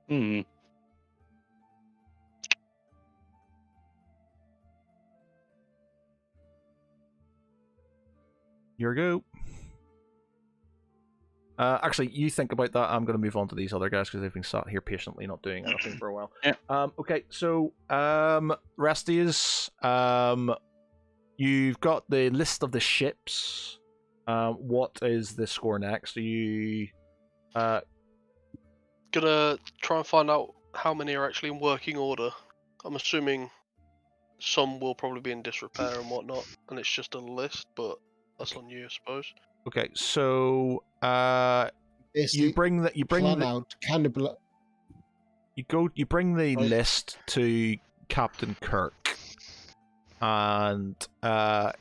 Hmm. Your go. Actually, you think about that. I'm going to move on to these other guys because they've been sat here patiently not doing anything for a while. Yeah. Okay, so Restius, you've got the list of the ships. What is the score next? Are you Gonna try and find out how many are actually in working order. I'm assuming some will probably be in disrepair and whatnot, and it's just a list, but that's on you, I suppose. okay? So Basically, you bring plan the out cannibal. you bring the Right. list to Captain Kirk, and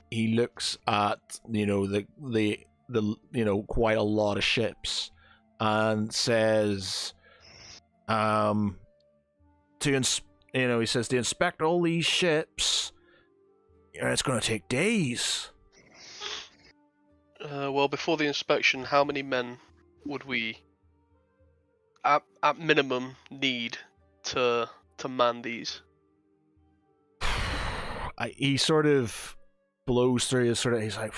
he looks at the quite a lot of ships, and says, he says to inspect all these ships, it's going to take days. Well, before the inspection, how many men would we, at minimum, need to man these? He sort of blows through his he's like,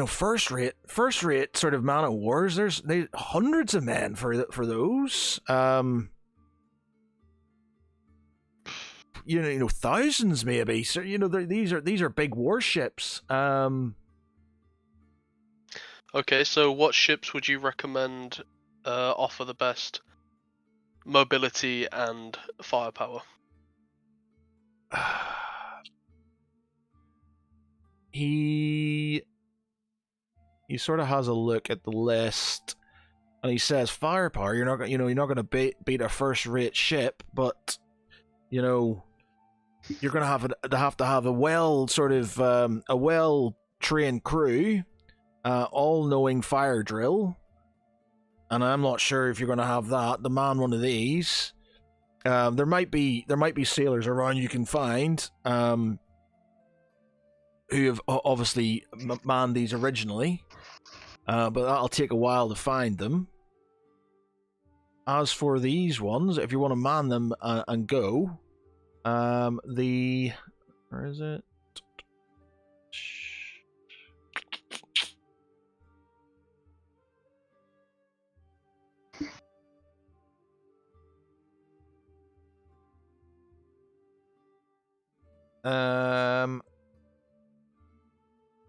first rate sort of man of wars. There's hundreds of men for those. Thousands maybe. So these are big warships. Okay, so what ships would you recommend offer the best mobility and firepower? He sort of has a look at the list, and he says, "Firepower. You're not going to beat a first-rate ship, but you're going to have a well-trained crew, all-knowing fire drill, and I'm not sure if you're going to have that to man one of these. There might be sailors around you can find, who have obviously manned these originally, but that'll take a while to find them. As for these ones, if you want to man them and go, where is it?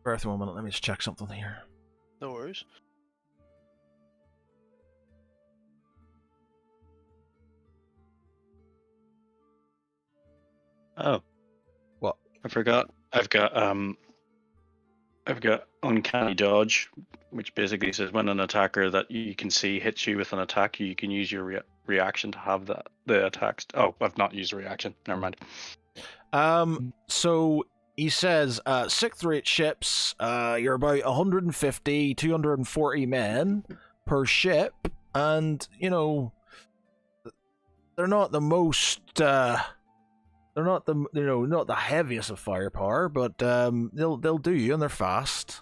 Bear with me 1 minute, let me just check something here. No worries. Oh. What? I forgot. I've got uncanny dodge, which basically says when an attacker that you can see hits you with an attack, you can use your reaction to have the attacks. Oh, I've not used a reaction. Never mind. So he says, 6th rate ships, you're about 150, 240 men per ship, and, they're not the most, they're not the heaviest of firepower, but, they'll do you, and they're fast.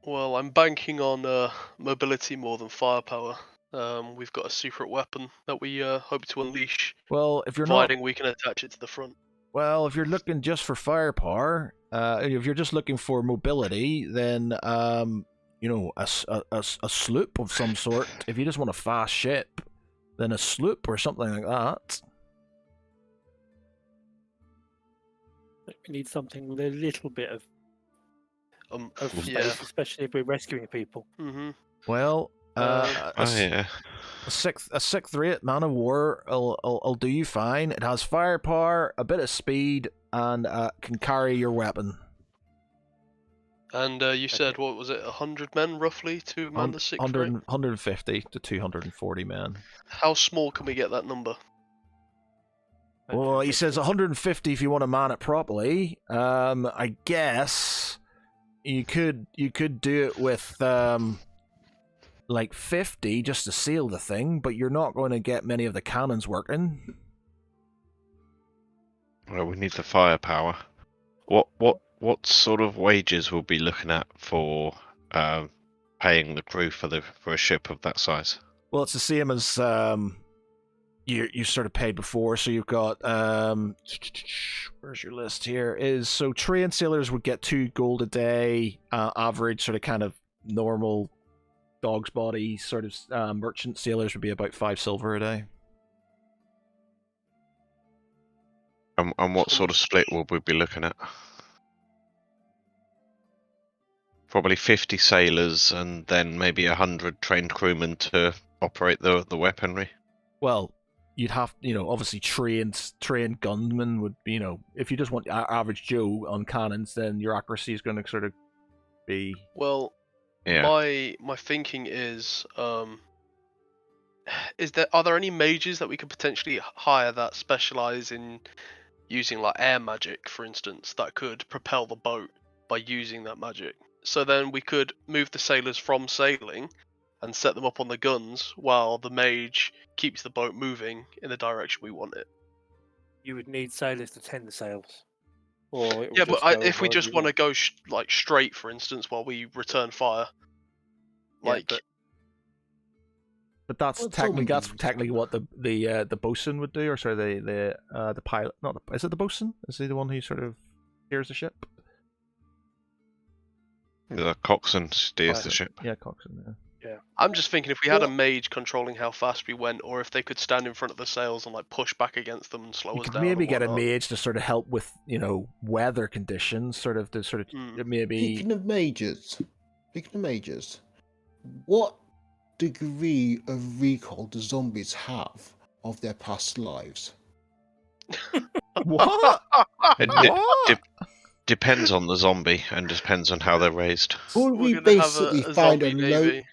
Well, I'm banking on mobility more than firepower. We've got a secret weapon that we hope to unleash, Well, if you're providing we can attach it to the front. Well, if you're looking just for firepower, if you're just looking for mobility, then a sloop of some sort. If you just want a fast ship, then a sloop or something like that. We need something with a little bit of space, Yeah. especially if we're rescuing people. Mm-hmm. Well, yeah. a sixth rate man of war will do you fine. It has firepower, a bit of speed, and can carry your weapon. And you said, what was it, 100 men roughly to man the 6th rate? 150 to 240 men. How small can we get that number? Well, he says 150 if you want to man it properly. I guess you could do it with like 50 just to seal the thing, but you're not going to get many of the cannons working. Well, we need the firepower. What sort of wages we'll be looking at for paying the crew for a ship of that size? Well, it's the same as you sort of paid before. So you've got where's your list here? So trained sailors would get 2 gold a day, average sort of kind of normal dog's body sort of merchant sailors would be about 5 silver a day. And what sort of split will we be looking at? Probably 50 sailors and then maybe 100 trained crewmen to operate the weaponry. Well, you'd have, obviously trained gunmen would, if you just want average Joe on cannons, then your accuracy is going to sort of be. Well, yeah. My thinking is are there any mages that we could potentially hire that specialize in using like air magic, for instance, that could propel the boat by using that magic? So then we could move the sailors from sailing and set them up on the guns while the mage keeps the boat moving in the direction we want it. You would need sailors to tend the sails. Or yeah, but if we just want to go straight, for instance, while we return fire, but that's technically what the bosun would do, or sorry, the pilot. Is it the bosun? Is he the one who sort of steers the ship? The coxswain steers the ship. Yeah, coxswain. Yeah. I'm just thinking if we had a mage controlling how fast we went, or if they could stand in front of the sails and like push back against them and slow us down. Maybe get a mage to sort of help with weather conditions, maybe. Speaking of mages, what degree of recall do zombies have of their past lives? What? Depends on the zombie and depends on how they're raised. Will we basically find a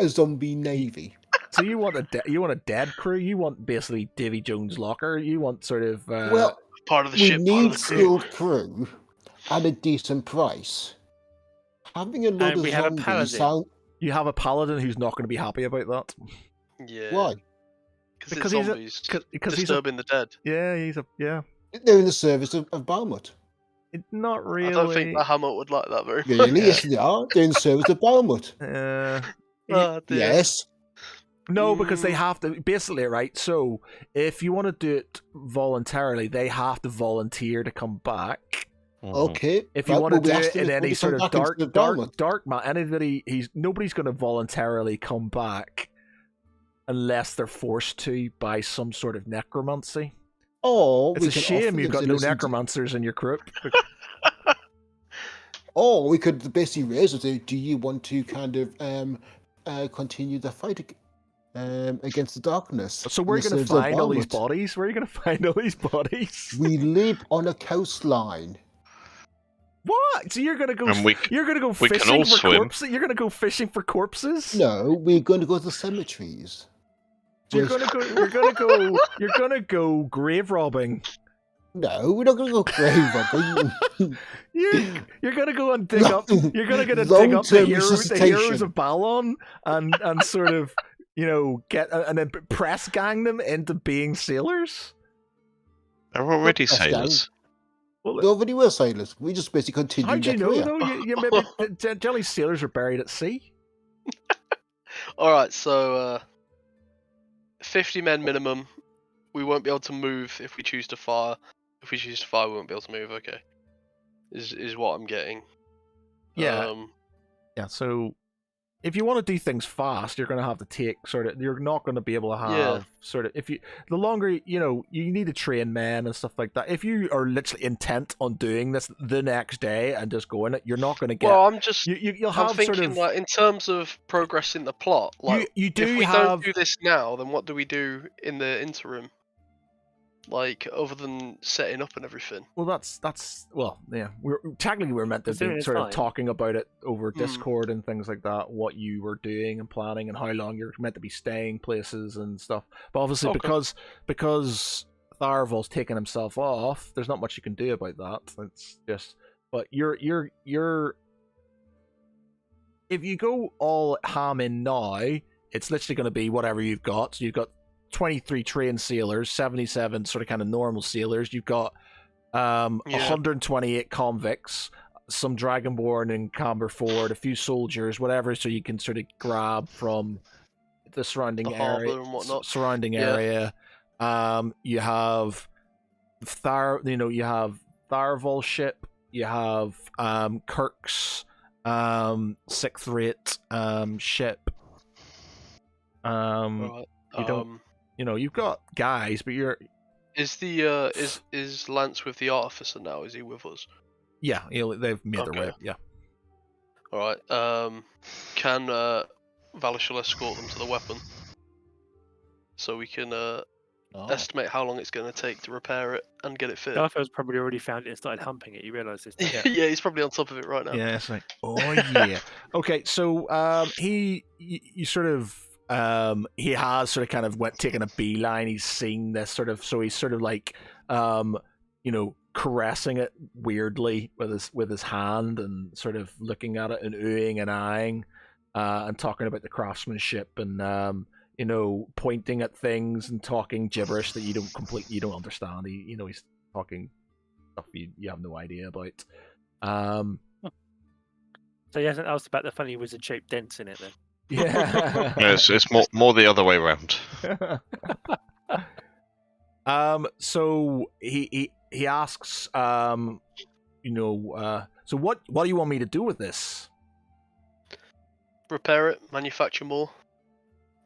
zombie navy? So you want a dead crew? You want basically Davy Jones' locker? You want sort of part of the ship? We need skilled crew at a decent price. Having a lot of zombies You have a paladin who's not going to be happy about that. Yeah. Why? Because he's disturbing the dead. Yeah, They're in the service of Balmut. Not really. I don't think Bahamut would like that very much. Really? Yes, they are. They're in the service of Balmut. Yes. No, because they have to. Basically, right? So, if you want to do it voluntarily, they have to volunteer to come back. Okay. If you want to do it in any sort of dark nobody's going to voluntarily come back unless they're forced to by some sort of necromancy. Oh, it's a shame you've got no necromancers in your group. Or we could basically raise it. Do you want to kind of continue the fight against the darkness? So where are you going to find all these bodies? Where are you going to find all these bodies? We live on a coastline. What? So you're going to go? You're going to go fishing for corpses? You're going to go fishing for corpses? No, we're going to go to the cemeteries. You're gonna go grave robbing. No, we're not gonna go grave robbing. You're gonna go and dig up. You're gonna dig up the heroes of Balon and sort of get and then press gang them into being sailors. They're already sailors. Well, they already were sailors. We just basically continued. How do you know? Though? You maybe Jelly's sailors are buried at sea. Alright, so 50 men minimum. We won't be able to move if we choose to fire. If we choose to fire, we won't be able to move. Okay, is what I'm getting. Yeah. Yeah. So if you want to do things fast, you're going to have to take you're not going to be able to have the longer, you need to train men and stuff like that. If you are literally intent on doing this the next day and just going it, you're not going to get. Well, I'm just. You'll I'm have thinking like in terms of progressing the plot. Like, you do if we have. don't do this now, then what do we do in the interim? Like, other than setting up and everything. Well, that's yeah. We're meant to Is there be any sort of time? talking about it over Hmm. Discord and things like that. What you were doing and planning and how long you're meant to be staying places and stuff. But obviously, Okay. because Tharvol's taken himself off, there's not much you can do about that. It's just, but you're if you go all ham in now, it's literally going to be whatever you've got. So you've got 23 trained sailors, 77 sort of kind of normal sailors. You've got 128 convicts, some Dragonborn and Camberford, a few soldiers, whatever, so you can sort of grab from the surrounding The harbour area. and whatnot. Area. You have you have Tharval ship. You have Kirk's 6th rate ship. Right. you don't- you've got guys, but you're Is the is Lance with the artificer now? Is he with us? yeah, they've made their way. Okay. Yeah. All right. Can Valishal escort them to the weapon, so we can estimate how long it's going to take to repair it and get it fitted? Garfield's probably already found it and started humping it. You realise this? Yeah. Yeah. He's probably on top of it right now. Yeah, it's like, oh yeah. Okay, so you sort of he has sort of kind of taken a beeline. He's seen this sort of, so he's sort of like caressing it weirdly with his hand and sort of looking at it and oohing and eyeing, and talking about the craftsmanship and pointing at things and talking gibberish that you don't understand. He's talking stuff you have no idea about. So he hasn't asked about the funny wizard-shaped dents in it then. Yeah. No, it's more the other way around. So he asks, so what do you want me to do with this? Repair it, manufacture more.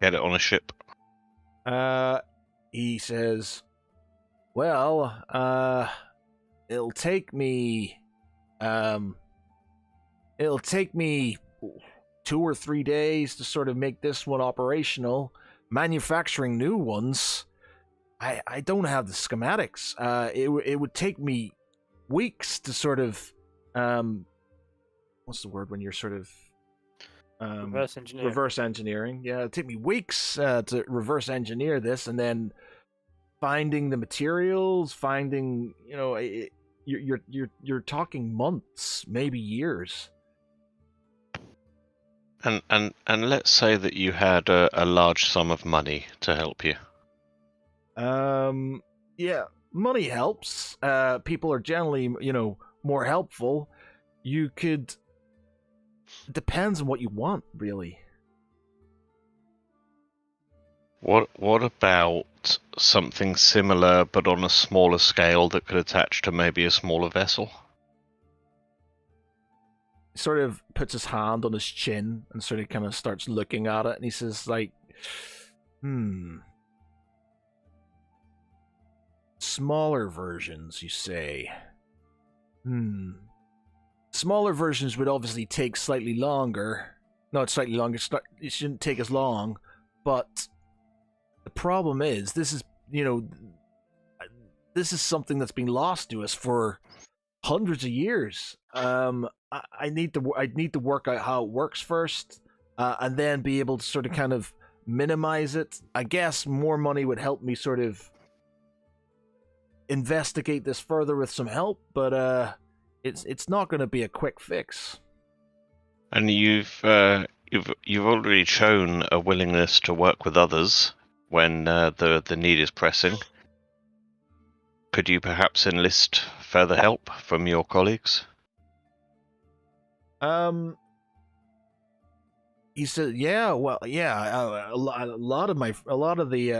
Get it on a ship. He says, well, it'll take me 2 or 3 days to sort of make this one operational. Manufacturing new ones, I don't have the schematics. It would take me weeks to sort of what's the word when you're sort of Reverse engineering. reverse engineering. Yeah, it'd take me weeks to reverse engineer this, and then finding the materials, finding you're talking months, maybe years. And let's say that you had a large sum of money to help you. Yeah, money helps. People are generally, more helpful. You could. It depends on what you want, really. What about something similar but on a smaller scale that could attach to maybe a smaller vessel? He sort of puts his hand on his chin and sort of kind of starts looking at it, and he says, like, smaller versions, you say? Smaller versions would obviously take slightly longer. Not slightly longer, it shouldn't take as long, but the problem is, this is something that's been lost to us for hundreds of years. I need to work out how it works first, and then be able to sort of kind of minimize it. I guess more money would help me sort of investigate this further with some help, but it's not going to be a quick fix. And you've already shown a willingness to work with others when the need is pressing. Could you perhaps enlist further help from your colleagues? he said, "Yeah, well, yeah, a lot of the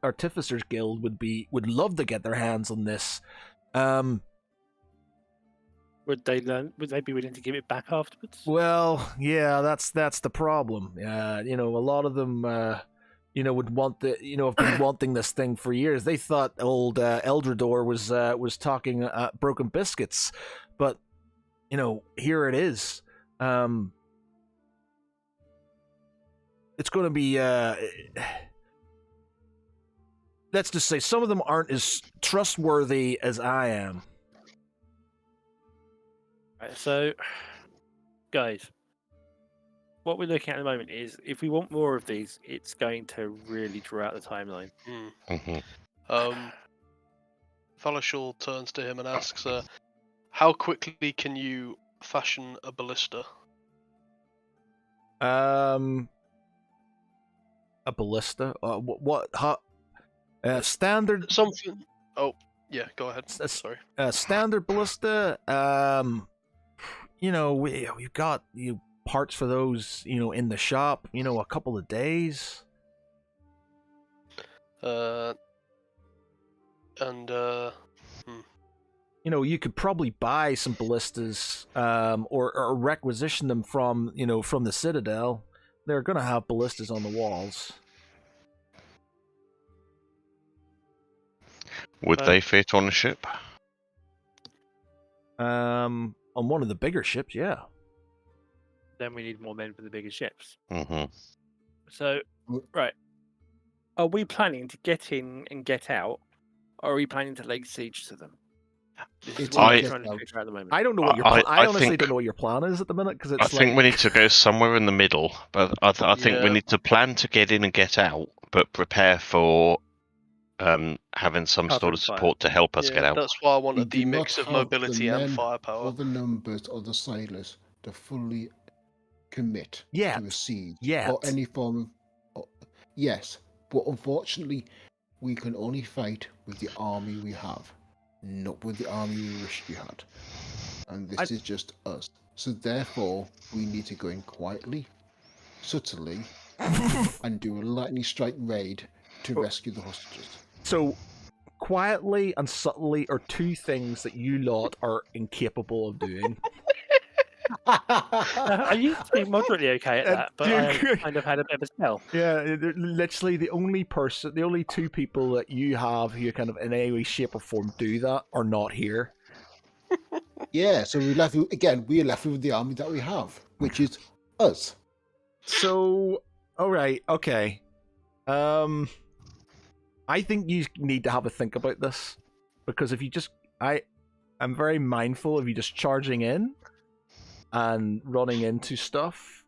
Artificers Guild would love to get their hands on this. Would they be willing to give it back afterwards? Well, yeah, that's the problem. A lot of them, would want have been wanting this thing for years. They thought old Eldrador was talking broken biscuits, but here it is. It's going to be. Let's just say some of them aren't as trustworthy as I am. Right, so, guys, what we're looking at the moment is if we want more of these, it's going to really draw out the timeline. Valashul turns to him and asks, "How quickly can you fashion a ballista?" A ballista? What? Standard. Something. Oh, yeah. Go ahead. Sorry. Standard ballista. We've got parts for those. In the shop. A couple of days. You could probably buy some ballistas, or requisition them from the Citadel. They're gonna have ballistas on the walls. Would they fit on a ship? On one of the bigger ships, yeah. Then we need more men for the bigger ships. So, right. Are we planning to get in and get out, or are we planning to lay siege to them? This is what I'm trying to figure out at the moment. I don't know what your I honestly don't know what your plan is at the minute, because I think we need to go somewhere in the middle, but I think we need to plan to get in and get out, but prepare for having some sort of support to help us get out. That's why I wanted the mix of mobility and firepower. Or the numbers or the sailors to fully commit to a siege or any form of. Yes, but unfortunately, we can only fight with the army we have, not with the army we wish we had. And this is just us. So therefore, we need to go in quietly, subtly, and do a lightning strike raid to rescue the hostages. So, quietly and subtly are two things that you lot are incapable of doing. I used to be moderately okay at that, but I kind of had a bit of a spell. Yeah, literally the only two people that you have who kind of in any way, shape or form do that are not here. Yeah, so we're left with the army that we have, which is us. So, alright, okay. I think you need to have a think about this, because if you just, I'm very mindful of you just charging in and running into stuff.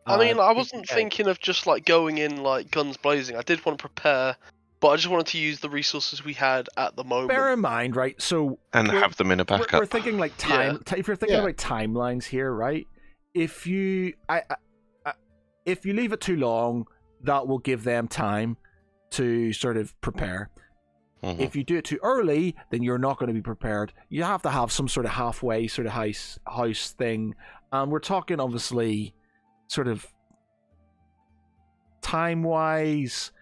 I mean, I wasn't thinking of just like going in like guns blazing. I did want to prepare, but I just wanted to use the resources we had at the moment. Bear in mind, right? So and have them in a backup. We're thinking like time. Yeah. If you're thinking about timelines here, right? If you leave it too long, that will give them time to sort of prepare. Mm-hmm. If you do it too early, then you're not going to be prepared. You have to have some sort of halfway sort of house thing. And we're talking obviously sort of time-wise,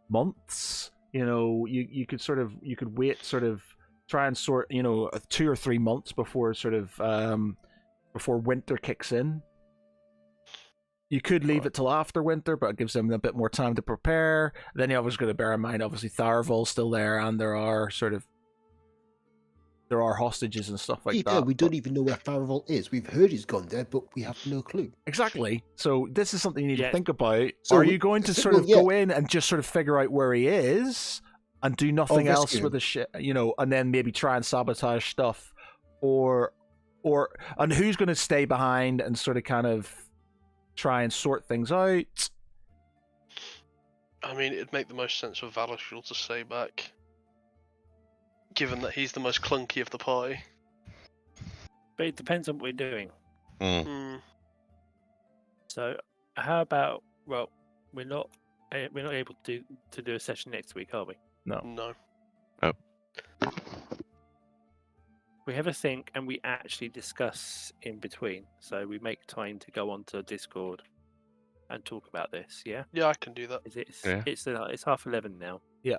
months. You could wait sort of try and sort 2 or 3 months before sort of before winter kicks in. You could leave it till after winter, but it gives them a bit more time to prepare. Then you always got to bear in mind, obviously, Tharvol's still there, and there are hostages and stuff like that. Yeah, we don't even know where Tharvol is. We've heard he's gone there, but we have no clue. Exactly. So this is something you need to think about. So are you going to sort of go in and just sort of figure out where he is and do nothing else with the shit, and then maybe try and sabotage stuff, and who's going to stay behind and sort of kind of try and sort things out? I mean, it'd make the most sense for Valashul to stay back, given that he's the most clunky of the party. But it depends on what we're doing. So, how about? Well, we're not able to do a session next week, are we? No. Oh. We have a think and we actually discuss in between. So we make time to go onto Discord and talk about this. Yeah, Yeah, I can do that. Yeah. it's 11:30 now. Yeah.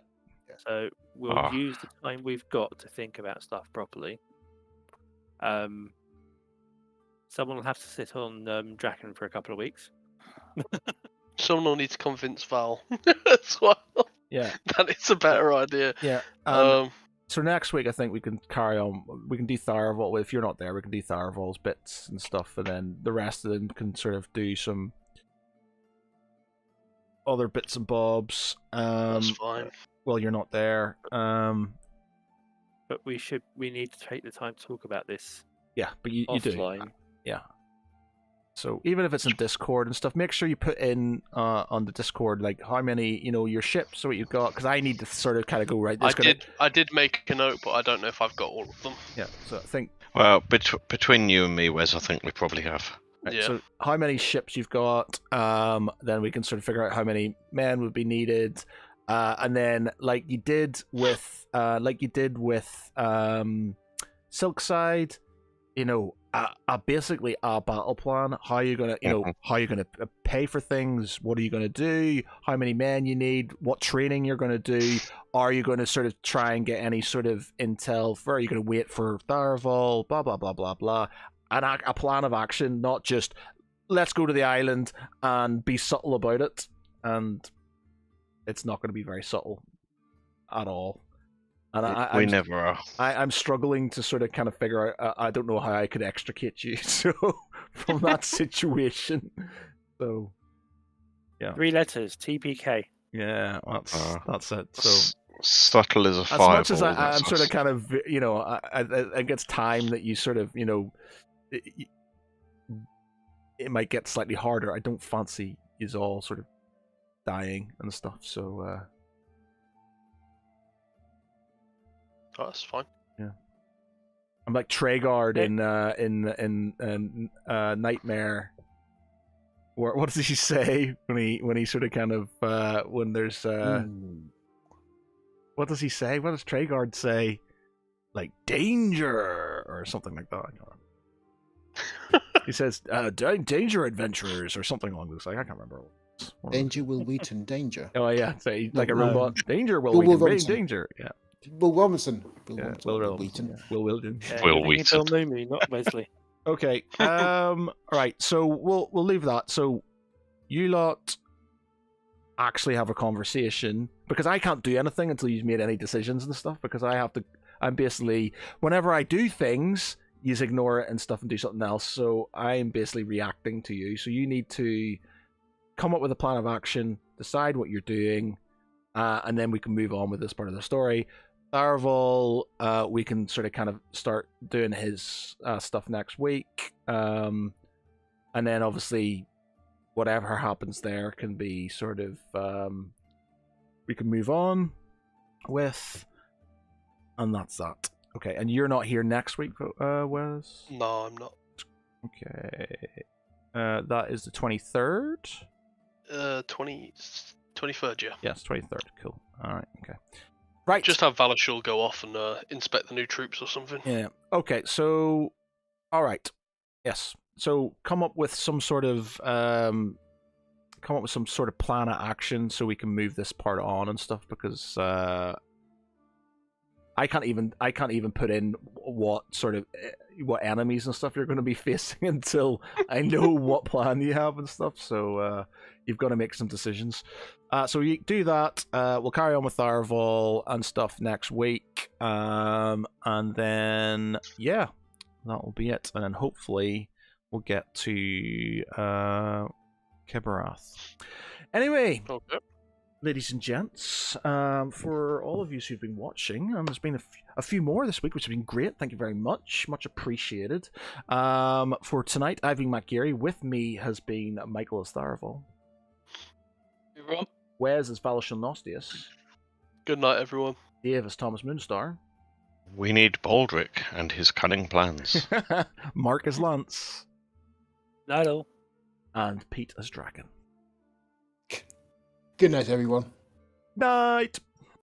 So we'll Ah. use the time we've got to think about stuff properly. Someone will have to sit on Draken for a couple of weeks. Someone will need to convince Val as well. Yeah. That it's a better idea. Yeah. So next week, I think we can carry on. We can do Tharval. If you're not there, we can do Tharval's bits and stuff, and then the rest of them can sort of do some other bits and bobs. That's fine. Well, you're not there. But we need to take the time to talk about this Yeah, but you do. offline. Yeah. So even if it's in Discord and stuff, make sure you put in on the Discord like how many your ships or what you've got, because I need to sort of kind of go right. I did make a note, but I don't know if I've got all of them. Yeah. So I think. Well, between you and me, Wes, I think we probably have. Right, Yeah. so how many ships you've got, then we can sort of figure out how many men would be needed, and then like you did with Silkside, basically a battle plan. How you're gonna, how you're gonna pay for things. What are you gonna do? How many men you need? What training you're gonna do? Are you going to sort of try and get any sort of intel? Are you going to wait for Tharval? Blah blah blah blah blah. And a plan of action, not just let's go to the island and be subtle about it. And it's not going to be very subtle at all. And We never are. I'm struggling to sort of kind of figure out. I don't know how I could extricate you from that situation. So, yeah. 3 letters, TPK. Yeah, that's it. So subtle as a as much as fireball. I'm sort of kind of, it gets time that you sort of, it might get slightly harder. I don't fancy is all sort of dying and stuff. So. Oh, that's fine. Yeah. I'm like Traegard in Nightmare. What does he say when he sort of kind of when there's what does he say? What does Traegard say? Like danger or something like that. I can't remember. He says danger adventurers or something along those lines. I can't remember. Danger will Wheaton danger. Oh yeah, so like a robot. Danger will Will Wheaton. Danger. Yeah. Will Robinson. Will Wheaton. Yeah. Will Wheaton. Will Wheaton. Bill Newmy, not Wesley. Okay. All right. So we'll leave that. So you lot actually have a conversation, because I can't do anything until you've made any decisions and stuff, because I'm basically, whenever I do things, you just ignore it and stuff and do something else. So I'm basically reacting to you. So you need to come up with a plan of action, decide what you're doing, and then we can move on with this part of the story. Tharval, we can sort of kind of start doing his stuff next week. And then obviously whatever happens there can be sort of we can move on with, and that's that. Okay, and you're not here next week, Wes? No, I'm not. Okay. That is the 23rd? 23rd, yeah. Yes, 23rd. Cool. Alright, okay. Right. Just have Valashul go off and inspect the new troops or something. Yeah. Okay, so alright. Yes. So come up with some sort of plan of action so we can move this part on and stuff, because I can't even put in what enemies and stuff you're going to be facing until I know what plan you have and stuff. So you've got to make some decisions. So you do that. We'll carry on with Tharval and stuff next week, and then that will be it. And then hopefully we'll get to Kibarath. Anyway. Okay. Ladies and gents, for all of you who've been watching, there's been a few more this week, which has been great. Thank you very much. Much appreciated. For tonight, I've been Matt Geary. With me has been Michael as Tharval. Everyone. Wes as Valashul Nostius. Good night, everyone. Dave as Thomas Moonstar. We need Baldric and his cunning plans. Mark as Lance. No. And Pete as Draken. Good night, everyone. Night!